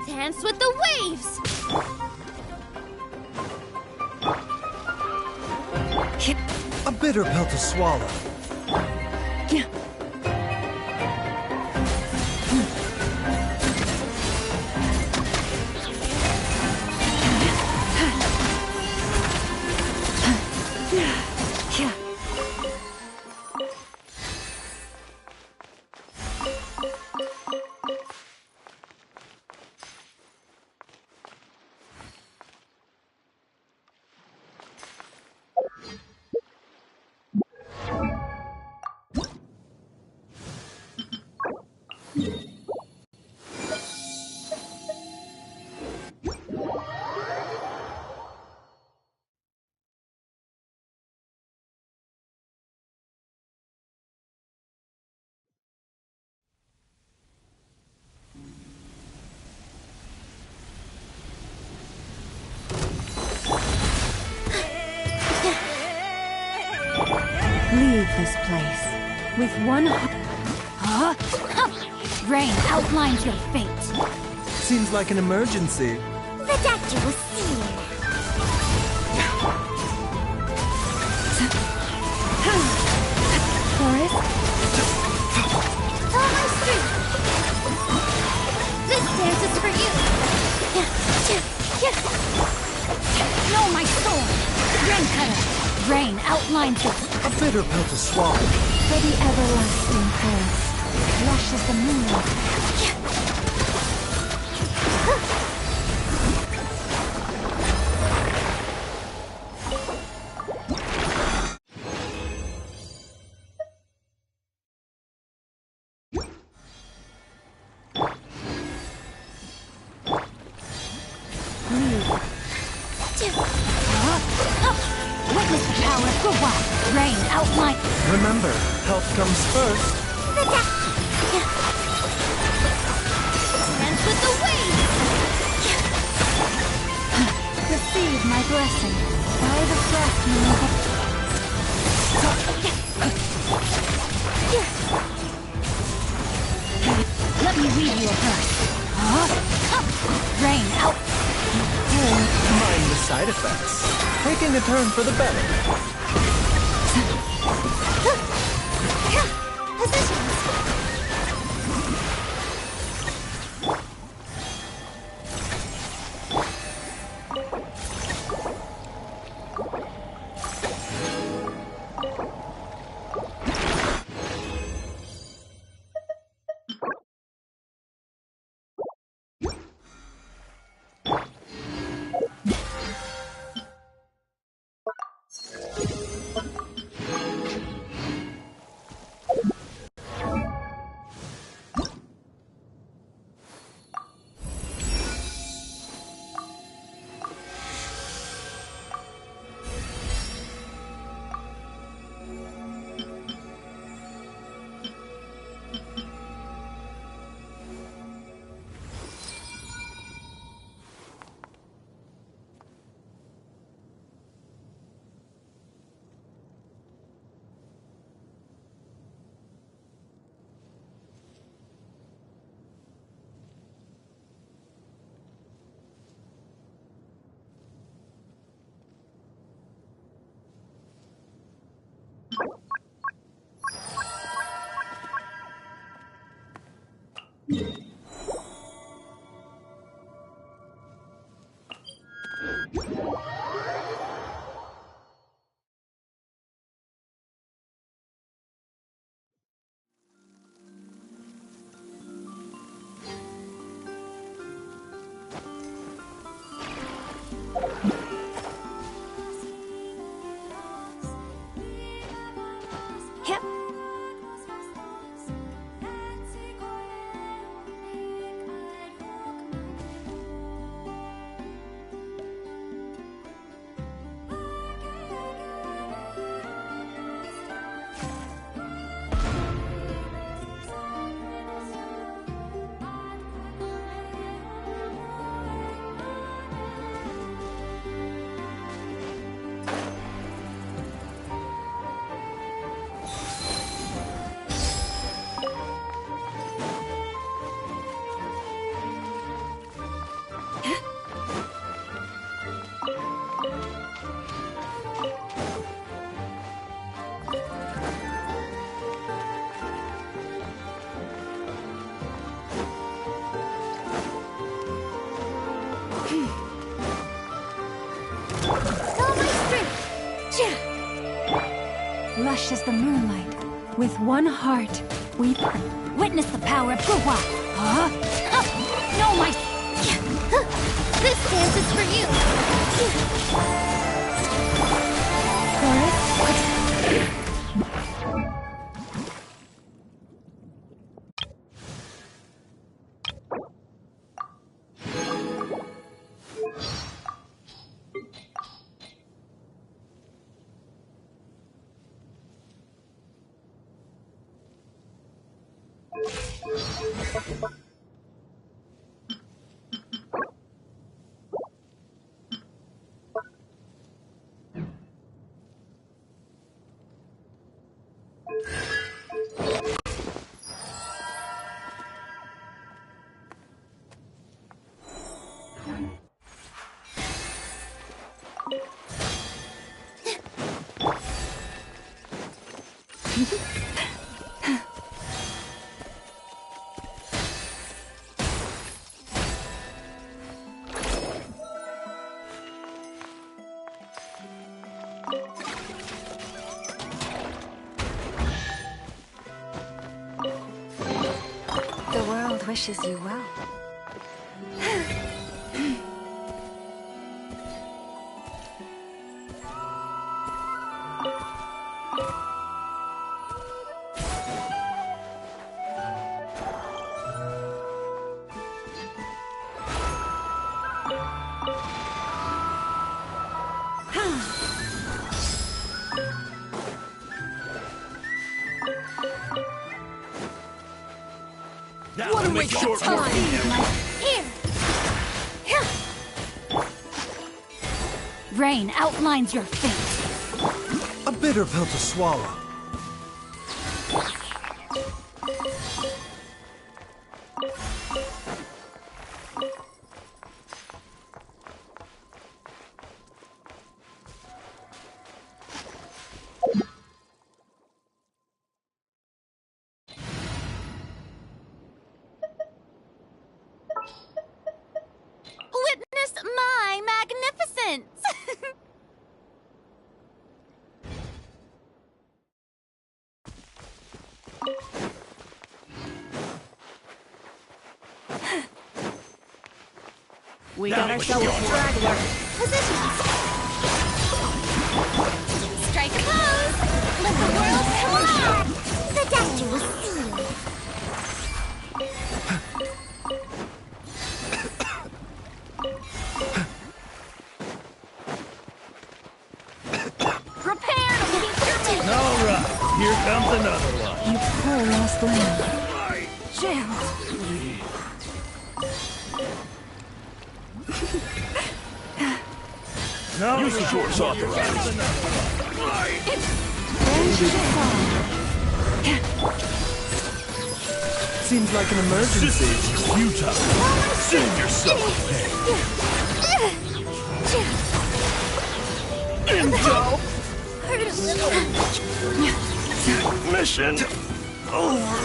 Dance with the waves! A bitter pill to swallow. Leave this place with one Rain outlines your fate. Seems like an emergency. The doctor was seen. Forest. Follow my street. This dance is for you. Know my soul. Rain cutter. Rain outlines your A bitter pill to swallow. For the everlasting curse. flesh as the moon. Witness the power of Guwa. Rain outline. Remember, health comes first. Dance with the waves. Receive my blessing. By the frost moon. Let me read you a verse. Rain out. Mind the side effects. Taking a turn for the better. Positions. lush as the moonlight. With one heart, we Witness the power of Guwa! Huh? No, my... This dance is for you! The world wishes you well. What a waste of time! Here! Rain outlines your fate. A bitter pill to swallow. Witness my magnificence! We got ourselves a straggler. Positions! Strike a pose! Let the world collide! The doctor will see you! Prepare to keep your distance! All right, here comes another one. You poor lost lamb. Gerald. No, use the force authorized. Seems like an emergency. Futile. Save yourself. Intel. Mission over.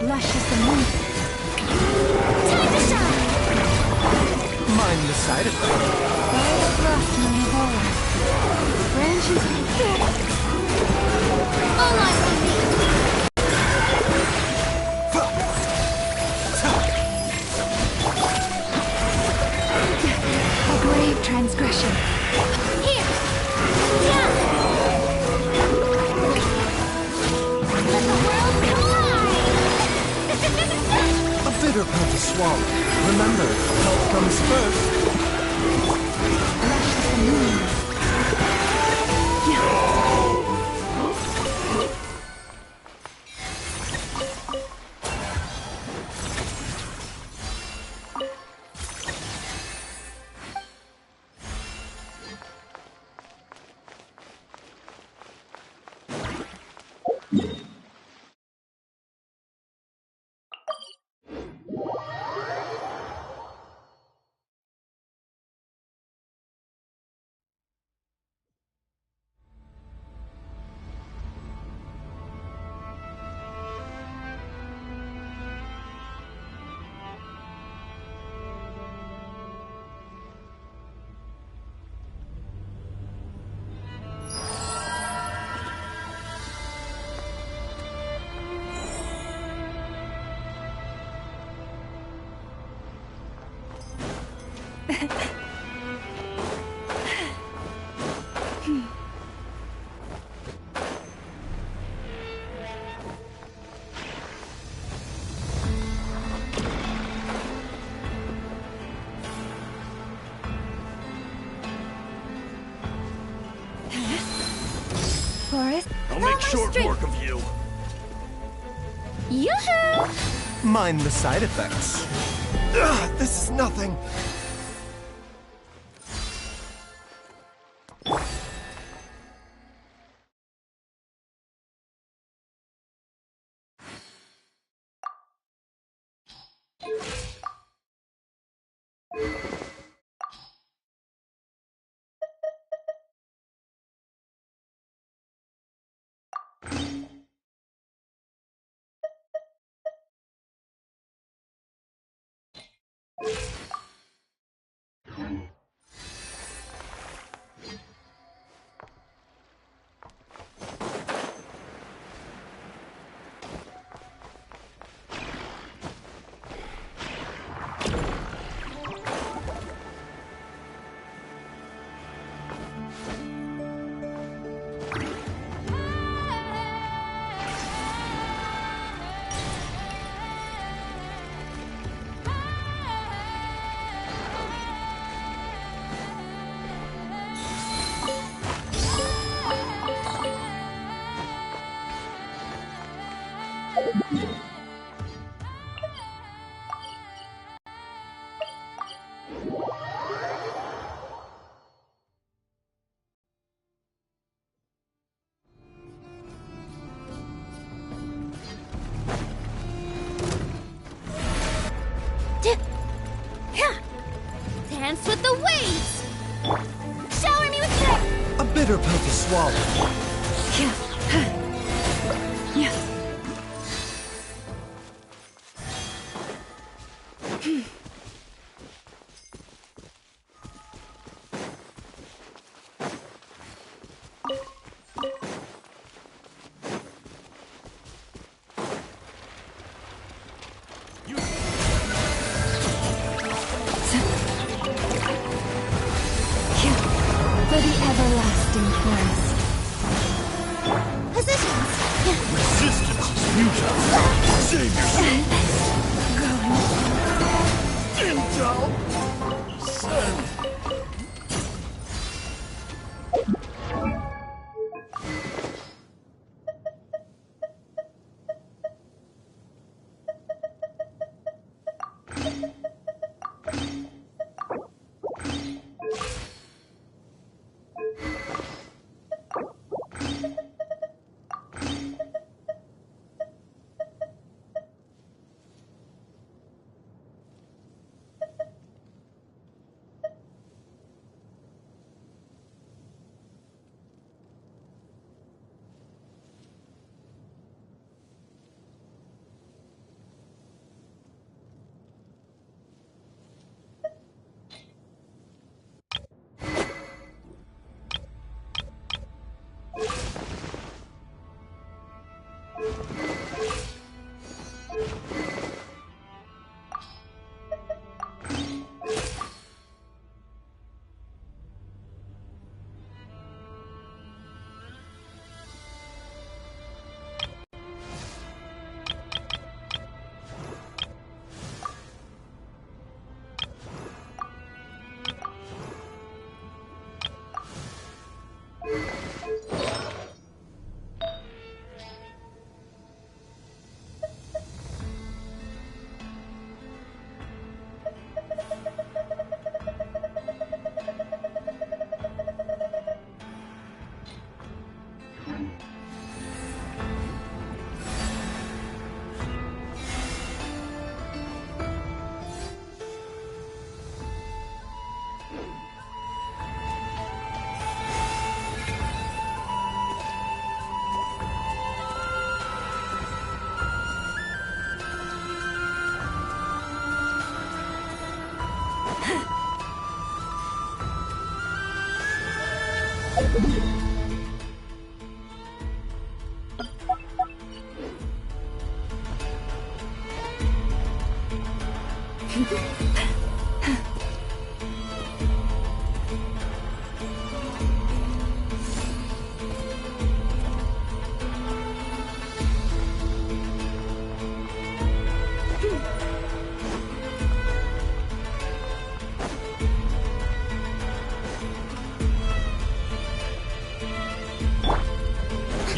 Lush as the moon. Time to shine! Mind the side effects. Branches. All eyes on me! A grave transgression. Here! Yeah! Let the world collide! A bitter pill to swallow. Remember, health comes first. I'll make short work of you. Yoo-hoo! Mind the side effects. Ugh, this is nothing. Dance with the waves! Shower me with your... A bitter pill to swallow. For the everlasting forest. Positions! Resistance is futile. Save yourself. Intel. Send.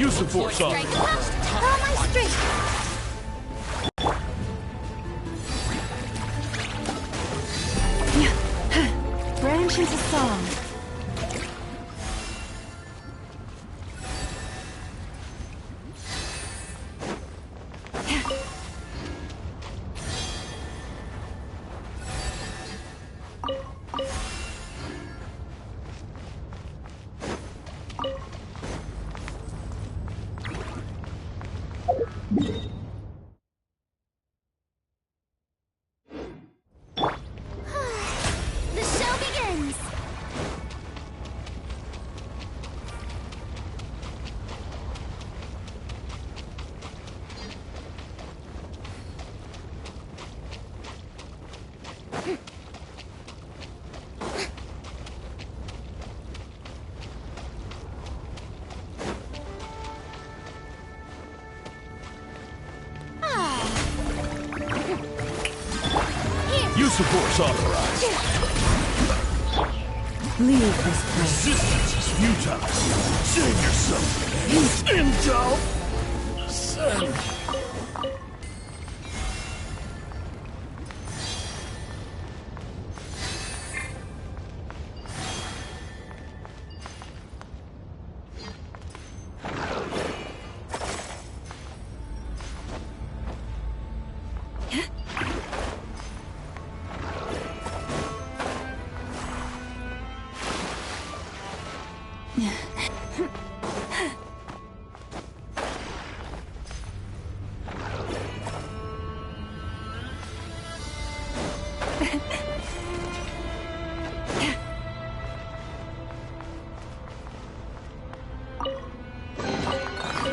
Use the force on Strength touched. All my strength. Branch into song. The show begins. Use the force authorized. Leave this place. Resistance is futile. Save yourself. Use intel. Send.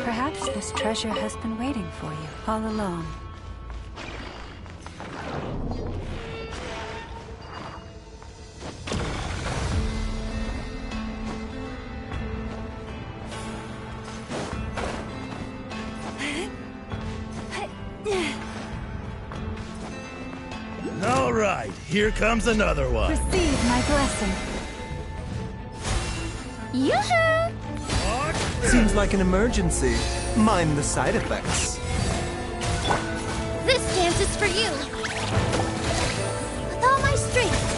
Perhaps this treasure has been waiting for you all along. All right, here comes another one. Receive my blessing. Yoo-hoo! Seems like an emergency. Mind the side effects. This dance is for you. With all my strength.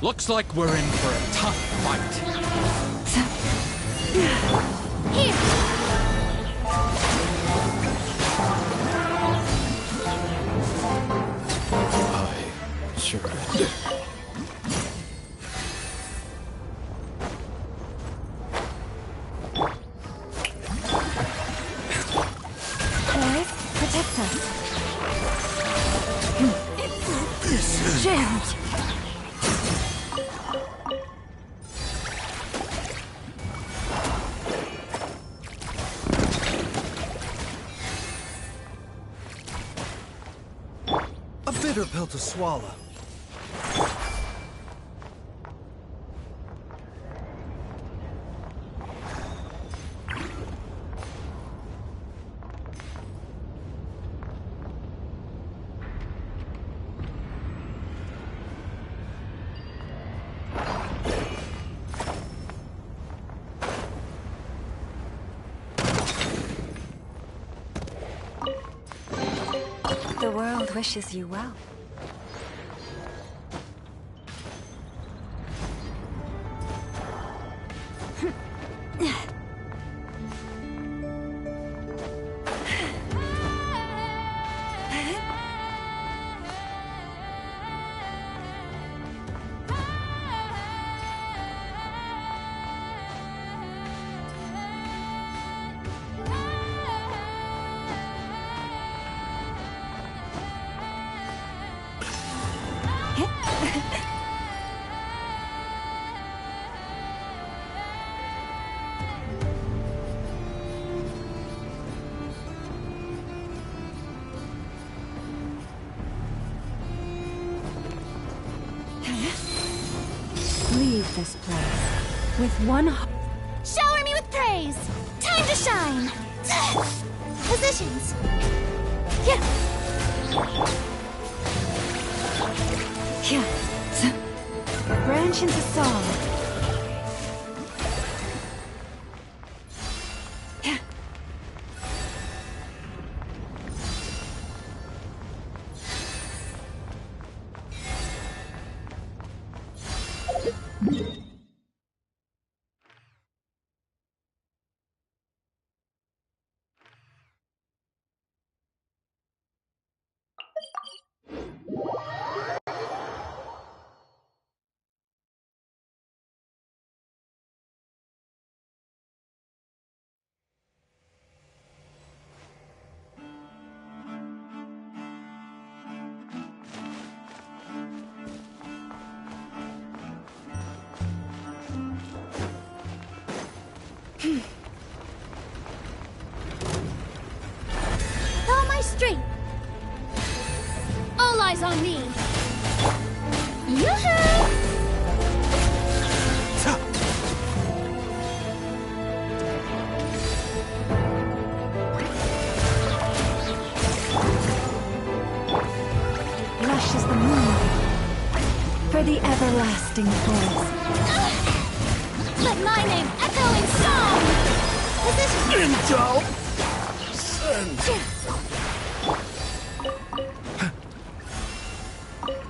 Looks like we're in for a tough fight. Here! I surrender. Boys, protect us. This is... Shield! A bitter pill to swallow. The world wishes you well. With one heart. Shower me with praise! Time to shine! Positions! Yeah! Yeah. Branch into song. Yeah. Follow my street! All eyes on me! Yoo-hoo! Lush as the moon. For the everlasting forest. Let my name echo in song! Position! Intel! Send!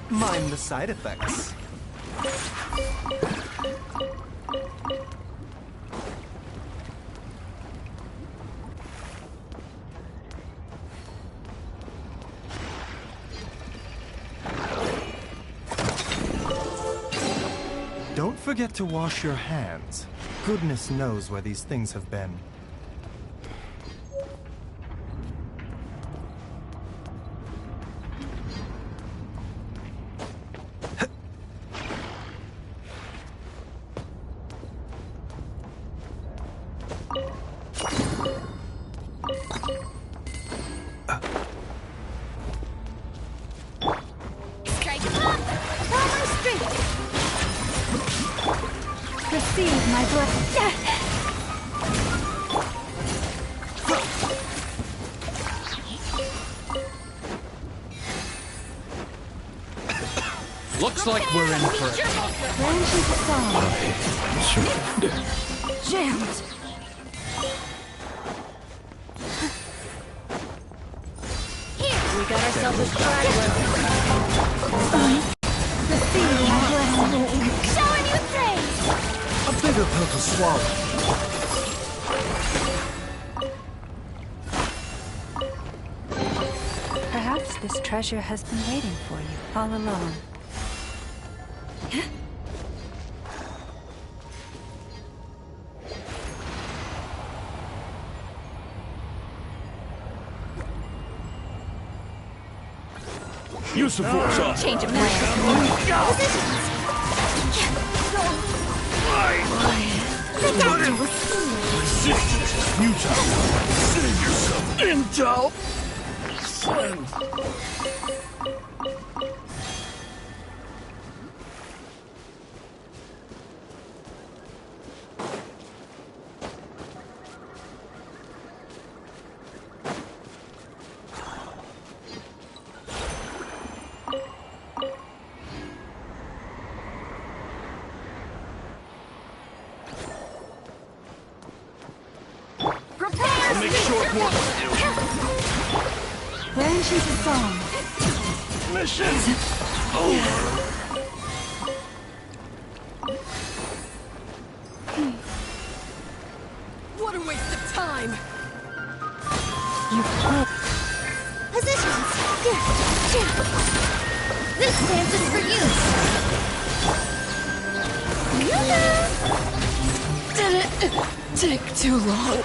Mind the side effects. Don't forget to wash your hands. Goodness knows where these things have been. Receive my blessing. Looks like we're in for it. Branch into song. Jammed. Here! We got ourselves a straggler. Receive my blessing. Shower me with praise! A bigger pill to swallow. Perhaps this treasure has been waiting for you all along. Use the force off. Change of plans. Positions! Resistance is futile. Save yourself. Intel! Send! I'll make short work of you. Branch into song. Mission over. What a waste of time! You play. Positions! This dance is for you! Did it take too long?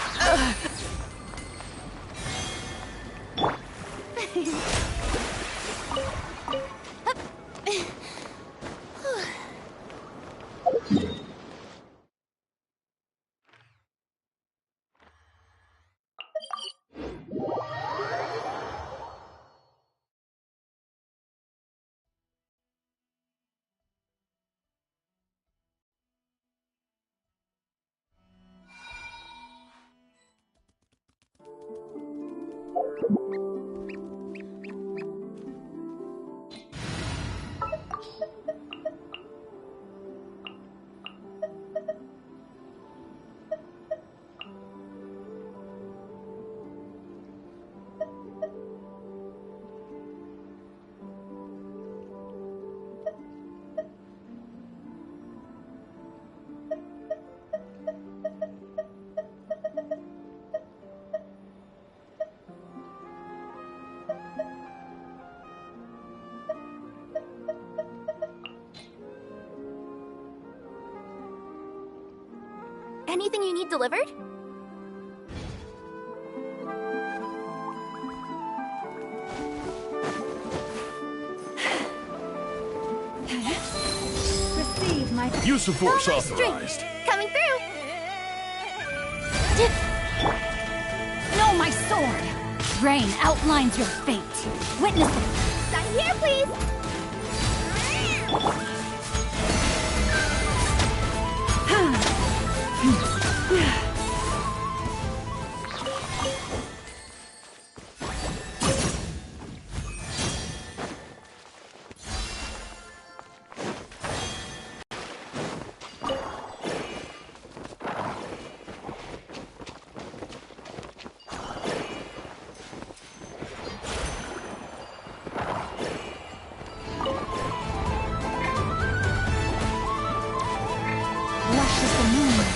Anything you need delivered? Receive my... Use of force Oh, my authorized. strength. Coming through. No, my sword! Rain outlines your fate. Witness it. Sign here, please. Lush as the moon.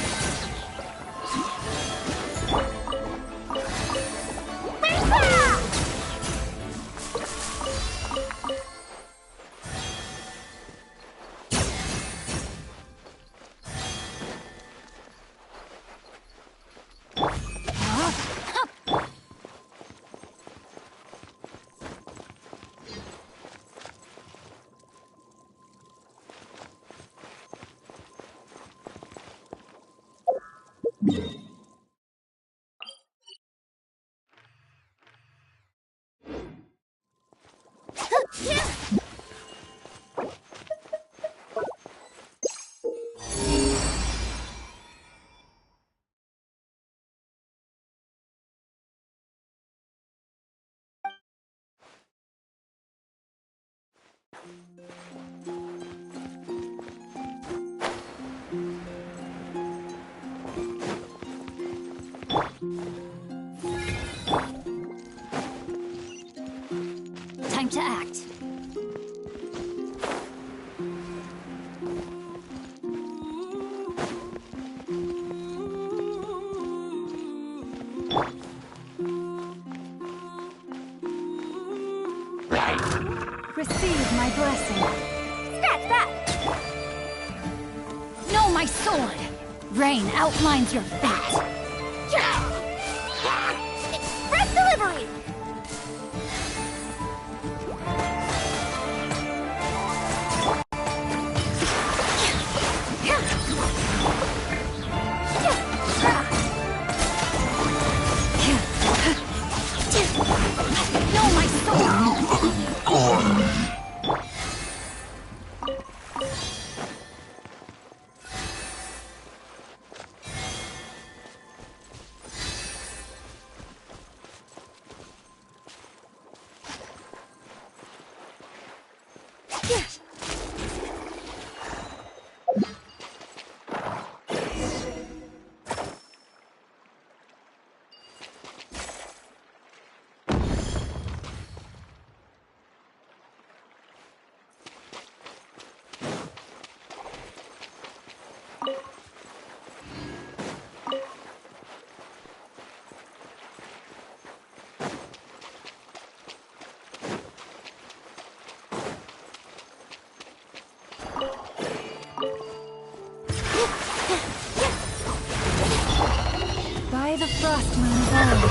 Time to act. Receive my blessing. Scratch that. No, my sword! Rain outlines your fate. Express delivery. No, my sword! By the frost moon of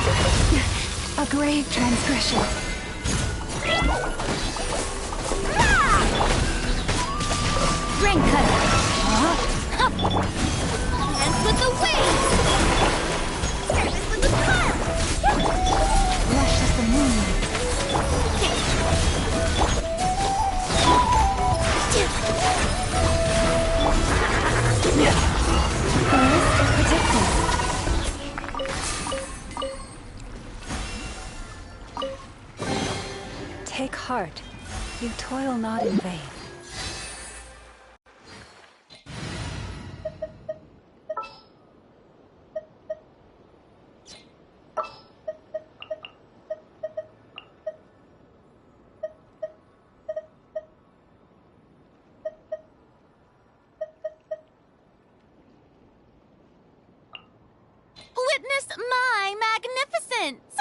old. A grave transgression. Ring cutter! Dance with the waves. Surface with the calm. Lush as the moonlight. Forest protected. Take heart. You toil not in vain. Witness my magnificence!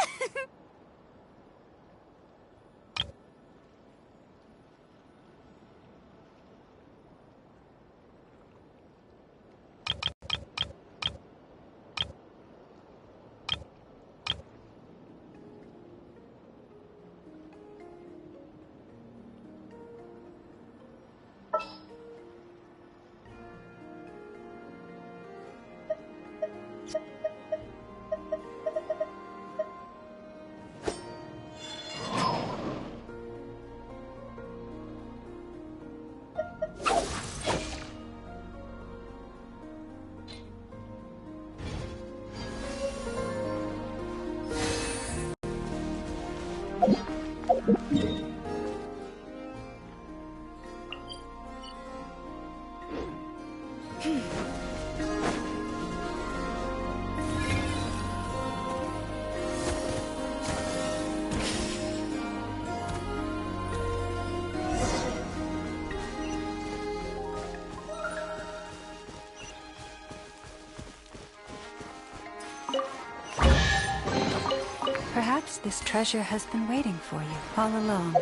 Perhaps this treasure has been waiting for you all along.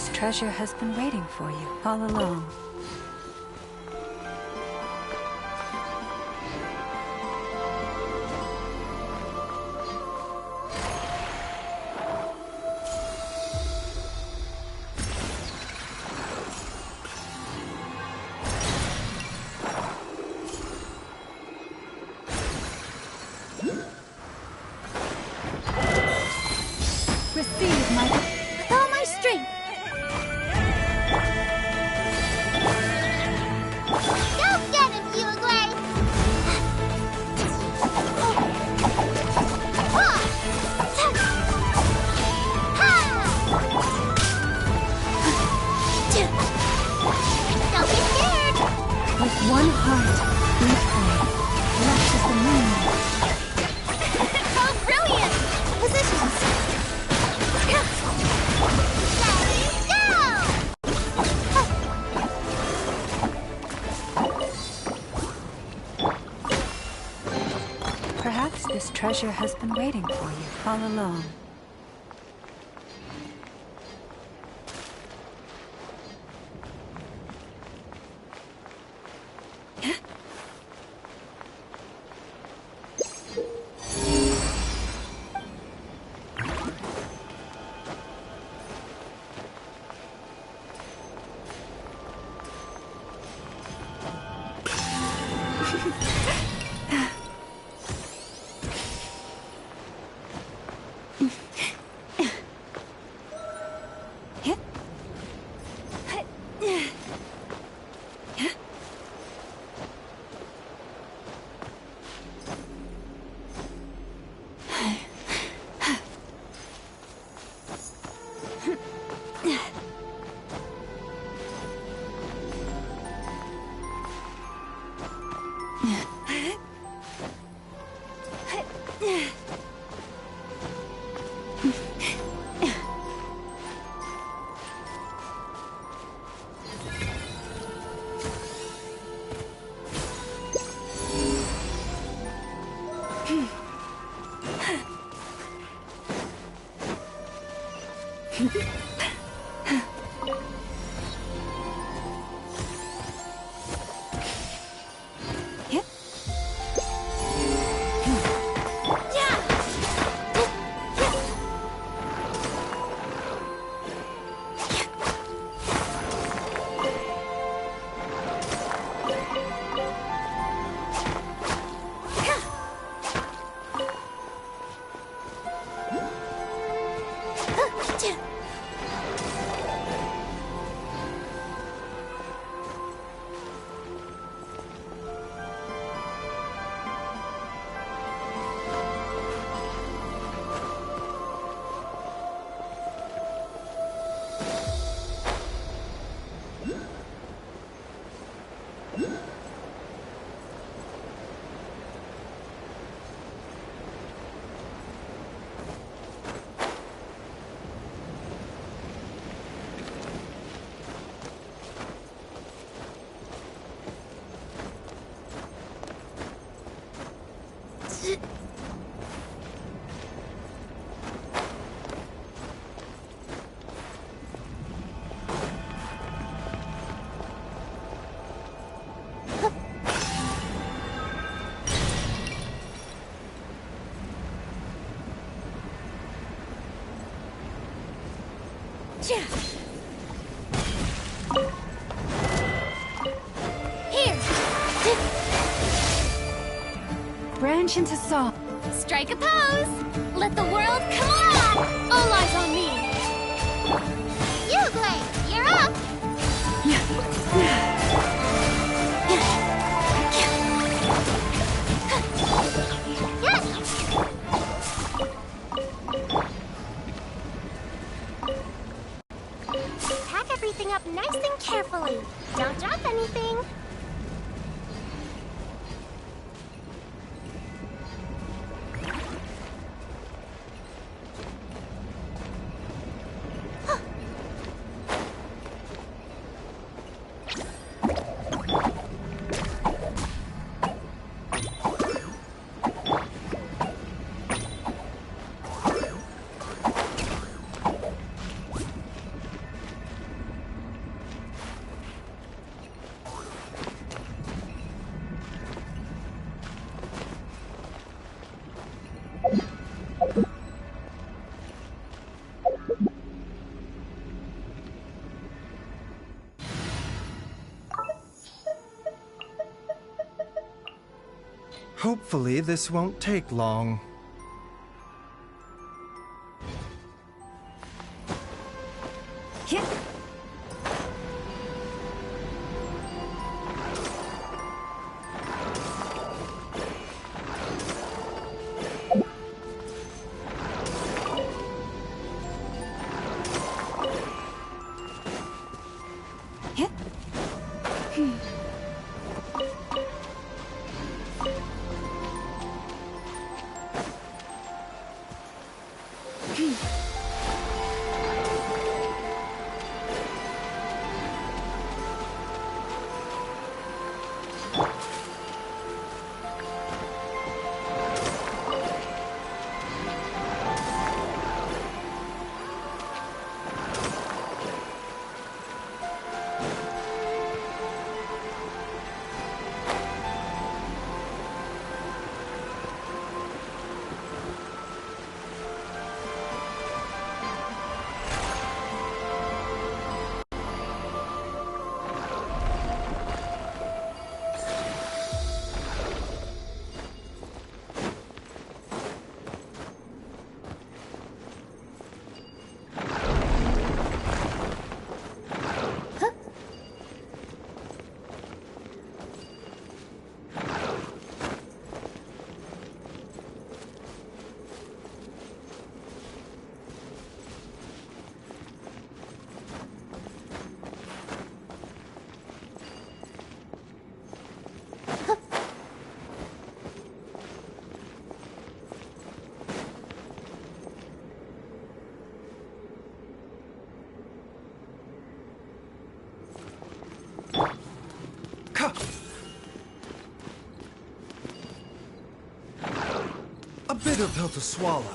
this treasure has been waiting for you all along. This treasure has been waiting for you all along. Here! Branch into song. Strike a pose! Let the world come on! All eyes on me! You, Blake! You're up! Pack everything up nice and carefully. Don't drop anything. Hopefully this won't take long. A bitter pill to swallow.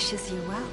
wishes you well.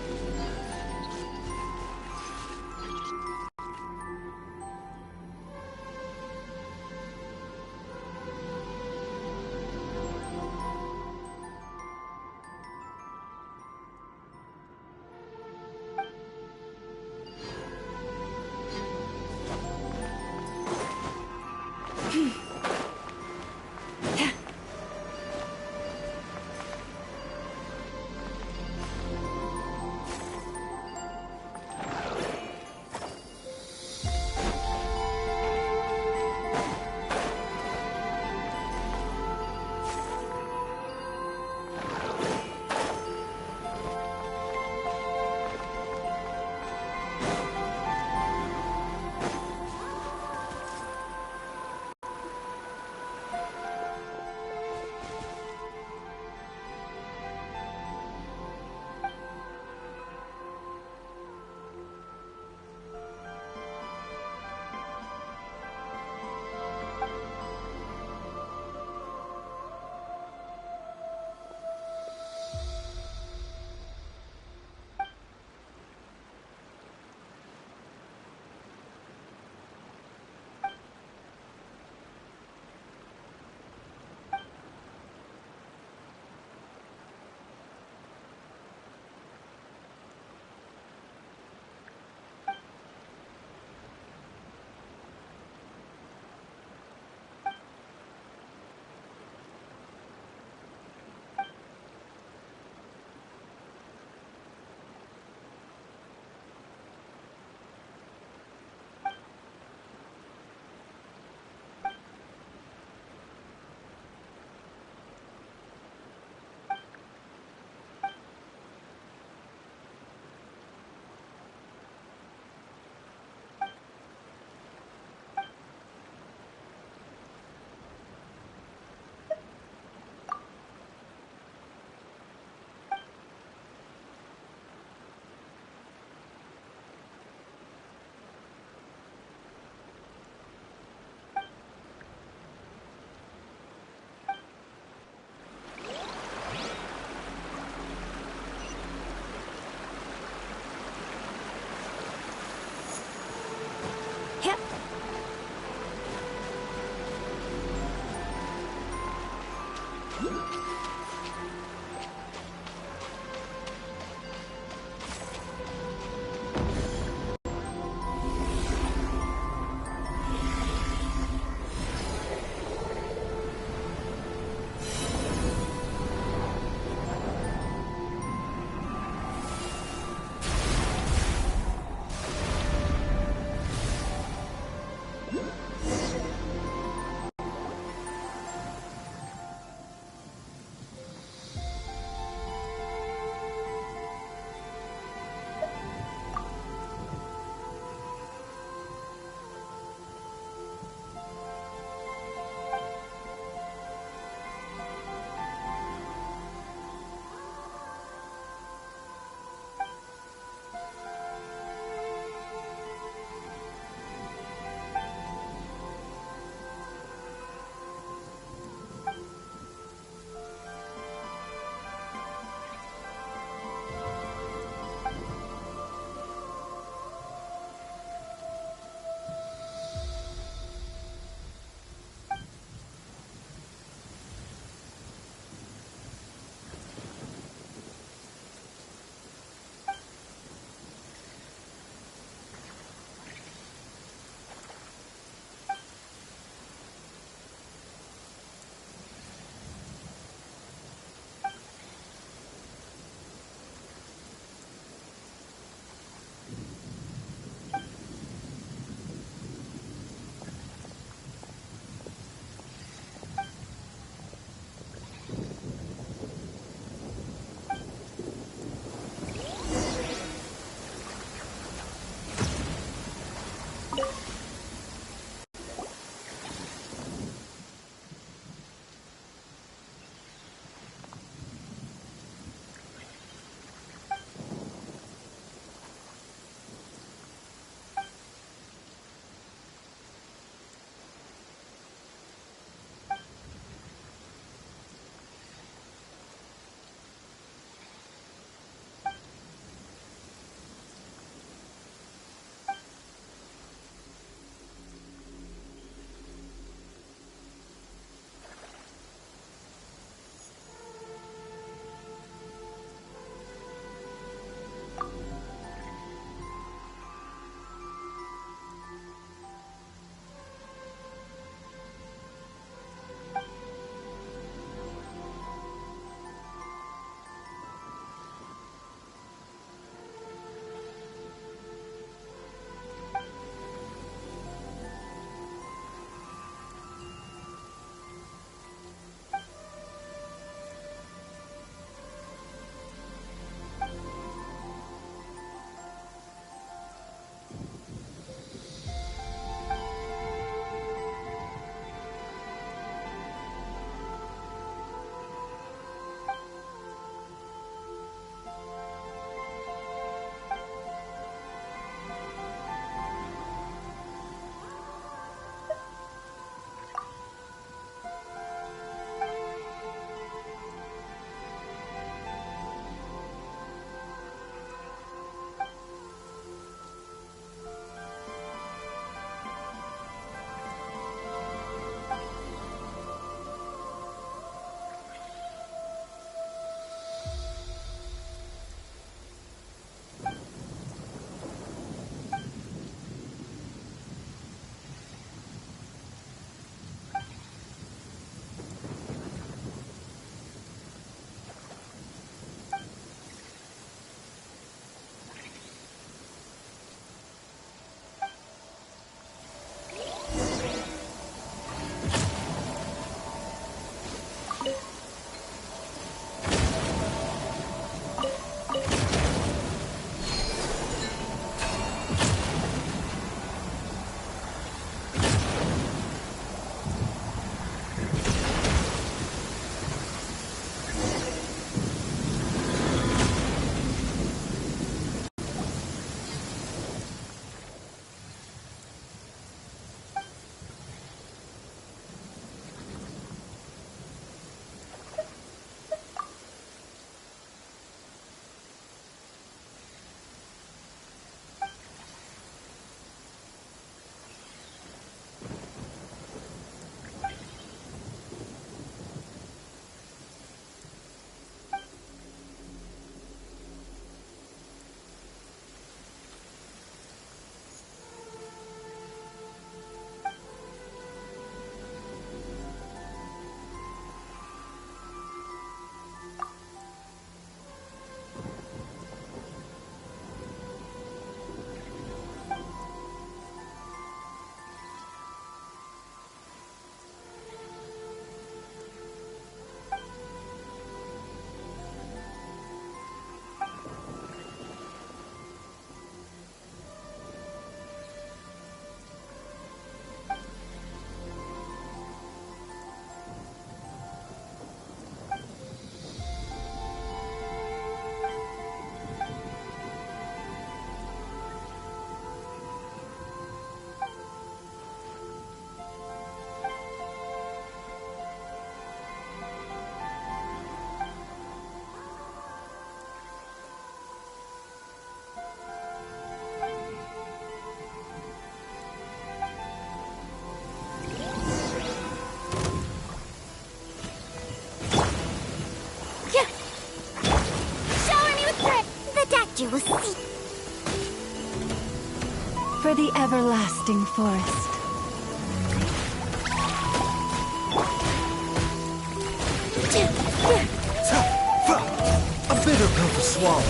You will see. For the everlasting forest. A bitter pill to swallow.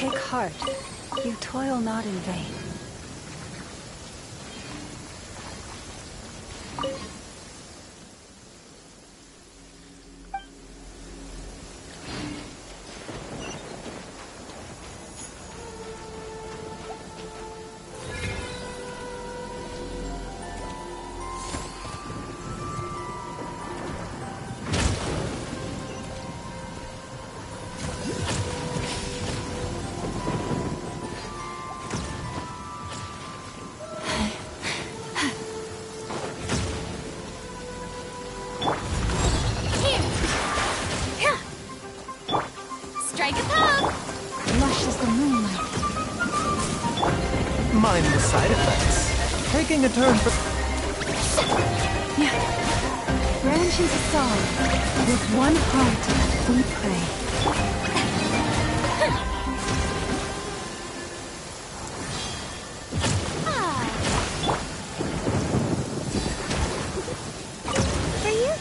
Take heart. You toil not in vain. Mind the side effects. Taking a turn for... Yeah. Branch into song. With one heart, we pray. For you.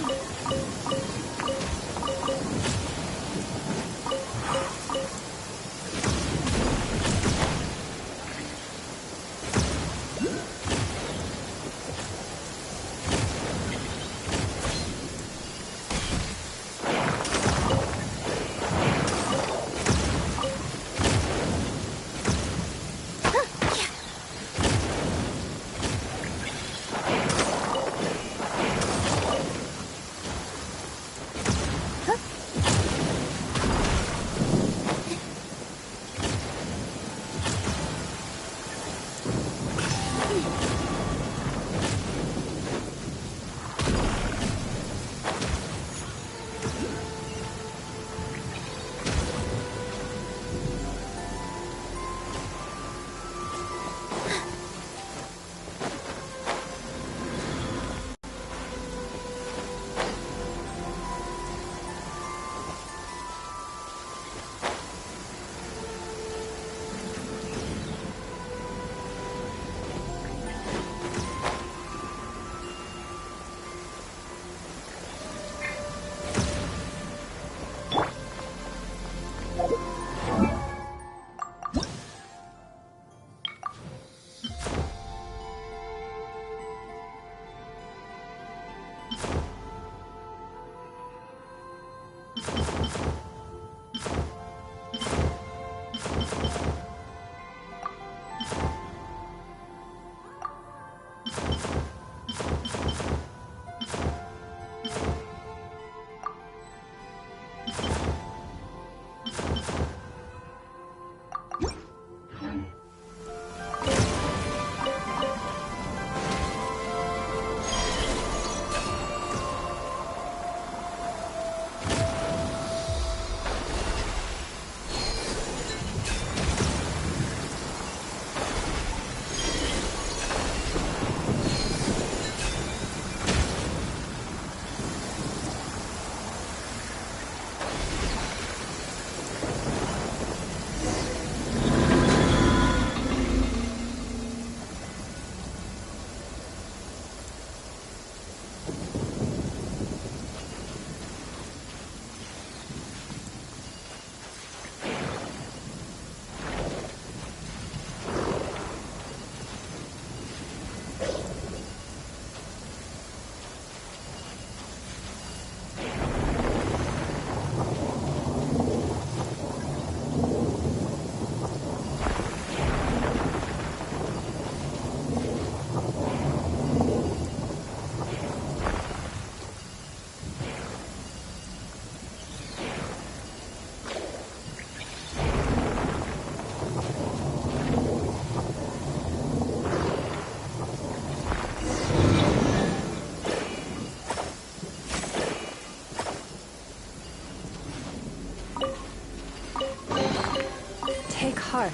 Take heart.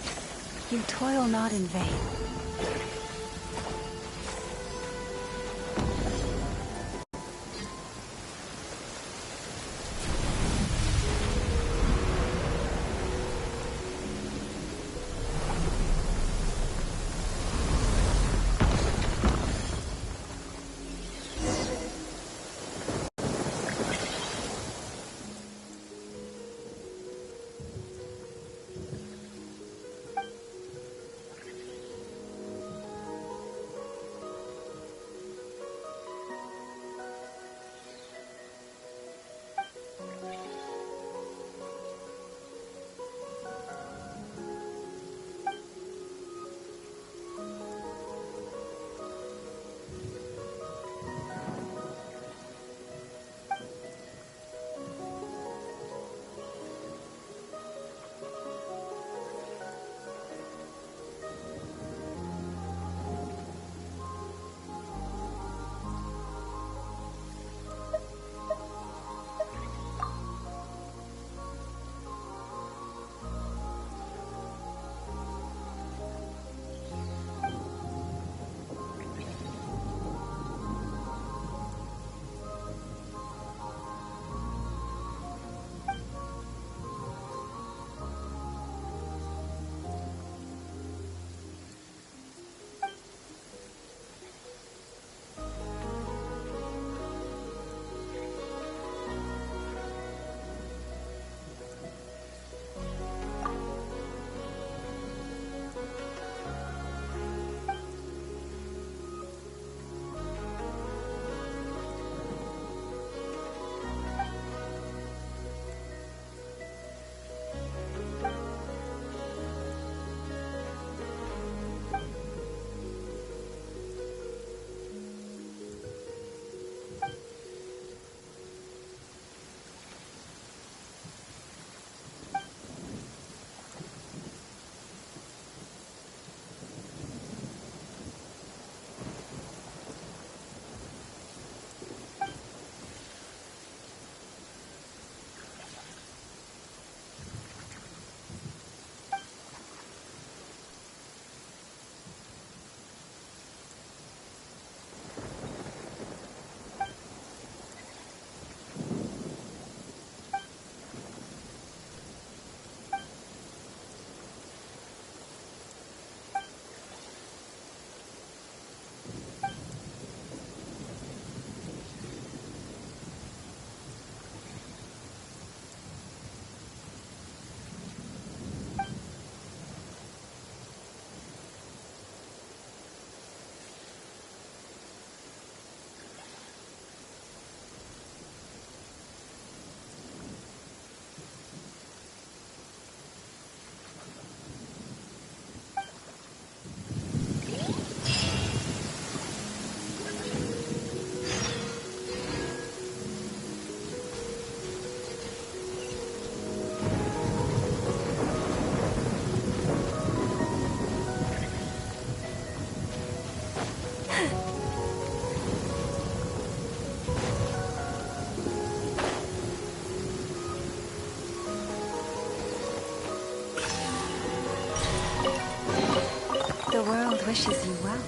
You toil not in vain. world wishes you well.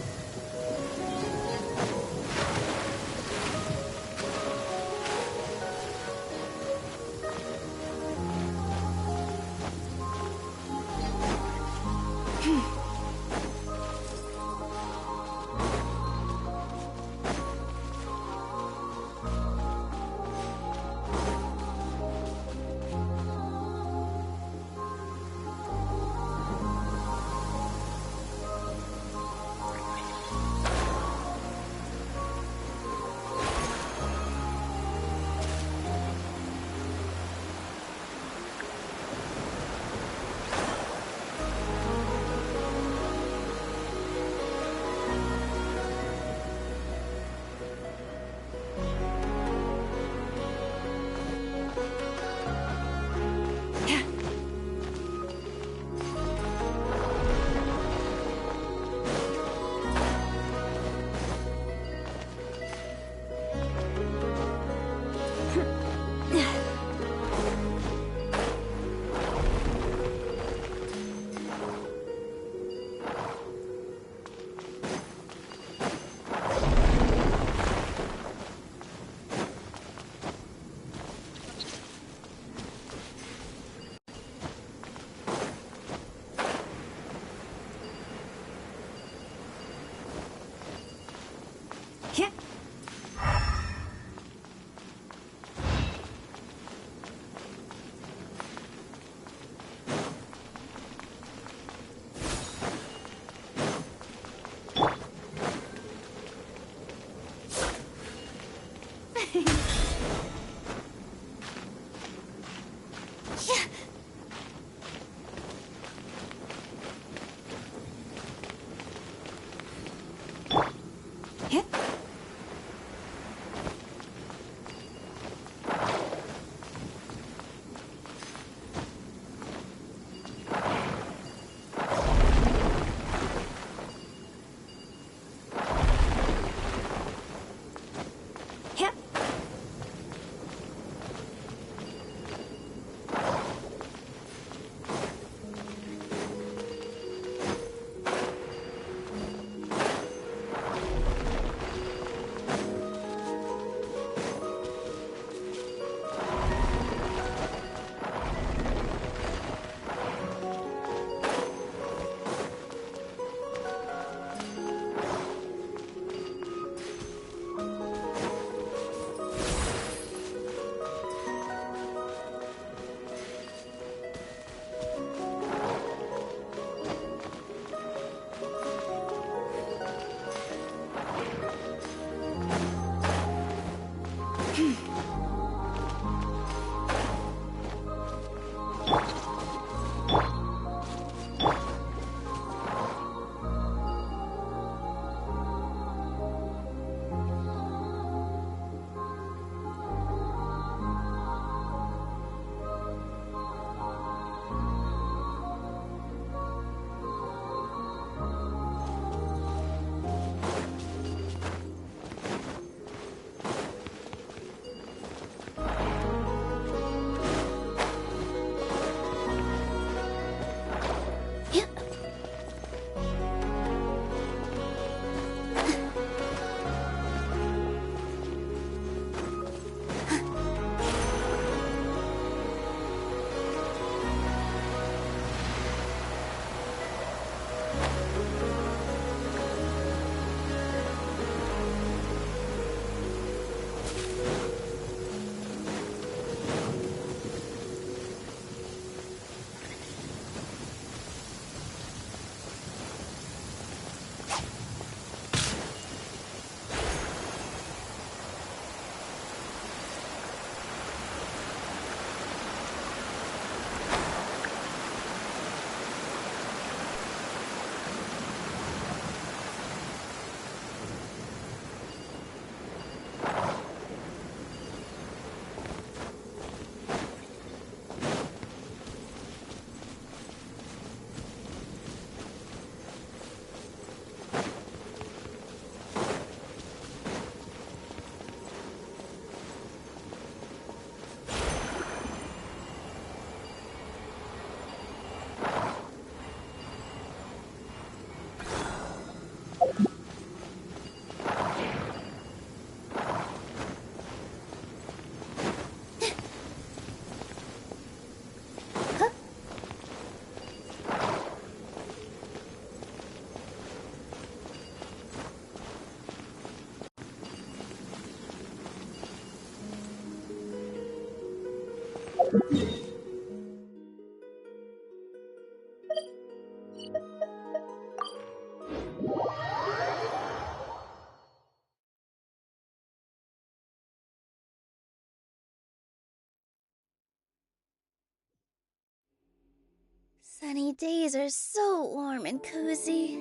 Sunny days are so warm and cozy.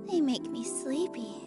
They make me sleepy.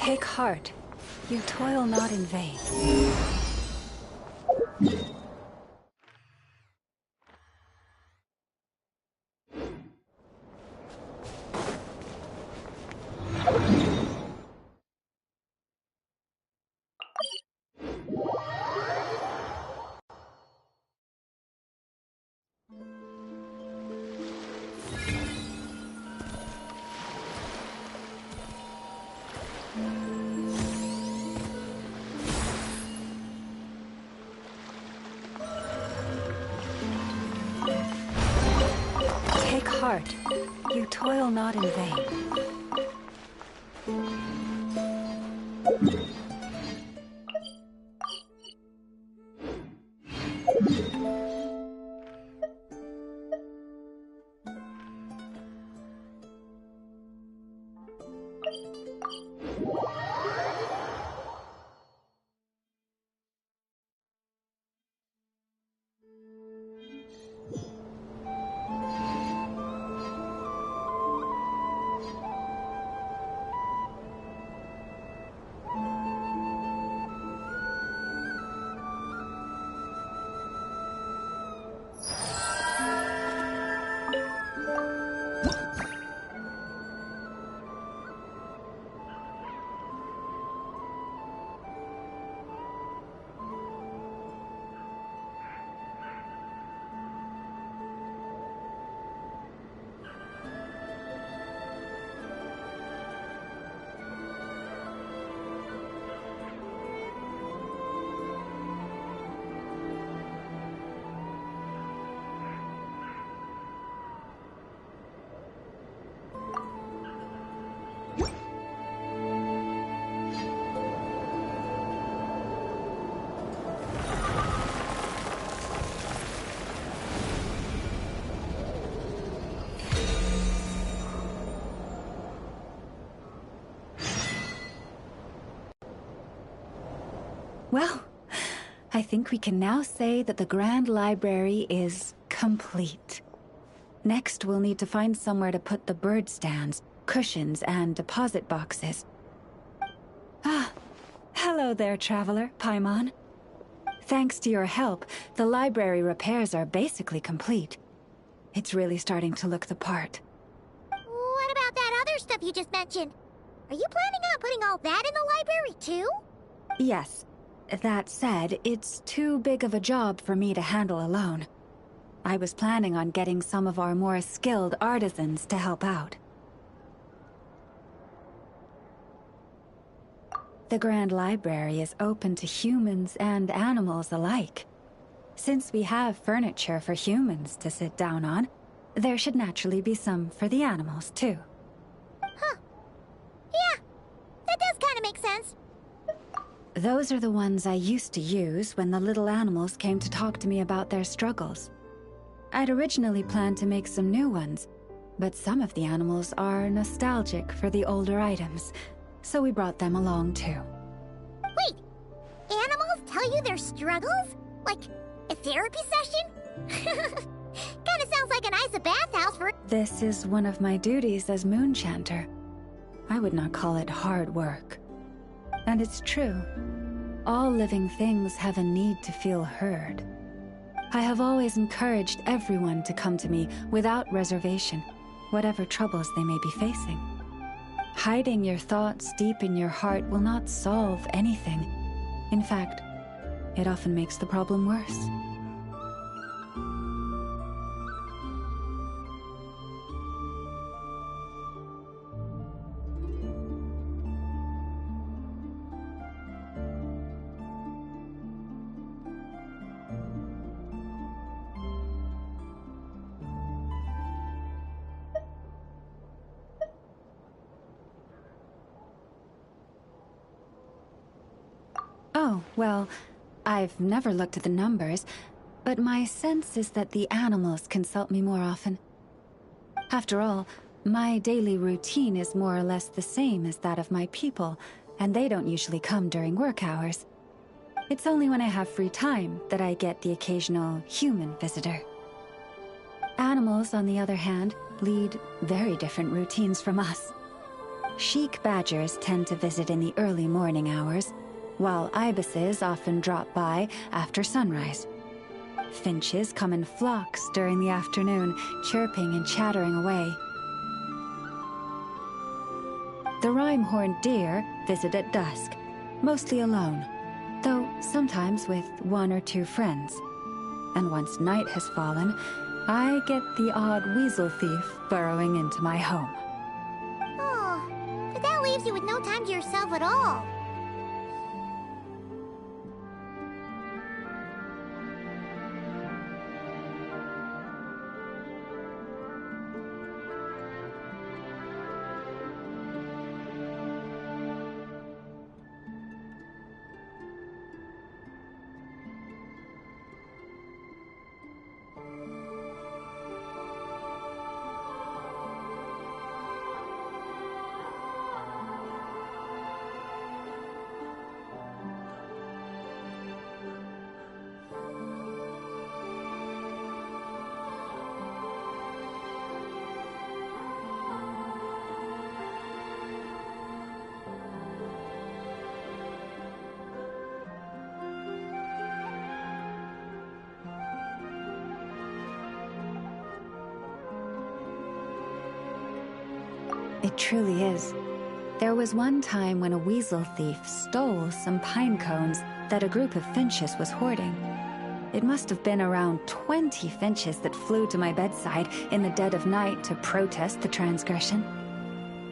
Take heart. You toil not in vain. Take heart. You toil not in vain. Well, I think we can now say that the Grand Library is complete. Next, we'll need to find somewhere to put the bird stands, cushions, and deposit boxes. Ah, hello there, traveler, Paimon. Thanks to your help, the library repairs are basically complete. It's really starting to look the part. What about that other stuff you just mentioned? Are you planning on putting all that in the library, too? Yes. That said, it's too big of a job for me to handle alone. I was planning on getting some of our more skilled artisans to help out. The Grand Library is open to humans and animals alike. Since we have furniture for humans to sit down on, there should naturally be some for the animals, too. Huh. Yeah, that does kind of make sense. Those are the ones I used to use when the little animals came to talk to me about their struggles. I'd originally planned to make some new ones, but some of the animals are nostalgic for the older items, so we brought them along too. Wait! Animals tell you their struggles? Like a therapy session? Kinda sounds like a nice bathhouse for— This is one of my duties as Moon Chanter. I would not call it hard work. And it's true. All living things have a need to feel heard. I have always encouraged everyone to come to me without reservation, whatever troubles they may be facing. Hiding your thoughts deep in your heart will not solve anything. In fact, it often makes the problem worse. Oh, well, I've never looked at the numbers, but my sense is that the animals consult me more often. After all, my daily routine is more or less the same as that of my people, and they don't usually come during work hours. It's only when I have free time that I get the occasional human visitor. Animals, on the other hand, lead very different routines from us. Chic badgers tend to visit in the early morning hours, while ibises often drop by after sunrise. Finches come in flocks during the afternoon, chirping and chattering away. The rhyme-horned deer visit at dusk, mostly alone, though sometimes with one or two friends. And once night has fallen, I get the odd weasel thief burrowing into my home. Oh, but that leaves you with no time to yourself at all. It truly is. There was one time when a weasel thief stole some pine cones that a group of finches was hoarding. It must have been around 20 finches that flew to my bedside in the dead of night to protest the transgression.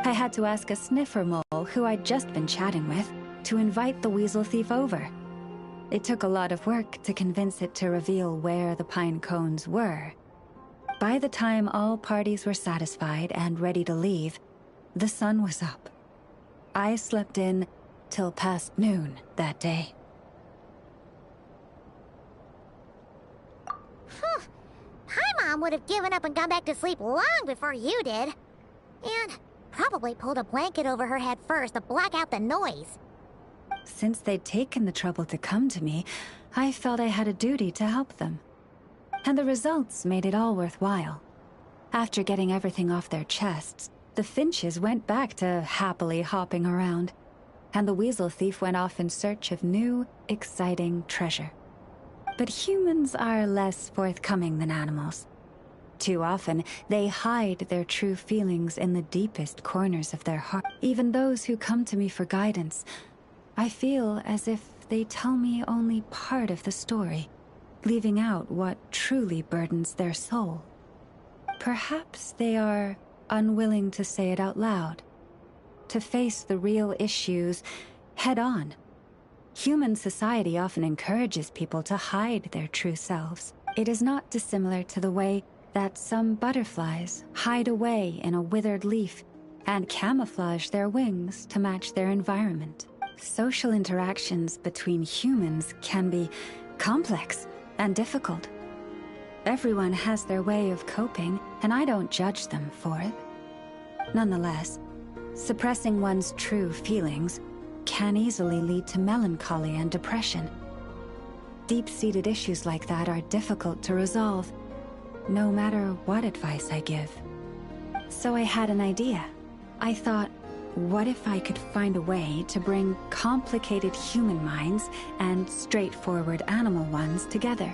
I had to ask a sniffer mole who I'd just been chatting with to invite the weasel thief over. It took a lot of work to convince it to reveal where the pine cones were. By the time all parties were satisfied and ready to leave, the sun was up. I slept in till past noon that day. My mom would have given up and gone back to sleep long before you did. And probably pulled a blanket over her head first to block out the noise. since they'd taken the trouble to come to me, I felt I had a duty to help them. And the results made it all worthwhile. After getting everything off their chests, the finches went back to happily hopping around, and the weasel thief went off in search of new, exciting treasure. But humans are less forthcoming than animals. Too often, they hide their true feelings in the deepest corners of their heart. Even those who come to me for guidance, I feel as if they tell me only part of the story, leaving out what truly burdens their soul. Perhaps they are unwilling to say it out loud, to face the real issues head on. Human society often encourages people to hide their true selves. It is not dissimilar to the way that some butterflies hide away in a withered leaf and camouflage their wings to match their environment. Social interactions between humans can be complex and difficult. Everyone has their way of coping, and I don't judge them for it. Nonetheless, suppressing one's true feelings can easily lead to melancholy and depression. Deep-seated issues like that are difficult to resolve, no matter what advice I give. So I had an idea. I thought, what if I could find a way to bring complicated human minds and straightforward animal ones together?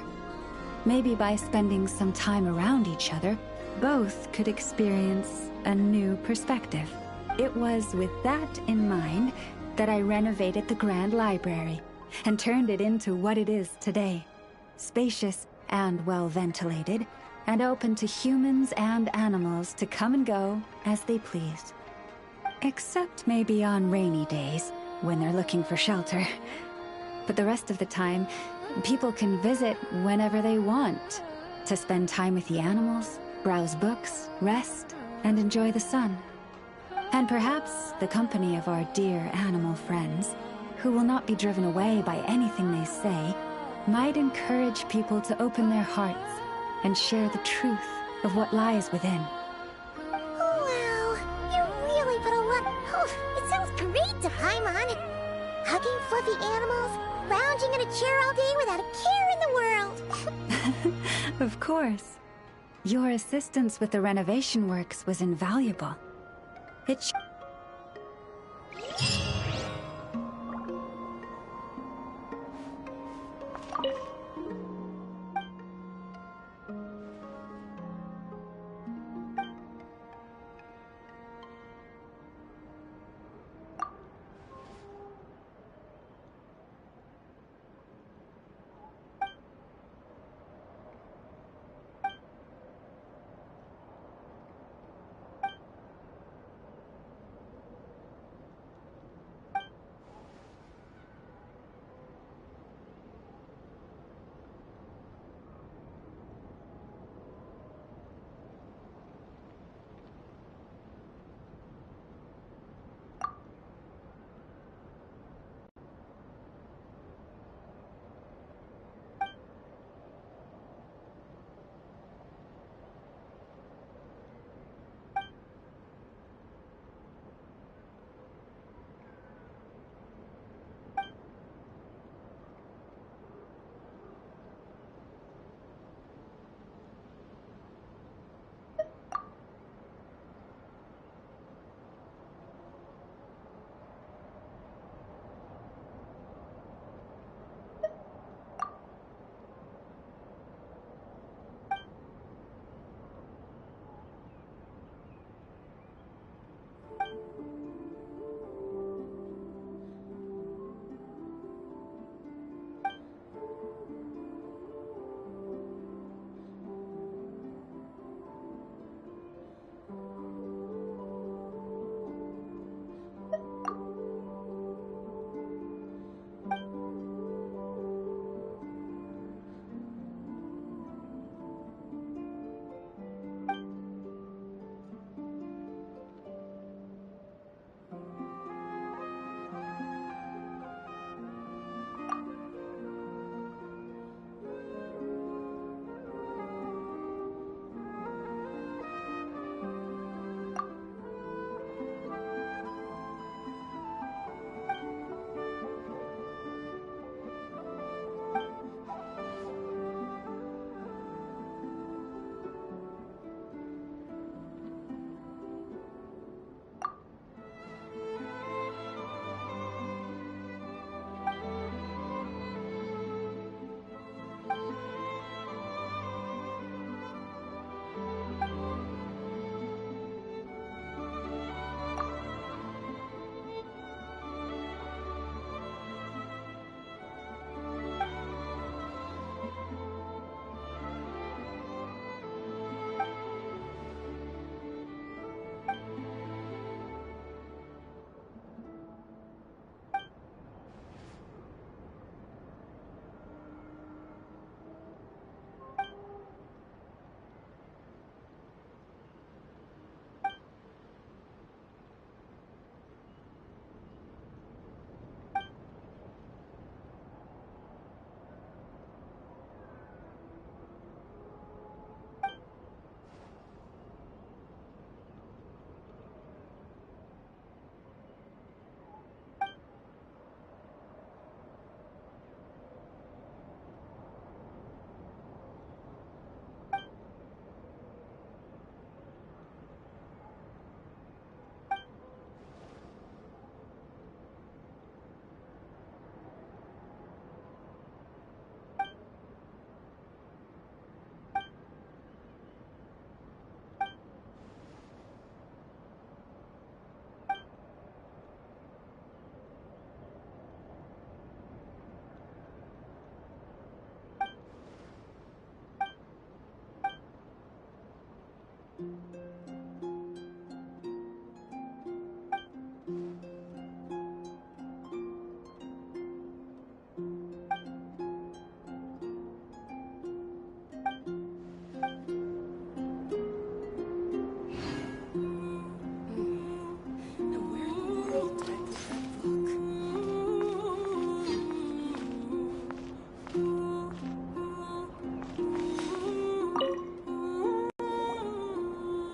Maybe by spending some time around each other, both could experience a new perspective. It was with that in mind that I renovated the Grand Library and turned it into what it is today. Spacious and well-ventilated, and open to humans and animals to come and go as they please. Except maybe on rainy days, when they're looking for shelter. But the rest of the time, people can visit whenever they want, to spend time with the animals, browse books, rest, and enjoy the sun. And perhaps the company of our dear animal friends, who will not be driven away by anything they say, might encourage people to open their hearts and share the truth of what lies within. Wow, you really put a lot... Oh, it sounds great to Paimon. Hugging fluffy animals, lounging in a chair all day without a care in the world. Of course. Your assistance with the renovation works was invaluable. It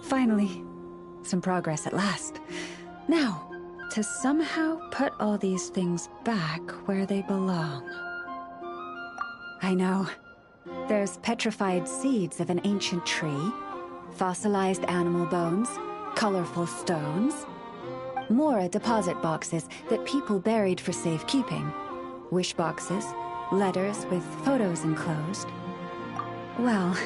Finally, some progress at last. Now, to somehow put all these things back where they belong. I know. There's petrified seeds of an ancient tree, fossilized animal bones, colorful stones, more deposit boxes that people buried for safekeeping, wish boxes, letters with photos enclosed. Well,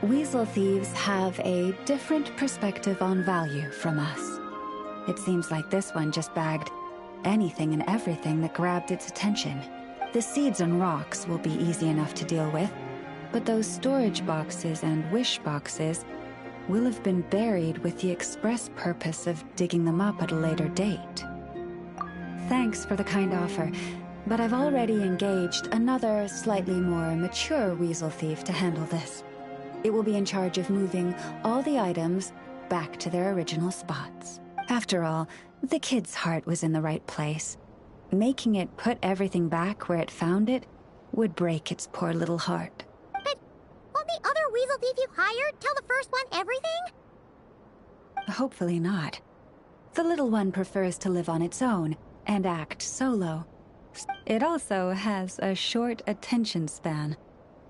weasel thieves have a different perspective on value from us. It seems like this one just bagged anything and everything that grabbed its attention. The seeds and rocks will be easy enough to deal with, but those storage boxes and wish boxes will have been buried with the express purpose of digging them up at a later date. Thanks for the kind offer, but I've already engaged another slightly more mature weasel thief to handle this. It will be in charge of moving all the items back to their original spots. After all, the kid's heart was in the right place. Making it put everything back where it found it would break its poor little heart. But won't the other weasel thief you hired tell the first one everything? Hopefully not. The little one prefers to live on its own and act solo. It also has a short attention span.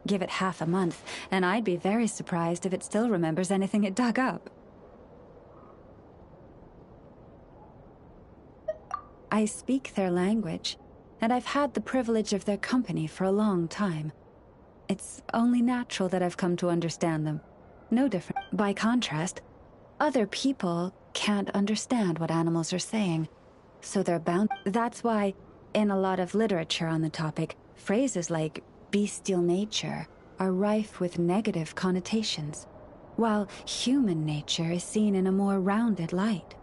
Give it half a month, and I'd be very surprised if it still remembers anything it dug up. I speak their language, and I've had the privilege of their company for a long time. It's only natural that I've come to understand them. No different. By contrast, other people can't understand what animals are saying, so they're bound. That's why, in a lot of literature on the topic, phrases like bestial nature are rife with negative connotations, while human nature is seen in a more rounded light.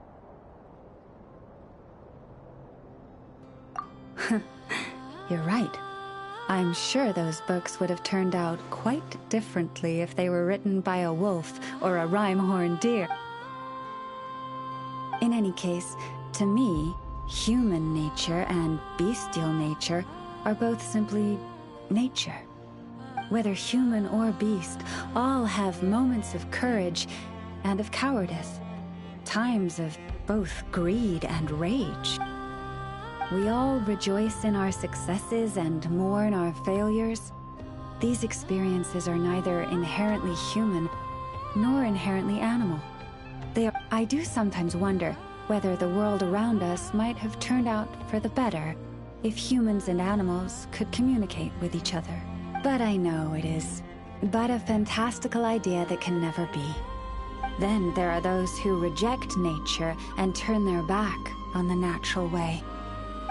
You're right. I'm sure those books would have turned out quite differently if they were written by a wolf or a rhyme-horned deer. In any case, to me, human nature and bestial nature are both simply nature. Whether human or beast, all have moments of courage and of cowardice, times of both greed and rage. We all rejoice in our successes and mourn our failures. These experiences are neither inherently human nor inherently animal. I do sometimes wonder whether the world around us might have turned out for the better if humans and animals could communicate with each other. But I know it is but a fantastical idea that can never be. Then there are those who reject nature and turn their back on the natural way.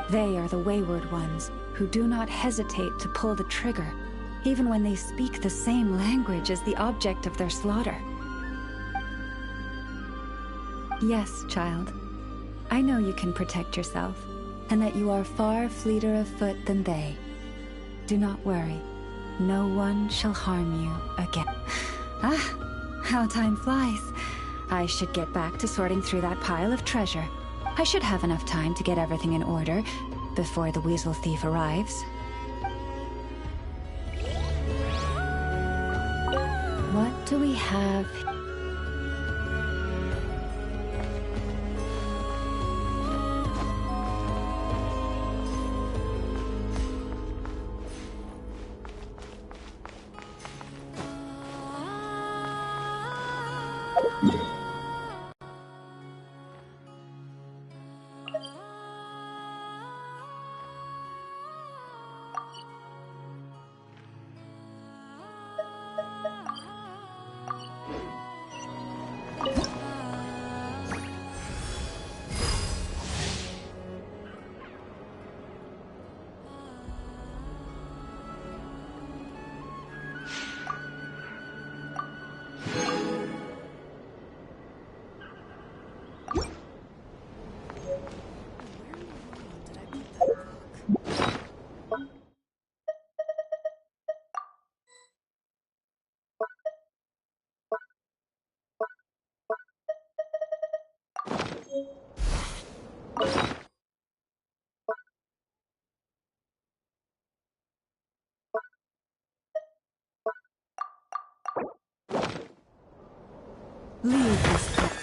They are the wayward ones who do not hesitate to pull the trigger, even when they speak the same language as the object of their slaughter. Yes, child. I know you can protect yourself, and that you are far fleeter of foot than they. Do not worry. No one shall harm you again. Ah, how time flies. I should get back to sorting through that pile of treasure. I should have enough time to get everything in order before the weasel thief arrives. What do we have? Leave this place.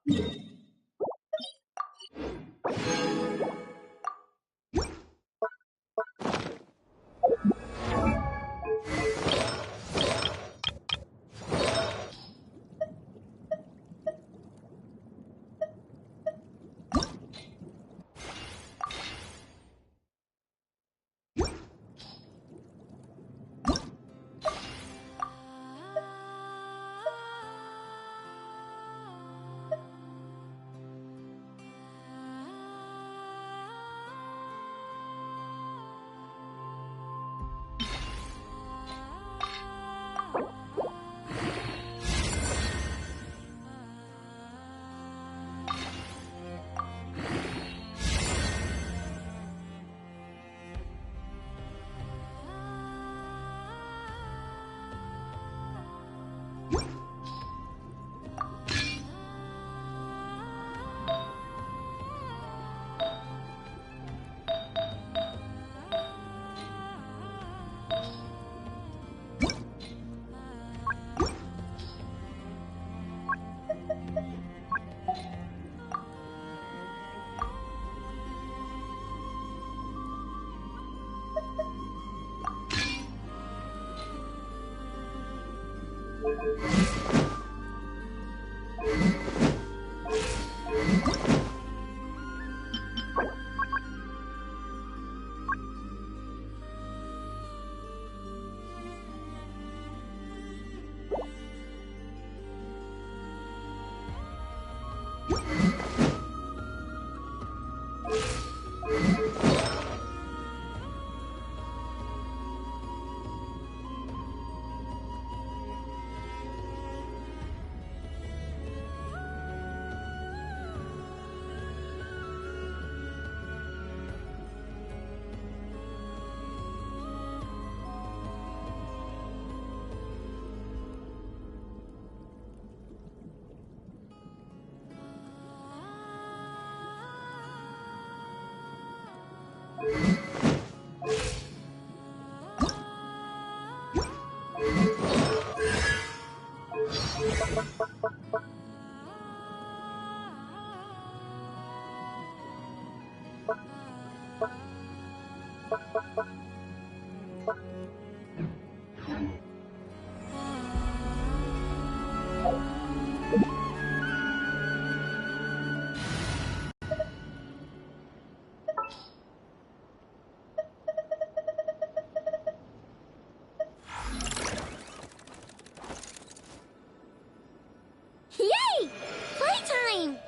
Yay! Playtime!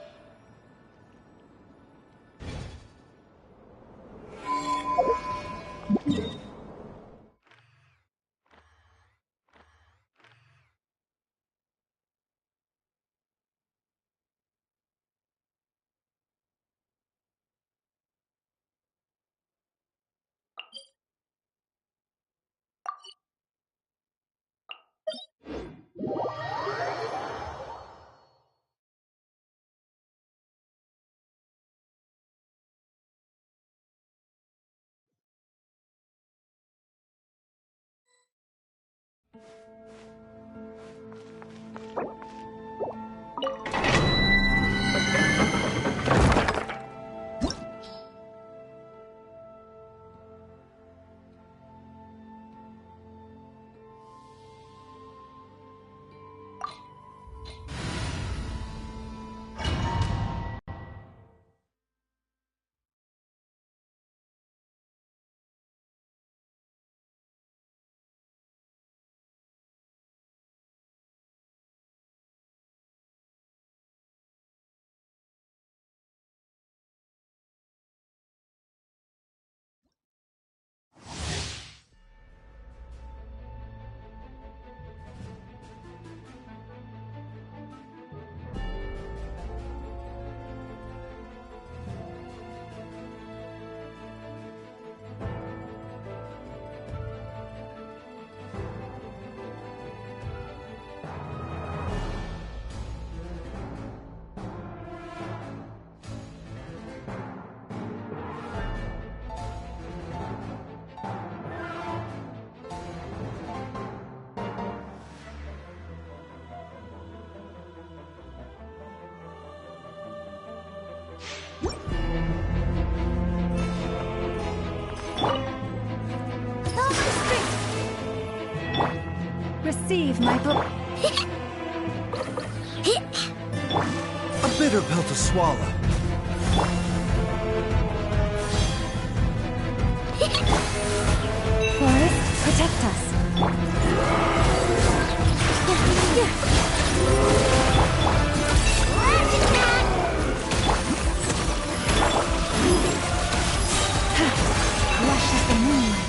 Receive my A bitter pill to swallow. Forest, protect us. Lush as the moonlight.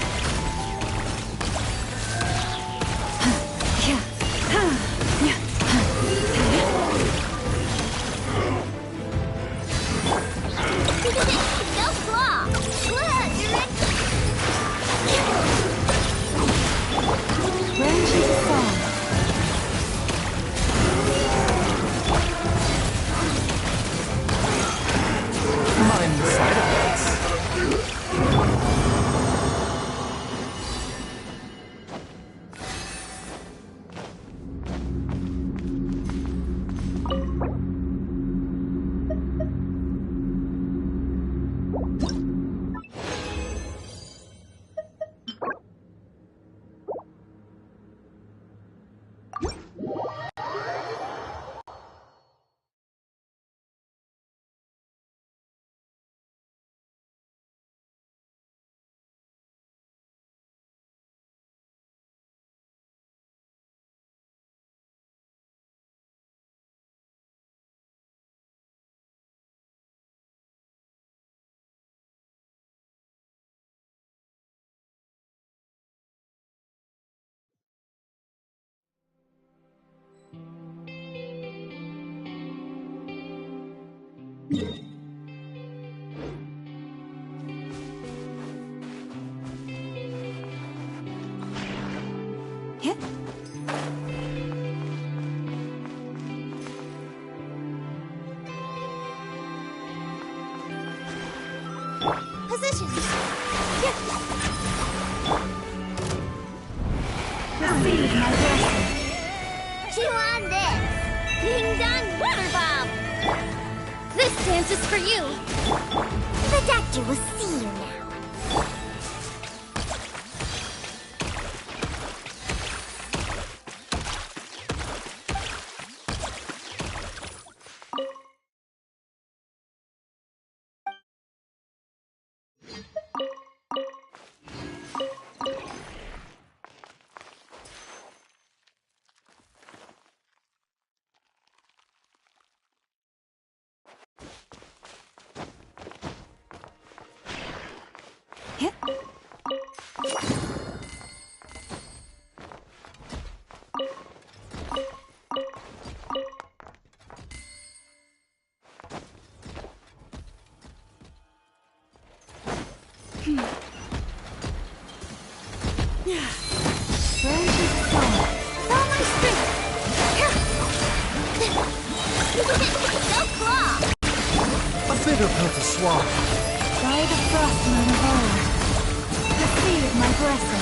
Mind the side effects. Position. Receive my blessing. Chew on this. Ding dong water bomb. This dance is for you. The doctor will see you now. A bitter pill to swallow. By the frost moon of Ahora. Receive my blessing.